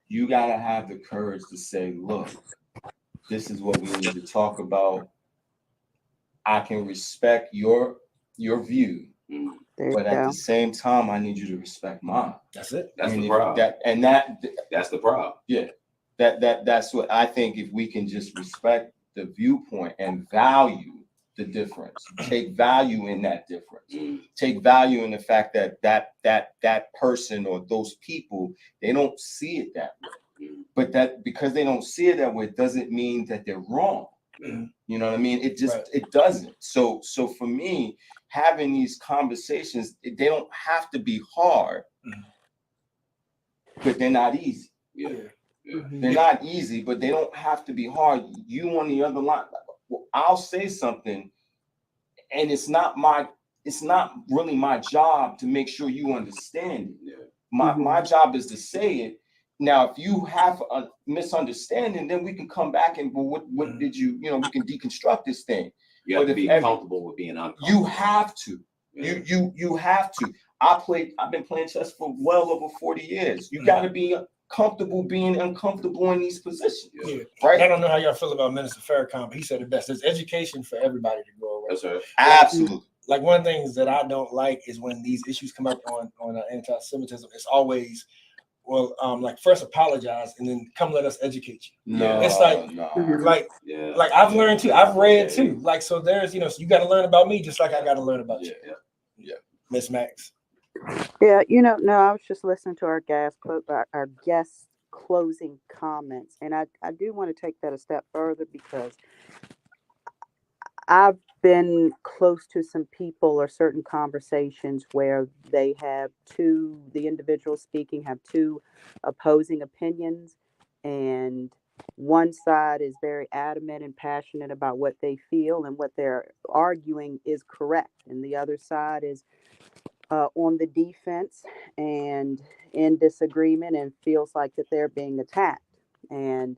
You gotta have the courage to say, look, this is what we need to talk about. I can respect your view, but at the same time, I need you to respect mine. That's it. That's the problem. That's the problem. Yeah, that's what I think. If we can just respect the viewpoint and value the difference, take value in that difference, take value in the fact that person or those people, they don't see it that way. But that because they don't see it that way doesn't mean that they're wrong. You know what I mean? It just it doesn't. So for me, having these conversations, they don't have to be hard, but they're not easy. Yeah. They're not easy, but they don't have to be hard. You on the other line, I'll say something, and it's not really my job to make sure you understand it. My job is to say it. Now, if you have a misunderstanding, then we can come back and, well, what did you we can deconstruct this thing. You have to be comfortable with being uncomfortable. You have to. Yeah. You have to. I've been playing chess for well over 40 years. You got to be comfortable being uncomfortable in these positions. Yeah. Right. I don't know how y'all feel about Minister Farrakhan, but he said it best. There's education for everybody to go around. That's right. Absolutely. Like one of the things that I don't like is when these issues come up on anti-Semitism. It's always, well, like first apologize and then come let us educate you. No, it's like, like I've learned too. I've read too. Like, so there's, so you got to learn about me just like I got to learn about you. Yeah. Miss Max. Yeah, no, I was just listening to our guest closing comments, and I do want to take that a step further because I've been close to some people or certain conversations where they have the individuals speaking have two opposing opinions, and one side is very adamant and passionate about what they feel and what they're arguing is correct, and the other side is on the defense and in disagreement and feels like that they're being attacked. And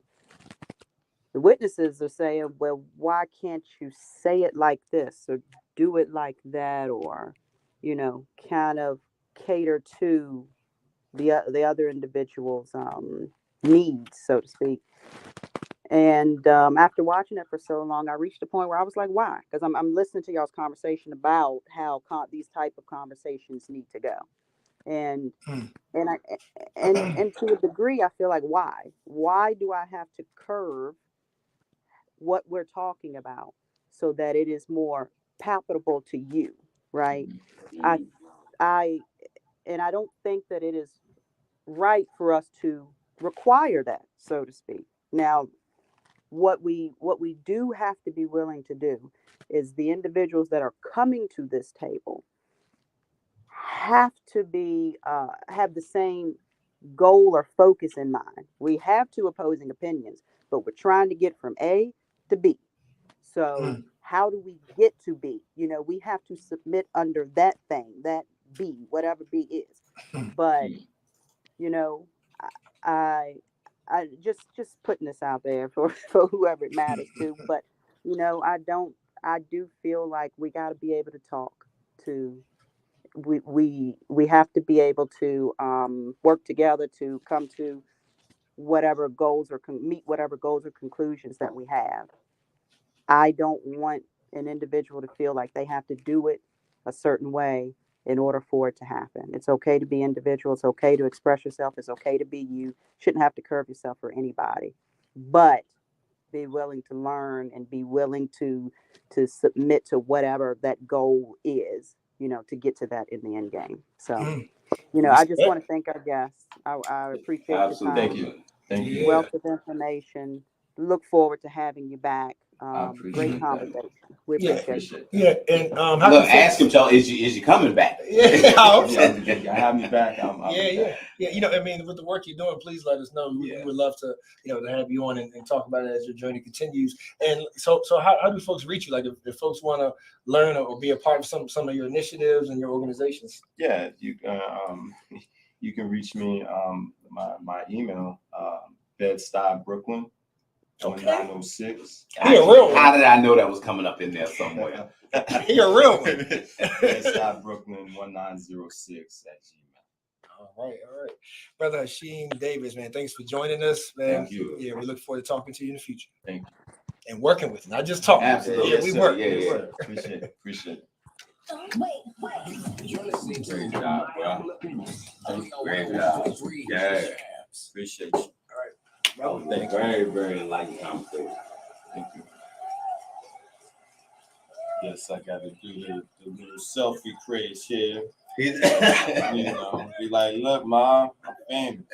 the witnesses are saying, well, why can't you say it like this or do it like that, or, kind of cater to the other individual's needs, so to speak. And after watching it for so long, I reached a point where I was like, why? Because I'm listening to y'all's conversation about how these type of conversations need to go. And to a degree, I feel like why do I have to curve what we're talking about so that it is more palatable to you, right? I don't think that it is right for us to require that, so to speak. Now, what we do have to be willing to do is the individuals that are coming to this table have to be have the same goal or focus in mind. We have two opposing opinions, but we're trying to get from A to B. So how do we get to B? We have to submit under that thing, that B, whatever B is. But I just putting this out there for whoever it matters to. But I do feel like we got to be able to talk to. We have to be able to work together to come to whatever goals or meet whatever goals or conclusions that we have. I don't want an individual to feel like they have to do it a certain way in order for it to happen. It's okay to be individual. It's okay to express yourself. It's okay to be you. Shouldn't have to curve yourself for anybody, but be willing to learn and be willing to submit to whatever that goal is, to get to that in the end game. So, I just want to thank our guests. I appreciate your time. Thank you. Wealth of information. Look forward to having you back. Great conversation. We appreciate it. And look, ask him, Joe, is you coming back? Have me back. Yeah. I mean, with the work you're doing, please let us know. We would love to, to have you on and talk about it as your journey continues. And so how do folks reach you? Like if folks want to learn or be a part of some of your initiatives and your organizations? Yeah, you can reach me. My email, Bed-Stuy Brooklyn. 1906. He a real one. How did I know that was coming up in there somewhere? He a real one. Bed-Stuy Brooklyn 1906 at Gmail. All right. Brother Hashim Davis, man, thanks for joining us, man. Thank you. Yeah, we look forward to talking to you in the future. Thank you. And working with you, not just talking. Absolutely. Yeah, we work. Yeah. Appreciate it. Wait. You're listening to great job, bro. Great job. Yeah. Appreciate you. All right. Very, very enlightening conversation. Thank you. Yes, I got to do the little selfie craze here. Be like, look, Mom, I'm famous.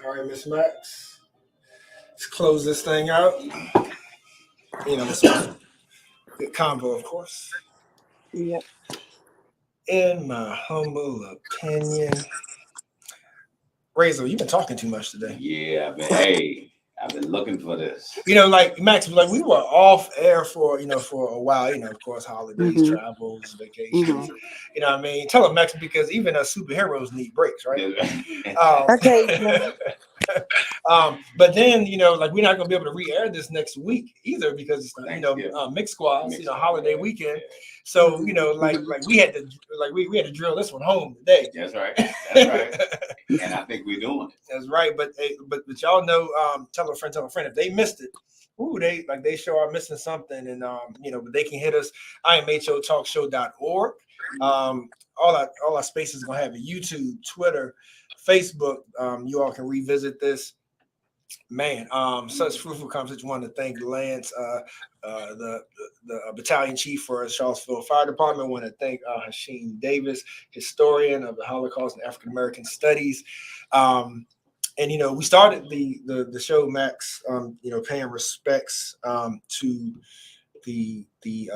All right, Miss Max. Let's close this thing out. You know, this was a good combo, of course. Yep. In my humble opinion, Razor, you've been talking too much today. Yeah, but hey, I've been looking for this. You know, like Max, like we were off air for for a while. You know, of course, holidays, Mhm. travels, vacations. Mhm. You know what I mean? Tell them, Max, because even superheroes need breaks, right? Occasionally. But then like we're not gonna be able to re-air this next week either because it's mixed squads, holiday weekend. So like we had to we had to drill this one home today. That's right. That's right. And I think we're doing it. That's right. But y'all know, tell a friend if they missed it. Ooh, they sure are missing something, and but they can hit us. IMHOtalkshow.org. All our spaces are gonna have a YouTube, Twitter, Facebook. You all can revisit this. Man, such fruitful conversation. Want to thank Lance, the battalion chief for Charlottesville Fire Department. Want to thank Hashim Davis, historian of the Holocaust and African American Studies. And we started the show, Max. Paying respects to the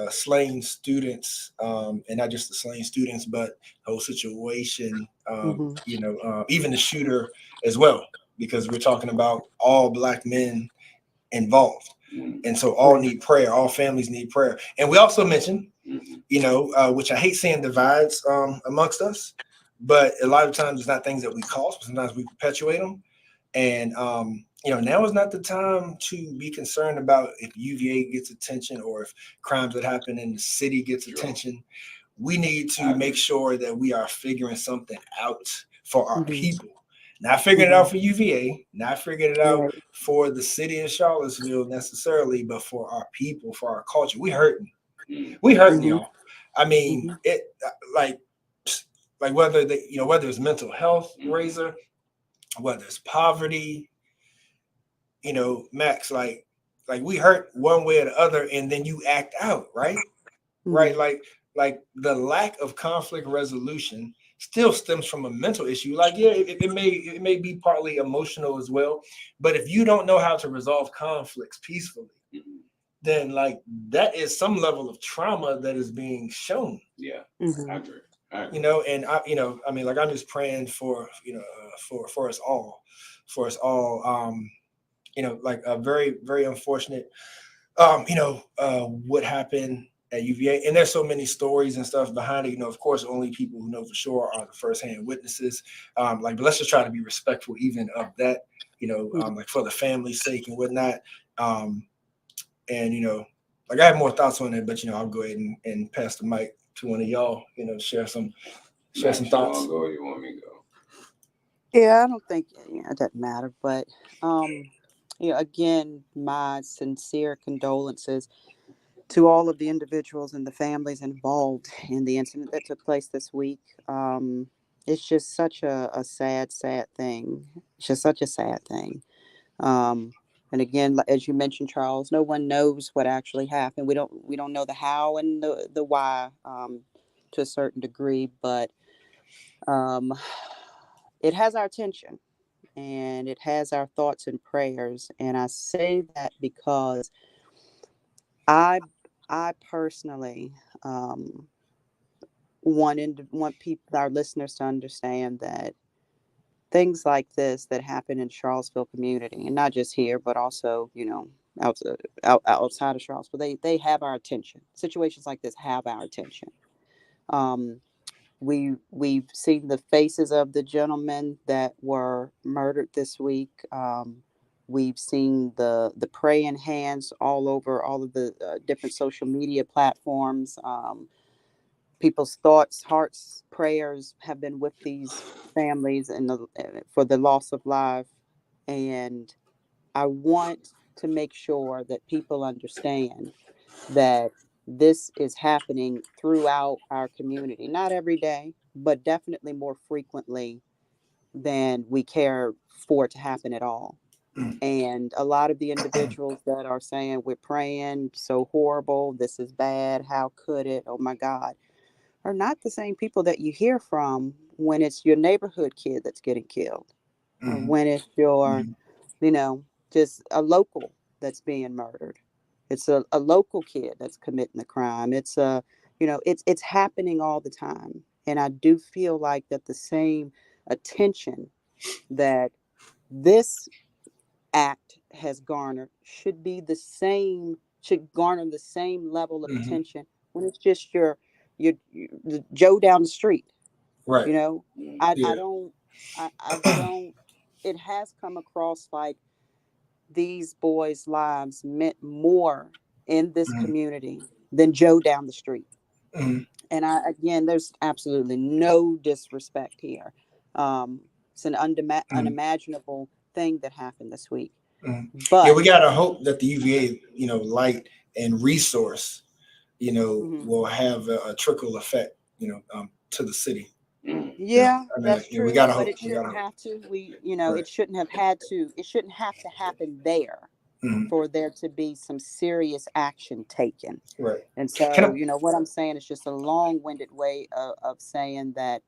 slain students, and not just the slain students, but the whole situation. Even the shooter as well, because we're talking about all Black men involved, and so all need prayer. All families need prayer, and we also mentioned, which I hate saying divides amongst us, but a lot of times it's not things that we cause, but sometimes we perpetuate them. And now is not the time to be concerned about if UVA gets attention or if crimes that happen in the city gets attention. We need to make sure that we are figuring something out for our people. Not figuring it out for UVA, not figuring it out for the city of Charlottesville necessarily, but for our people, for our culture. We hurting. We hurting, y'all. I mean, it like whether whether it's mental health, Razor, whether it's poverty, Max, like we hurt one way or the other, and then you act out, right? Right, like the lack of conflict resolution still stems from a mental issue. Like, yeah, it may be partly emotional as well, but if you don't know how to resolve conflicts peacefully, then like that is some level of trauma that is being shown. Yeah, I agree. And I mean, like I'm just praying for for us all, like a very, very unfortunate, what happened at UVA. And there's so many stories and stuff behind it. Of course, only people who know for sure are the firsthand witnesses. But let's just try to be respectful even of that, like for the family's sake and whatnot. Like I have more thoughts on it, but I'll go ahead and pass the mic to one of y'all, share some thoughts. You want to go or you want me to go? Yeah, I don't think it doesn't matter, but again, my sincere condolences to all of the individuals and the families involved in the incident that took place this week. It's just such a sad thing. It's just such a sad thing. And again, as you mentioned, Charles, no one knows what actually happened. We don't know the how and the why to a certain degree, but it has our attention and it has our thoughts and prayers. And I say that because I personally want people, our listeners, to understand that things like this that happen in Charlottesville community, and not just here, but also outside of Charlottesville, they have our attention. Situations like this have our attention. We've seen the faces of the gentlemen that were murdered this week. We've seen the praying hands all over all of the different social media platforms. People's thoughts, hearts, prayers have been with these families and for the loss of life. And I want to make sure that people understand that this is happening throughout our community. Not every day, but definitely more frequently than we care for it to happen at all. And a lot of the individuals that are saying we're praying, so horrible, this is bad, how could it, oh my God, are not the same people that you hear from when it's your neighborhood kid that's getting killed. when it's your, just a local that's being murdered. It's a local kid that's committing the crime. It's it's happening all the time. And I do feel like that the same attention that this act has garnered should garner the same level of Mm-hmm. attention when it's just the Joe down the street. Right. You know, I Yeah. I don't. It has come across like these boys' lives meant more in this Mm-hmm. community than Joe down the street. Mm-hmm. And again, there's absolutely no disrespect here. It's an unimaginable thing that happened this week. Mm-hmm. Yeah, But we gotta hope that the UVA, light and resource, will have a trickle effect, to the city. yeah, I mean, that's we true. gotta But hope. it We gotta shouldn't hope. have to. Right. It shouldn't have had to. It shouldn't have to happen there Mm-hmm. for there to be some serious action taken. Right. And Can so, I? what I'm saying is just a long-winded way of saying that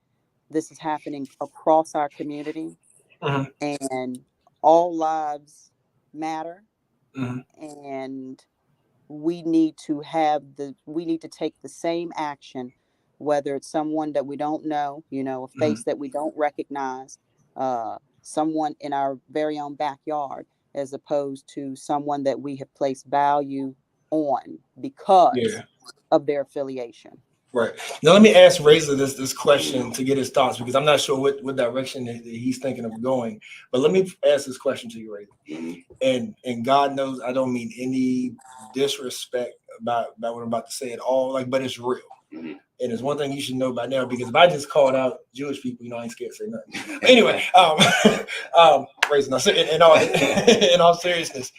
this is happening across our community, Mm-hmm. and all lives matter, Mm-hmm. and we need to take the same action, whether it's someone that we don't know, a Mm-hmm. face that we don't recognize, someone in our very own backyard, as opposed to someone that we have placed value on because Yeah. of their affiliation. Right. Now let me ask Razor this question to get his thoughts, because I'm not sure what direction that he's thinking of going. But let me ask this question to you, Razor. And God knows I don't mean any disrespect about what I'm about to say at all. But it's real. And it's one thing you should know by now, because if I just called out Jewish people, I ain't scared to say nothing. But anyway, Razor, in all seriousness,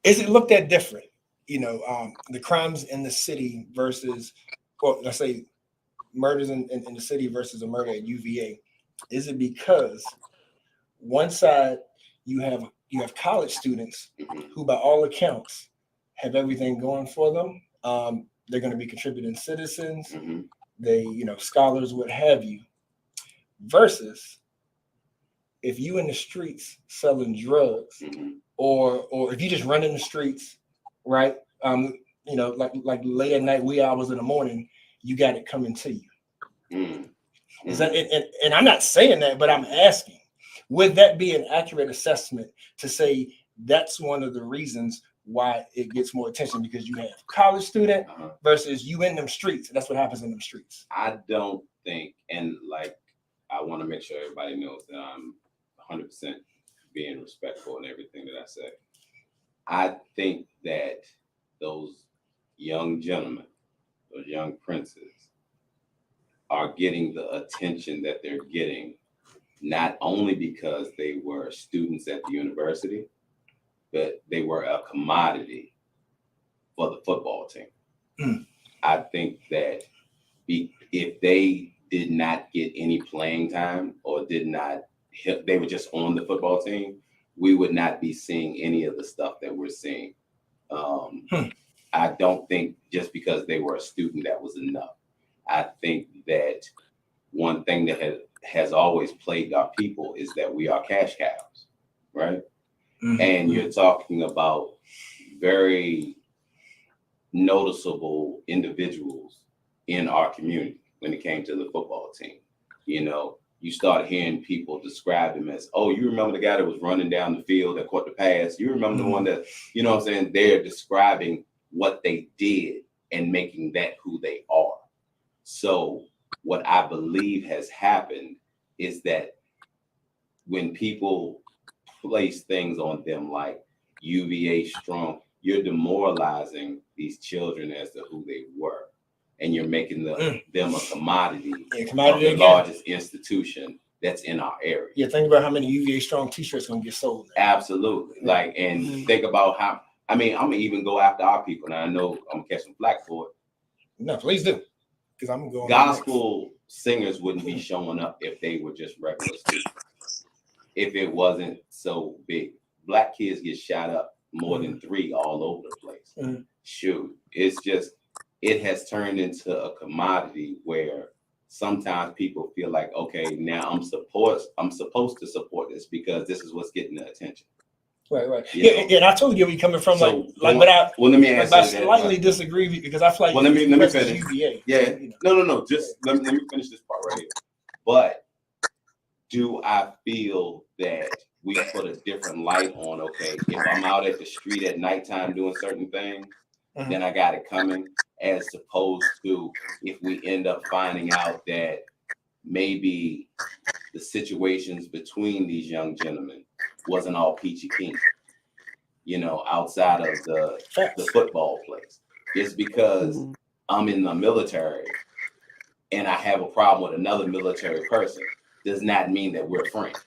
is it looked at different? The crimes in the city versus, well, let's say murders in the city versus a murder at UVA. Is it because one side you have college students who, by all accounts, have everything going for them? They're going to be contributing citizens. They, scholars, what have you. Versus if you in the streets selling drugs, or if you just run in the streets, right? Like late at night, wee hours in the morning, you got it coming to you. Is that and I'm not saying that, but I'm asking, would that be an accurate assessment to say that's one of the reasons why it gets more attention, because you have college student versus you in them streets? That's what happens in them streets. I don't think, and I want to make sure everybody knows that I'm 100% being respectful in everything that I say. I think that those young gentlemen, those young princes, are getting the attention that they're getting, not only because they were students at the university, but they were a commodity for the football team. I think that if they did not get any playing time, or they were just on the football team, we would not be seeing any of the stuff that we're seeing. I don't think just because they were a student that was enough. I think that one thing that has always plagued our people is that we are cash cows, right? And you're talking about very noticeable individuals in our community when it came to the football team. You start hearing people describe him as, oh, you remember the guy that was running down the field that caught the pass? You remember the one that, what I'm saying? They're describing what they did and making that who they are. So what I believe has happened is that when people place things on them like UVA strong, you're demoralizing these children as to who they were. And you're making them a commodity of the largest institution that's in our area. Yeah, think about how many UVA strong t-shirts gonna get sold now. Absolutely. Think about how, I'm gonna even go after our people. Now I know I'm gonna catch some flack for it. No, please do. Because I'm going. Gospel singers wouldn't be showing up if they were just regular students. If it wasn't so big. Black kids get shot up more than 3 all over the place. Shoot. It's just, it has turned into a commodity where sometimes people feel like, okay, now I'm supposed to support this because this is what's getting the attention. Right. You Yeah, know? and I totally get where you're coming from. So, but I let me like, answer I that. slightly disagree because I feel like Well, let me it's finish. UVA. Yeah, So, you know. no. Just let me finish this part right here. But do I feel that we put a different light on? Okay, if I'm out at the street at nighttime doing certain things, then I got it coming. As opposed to if we end up finding out that maybe the situations between these young gentlemen wasn't all peachy keen, you know, outside of the football place. It's because I'm in the military and I have a problem with another military person does not mean that we're friends.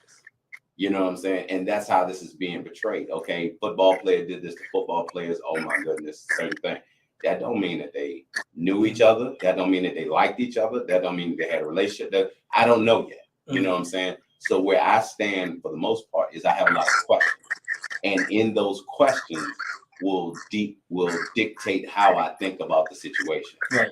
You know what I'm saying? And that's how this is being portrayed. Okay, football player did this to football players. Oh my goodness, certain thing. That don't mean that they knew each other. That don't mean that they liked each other. That don't mean they had a relationship. That I don't know yet. You know what I'm saying? So where I stand for the most part is I have a lot of questions. And in those questions will dictate how I think about the situation. Right.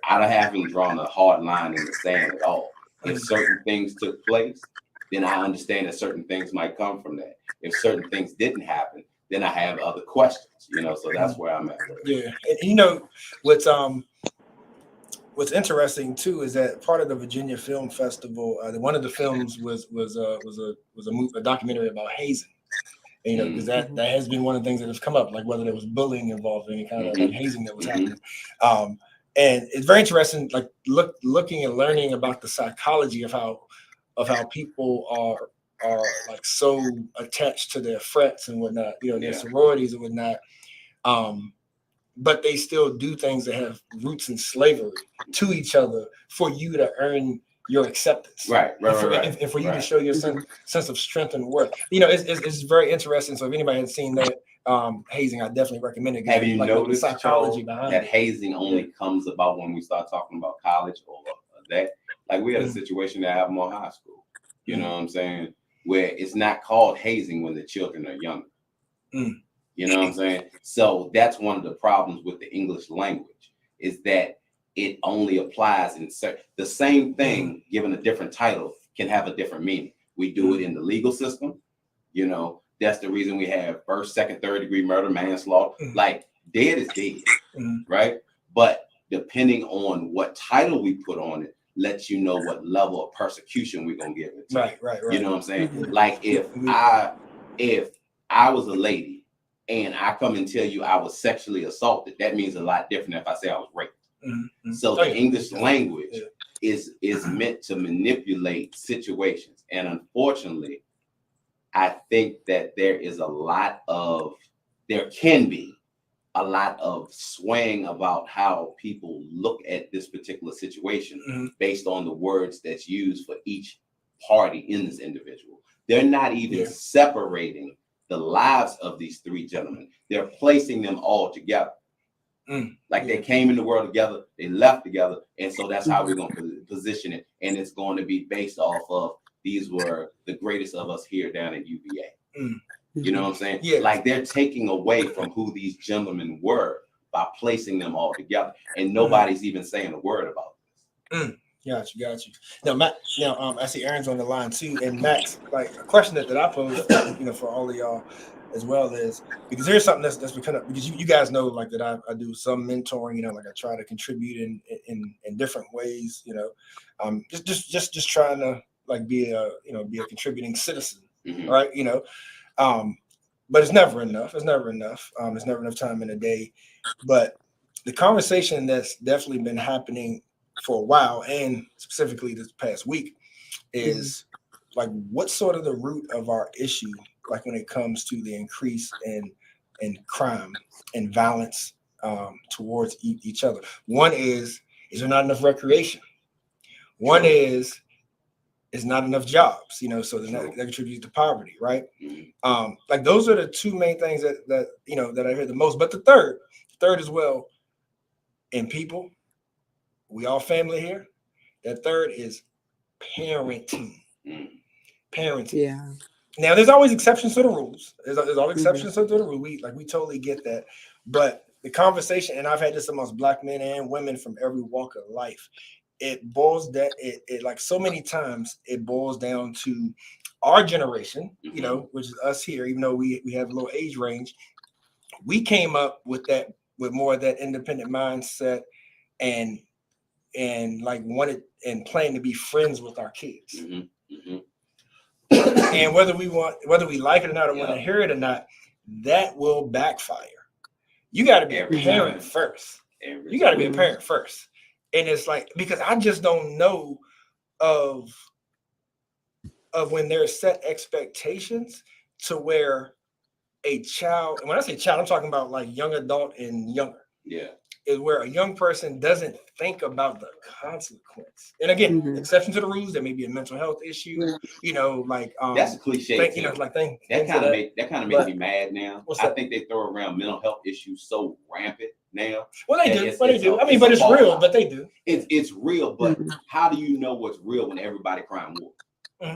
I haven't drawn a hard line in the sand at all. If certain things took place, then I understand that certain things might come from that. If certain things didn't happen, then I have other questions, you know, so that's where I'm at. Yeah. And you know, what's interesting too is that part of the Virginia Film Festival, one of the films was a documentary about hazing. You know, because that has been one of the things that has come up, like whether there was bullying involved or any kind of like hazing that was happening. And it's very interesting, like looking and learning about the psychology of how people are like so attached to their frets and whatnot, you know, their sororities and whatnot. But they still do things that have roots in slavery to each other for you to earn your acceptance, and for you to show your sense of strength and worth. You know, it's very interesting. So if anybody has seen that hazing, I definitely recommend it. Have you noticed the psychology behind that it? Hazing only comes about when we start talking about college or that? Like we had a situation that happened in high school. You know what I'm saying? Where it's not called hazing when the children are younger. You know what I'm saying? So that's one of the problems with the English language is that it only applies in the same thing given a different title can have a different meaning. We do it in the legal system. You know, that's the reason we have first, second, third degree murder, manslaughter. Like dead is dead, right? But depending on what title we put on it, lets you know what level of persecution we're gonna give it to. Right. You know what I'm saying? Like if I was a lady and I come and tell you I was sexually assaulted, that means a lot different if I say I was raped. So the English language is meant to manipulate situations. And unfortunately, I think that there can be a lot of swaying about how people look at this particular situation based on the words that's used for each party in this individual. They're not even separating the lives of these three gentlemen. They're placing them all together. Like they came in the world together, they left together, and so that's how we're going to position it. And it's going to be based off of these were the greatest of us here down at UVA. You know what I'm saying? Yeah. Like they're taking away from who these gentlemen were by placing them all together, and nobody's even saying a word about this. Got you. Now, Matt. Now, I see Aaron's on the line too, and Max. Like a question that I pose, you know, for all of y'all as well is because here's something that's become because you guys know like that I do some mentoring. You know, like I try to contribute in different ways. You know, just trying to like be a contributing citizen, right? You know. But it's never enough. There's never enough time in a day. But the conversation that's definitely been happening for a while, and specifically this past week, is like what's sort of the root of our issue, like when it comes to the increase in crime and violence towards each other. One is there not enough recreation? One is not enough jobs, you know, so that contributes to poverty, right? Like those are the two main things that you know that I hear the most. But the third as well, in people, we all family here. That third is parenting. Parenting. Yeah. Now there's always exceptions to the rules. There's always exceptions to the rule. We totally get that. But the conversation, and I've had this amongst Black men and women from every walk of life, it boils down. It like so many times it boils down to our generation, you know, which is us here. Even though we have a little age range, we came up with more of that independent mindset and like wanted and planned to be friends with our kids. And whether we like it or not, or want to hear it or not, that will backfire. You got to be a parent first. You got to be a parent first. And it's like, because I just don't know of when there's set expectations to where a child, and when I say child, I'm talking about like young adult and younger. Yeah. Is where a young person doesn't think about the consequence. And again, exception to the rules, there may be a mental health issue, you know, like that's a cliche. You know, like that kind of makes me mad now. I think they throw around mental health issues so rampant now. Well, they do. I mean, but it's real, but they do. It's real, but how do you know what's real when everybody crying wolf? You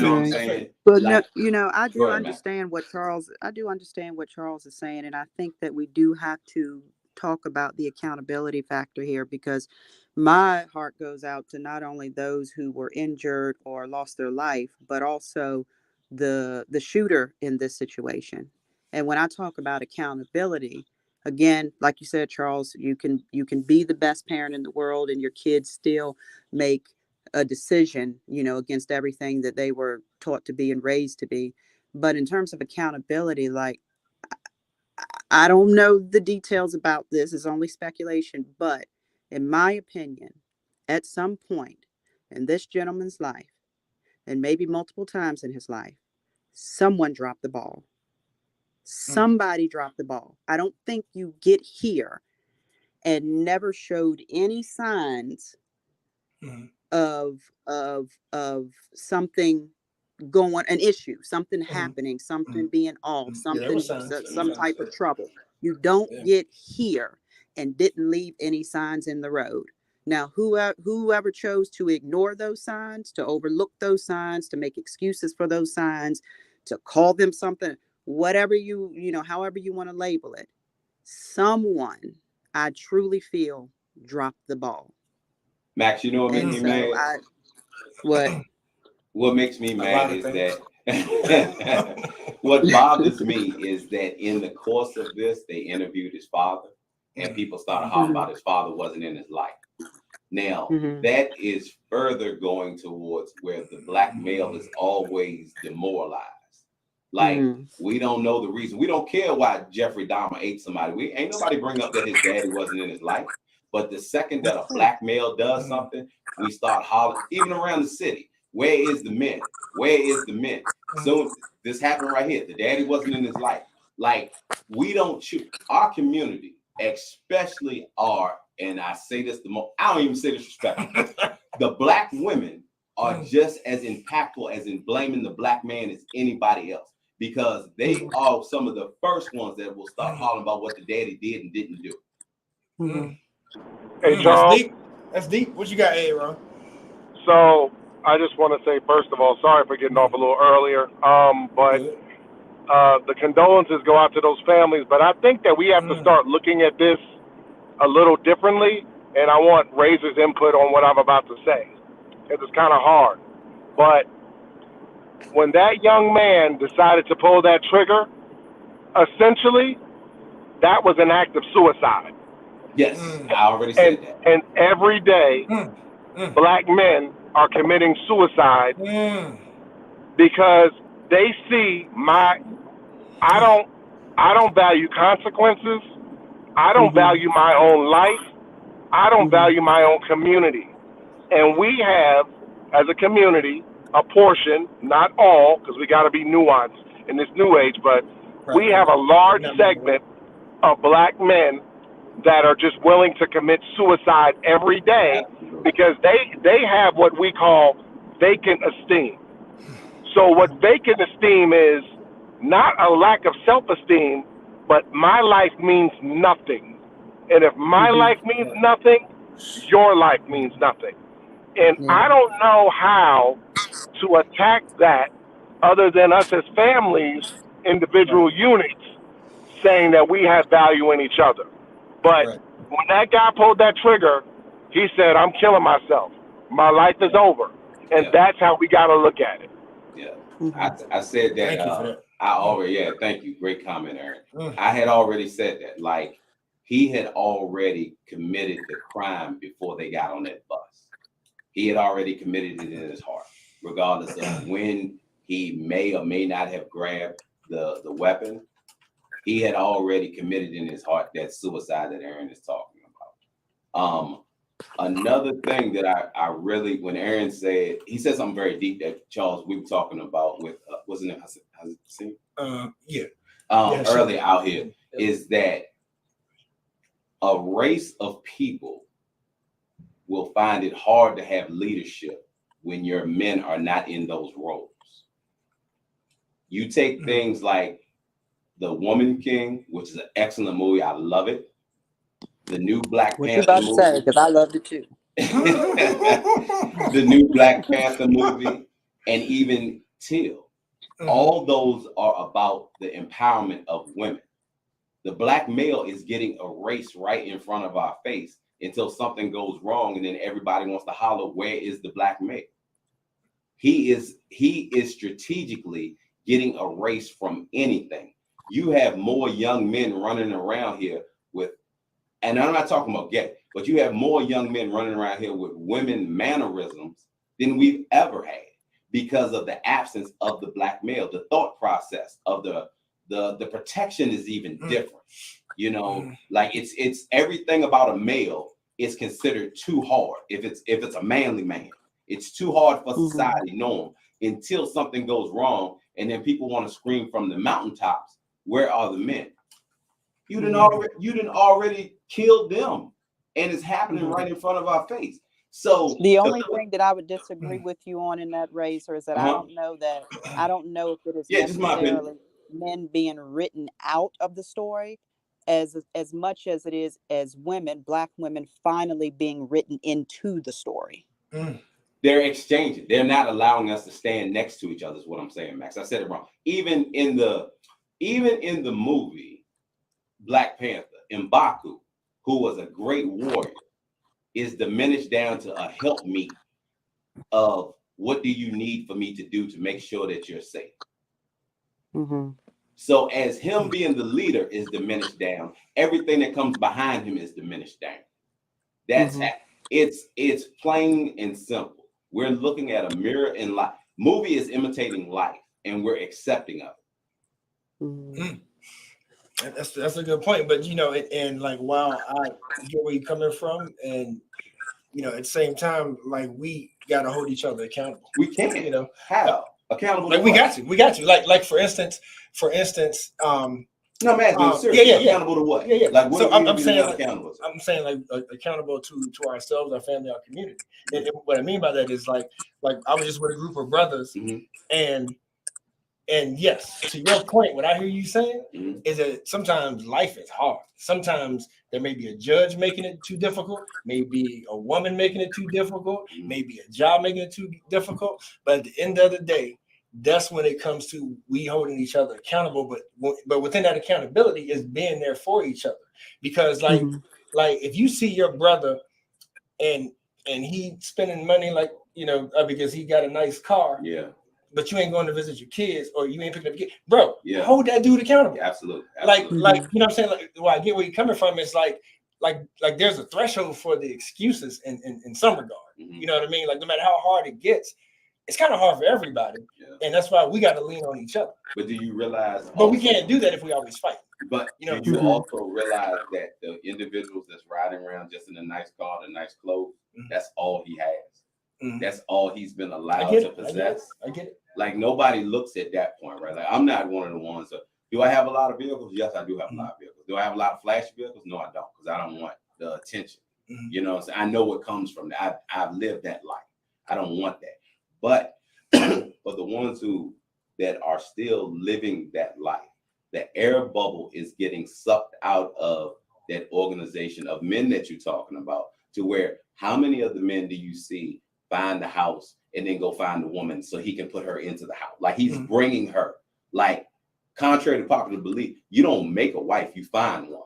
know what I'm saying? But like, no, you know, I do understand what Charles. I do understand what Charles is saying, and I think that we do have to talk about the accountability factor here, because my heart goes out to not only those who were injured or lost their life, but also the shooter in this situation. And when I talk about accountability, again, like you said, Charles, you can be the best parent in the world and your kids still make a decision, you know, against everything that they were taught to be and raised to be. But in terms of accountability, like, I don't know the details about this. It's only speculation. But in my opinion, at some point in this gentleman's life, and maybe multiple times in his life, someone dropped the ball. Somebody dropped the ball. I don't think you get here and never showed any signs of something going, an issue, something happening, something being off, something, some type of trouble. You don't get here and didn't leave any signs in the road. Now, whoever chose to ignore those signs, to overlook those signs, to make excuses for those signs, to call them something, whatever you know, however you want to label it, someone, I truly feel, dropped the ball. Max, you know what makes me mad? What makes me mad is that what bothers me is that in the course of this, they interviewed his father, and people started hollering about his father wasn't in his life. Now, that is further going towards where the black male is always demoralized. Like, we don't know the reason. We don't care why Jeffrey Dahmer ate somebody. Ain't nobody bring up that his daddy wasn't in his life. But the second that a black male does something, we start hollering, even around the city. Where is the men? Where is the men? So this happened right here. The daddy wasn't in his life. Like, we don't choose. Our community, especially and I say this I don't even say disrespectful. The black women are just as impactful as in blaming the black man as anybody else, because they are some of the first ones that will start hollering about what the daddy did and didn't do. Hey, Charles. That's deep. What you got, Aaron? So I just want to say, first of all, sorry for getting off a little earlier. But the condolences go out to those families. But I think that we have to start looking at this a little differently. And I want Razor's input on what I'm about to say, because it's kind of hard. But when that young man decided to pull that trigger, essentially, that was an act of suicide. Yes, I already said that. And every day, black men are committing suicide because they see I don't value consequences. I don't value my own life. I don't value my own community. And we have, as a community, a portion, not all, because we got to be nuanced in this new age, but we have a large segment of black men that are just willing to commit suicide every day because they have what we call vacant esteem. So what vacant esteem is, not a lack of self-esteem, but my life means nothing. And if my life means nothing, your life means nothing. And I don't know how to attack that other than us as families, individual units, saying that we have value in each other. But when that guy pulled that trigger, He said, I'm killing myself. My life is over. And Yeah. that's how we got to look at it. Yeah. Mm-hmm. I said that. Thank you for that. I already, yeah, thank you. Great comment, Aaron. Mm. I had already said that. Like, he had already committed the crime before they got on that bus. He had already committed it in his heart, regardless of when he may or may not have grabbed the weapon. He had already committed in his heart that suicide that Aaron is talking about. Another thing that I really, when Aaron said, he said something very deep that Charles, we were talking about with, wasn't it Hassan? Yeah. Early out here, is that a race of people will find it hard to have leadership when your men are not in those roles. You take things like The Woman King, which is an excellent movie. I love it. The new Black What you Panther about to say? movie. Because I loved it too. The new Black Panther movie, and even Till. All those are about the empowerment of women. The black male is getting erased right in front of our face until something goes wrong, and then everybody wants to holler, where is the black male? He is strategically getting erased from anything. You have more young men running around here with, and I'm not talking about gay, but you have more young men running around here with women mannerisms than we've ever had, because of the absence of the black male. The thought process of the protection is even different. You know, like it's everything about a male is considered too hard. If it's a manly man, it's too hard for society norm until something goes wrong, and then people want to scream from the mountaintops, where are the men? You didn't already killed them, and it's happening right in front of our face. So the only thing that I would disagree with you on in that, Razor, is that I don't know if it is necessarily men being written out of the story as much as it is as women, black women, finally being written into the story. They're exchanging. They're not allowing us to stand next to each other, is what I'm saying, Max. I said it wrong. Even in the movie Black Panther, M'Baku, who was a great warrior, is diminished down to a helpmeet of what do you need for me to do to make sure that you're safe. So as him being the leader is diminished down, everything that comes behind him is diminished down. That's it's plain and simple. We're looking at a mirror in life. Movie is imitating life, and we're accepting of it. That's a good point. But you know, and like, while I get where you're coming from, and you know, at the same time, like, we got to hold each other accountable. We can, you know, how accountable? Like, we got to, like for instance, no, man, seriously, accountable to what? Like, what so I'm saying, accountable to? I'm saying, like, accountable to ourselves, our family, our community. And what I mean by that is like I was just with a group of brothers, and yes, to your point, what I hear you saying is that sometimes life is hard. Sometimes there may be a judge making it too difficult, maybe a woman making it too difficult, maybe a job making it too difficult. But at the end of the day, that's when it comes to we holding each other accountable. But within that accountability is being there for each other. Because like if you see your brother and he spending money, like, you know, because he got a nice car, but you ain't going to visit your kids, or you ain't picking up your kids, bro, hold that dude accountable. Absolutely. Like, you know what I'm saying? Like, well, I get where you're coming from. It's like there's a threshold for the excuses in some regard. You know what I mean? Like, no matter how hard it gets, it's kind of hard for everybody. And that's why we got to lean on each other. But do you realize? But we can't do that if we always fight. But you know, do you also realize that the individuals that's riding around just in a nice car, and nice clothes, that's all he has. That's all he's been allowed to possess. I get it. Like, nobody looks at that point, right? Like, I'm not one of the ones that, do I have a lot of vehicles? Yes, I do have a lot of vehicles. Do I have a lot of flashy vehicles? No, I don't, because I don't want the attention. You know, so I know what comes from that. I've lived that life. I don't want that. But for the ones that are still living that life, the air bubble is getting sucked out of that organization of men that you're talking about, to where, how many of the men do you see find the house and then go find the woman so he can put her into the house? Like, he's bringing her. Like, contrary to popular belief, you don't make a wife, you find one.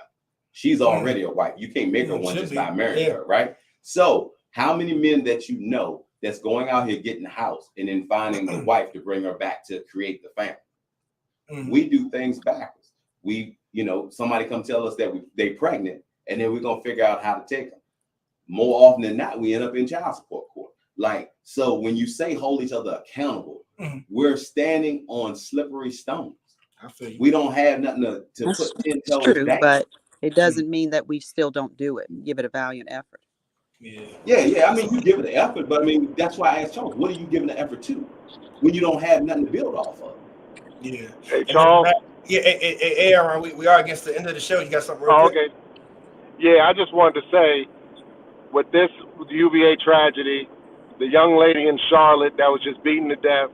She's already a wife. You can't make her one just by marrying her, right? So how many men that you know that's going out here getting a house and then finding the wife to bring her back to create the family? We do things backwards. We, you know, somebody come tell us that they pregnant, and then we're gonna figure out how to take them. More often than not, we end up in child support court. Like, so when you say hold each other accountable, we're standing on slippery stones. I feel you. We don't have nothing to put 10 toes True, down. but it doesn't mean that we still don't do it. Give it a valiant effort. Yeah. I mean, you give it an effort, but I mean, that's why I asked Charles, what are you giving the effort to when you don't have nothing to build off of? Yeah. Hey, Charles. Hey, Aaron, we are against the end of the show. You got something real quick? Okay. Yeah, I just wanted to say, with this UVA tragedy, the young lady in Charlotte that was just beaten to death,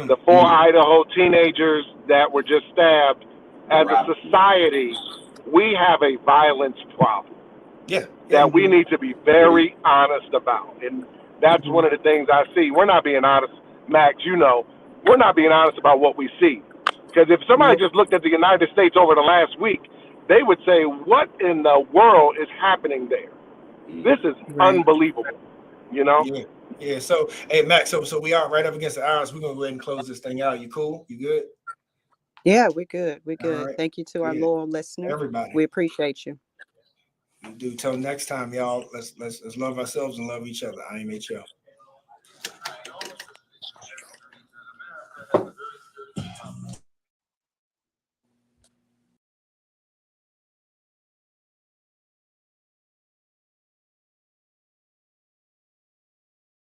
the 4 Idaho teenagers that were just stabbed, as a society, we have a violence problem that we need to be very honest about. And that's one of the things I see. We're not being honest, Max, you know, we're not being honest about what we see. Because if somebody just looked at the United States over the last week, they would say, what in the world is happening there? This is unbelievable, you know? Yeah. So, hey, Max, so we are right up against the hours. We're going to go ahead and close this thing out. You cool? You good? Yeah, we're good. We're good. Right. Thank you to our loyal listeners. Everybody. We appreciate you. Do till next time, y'all. Let's love ourselves and love each other. I am Imho.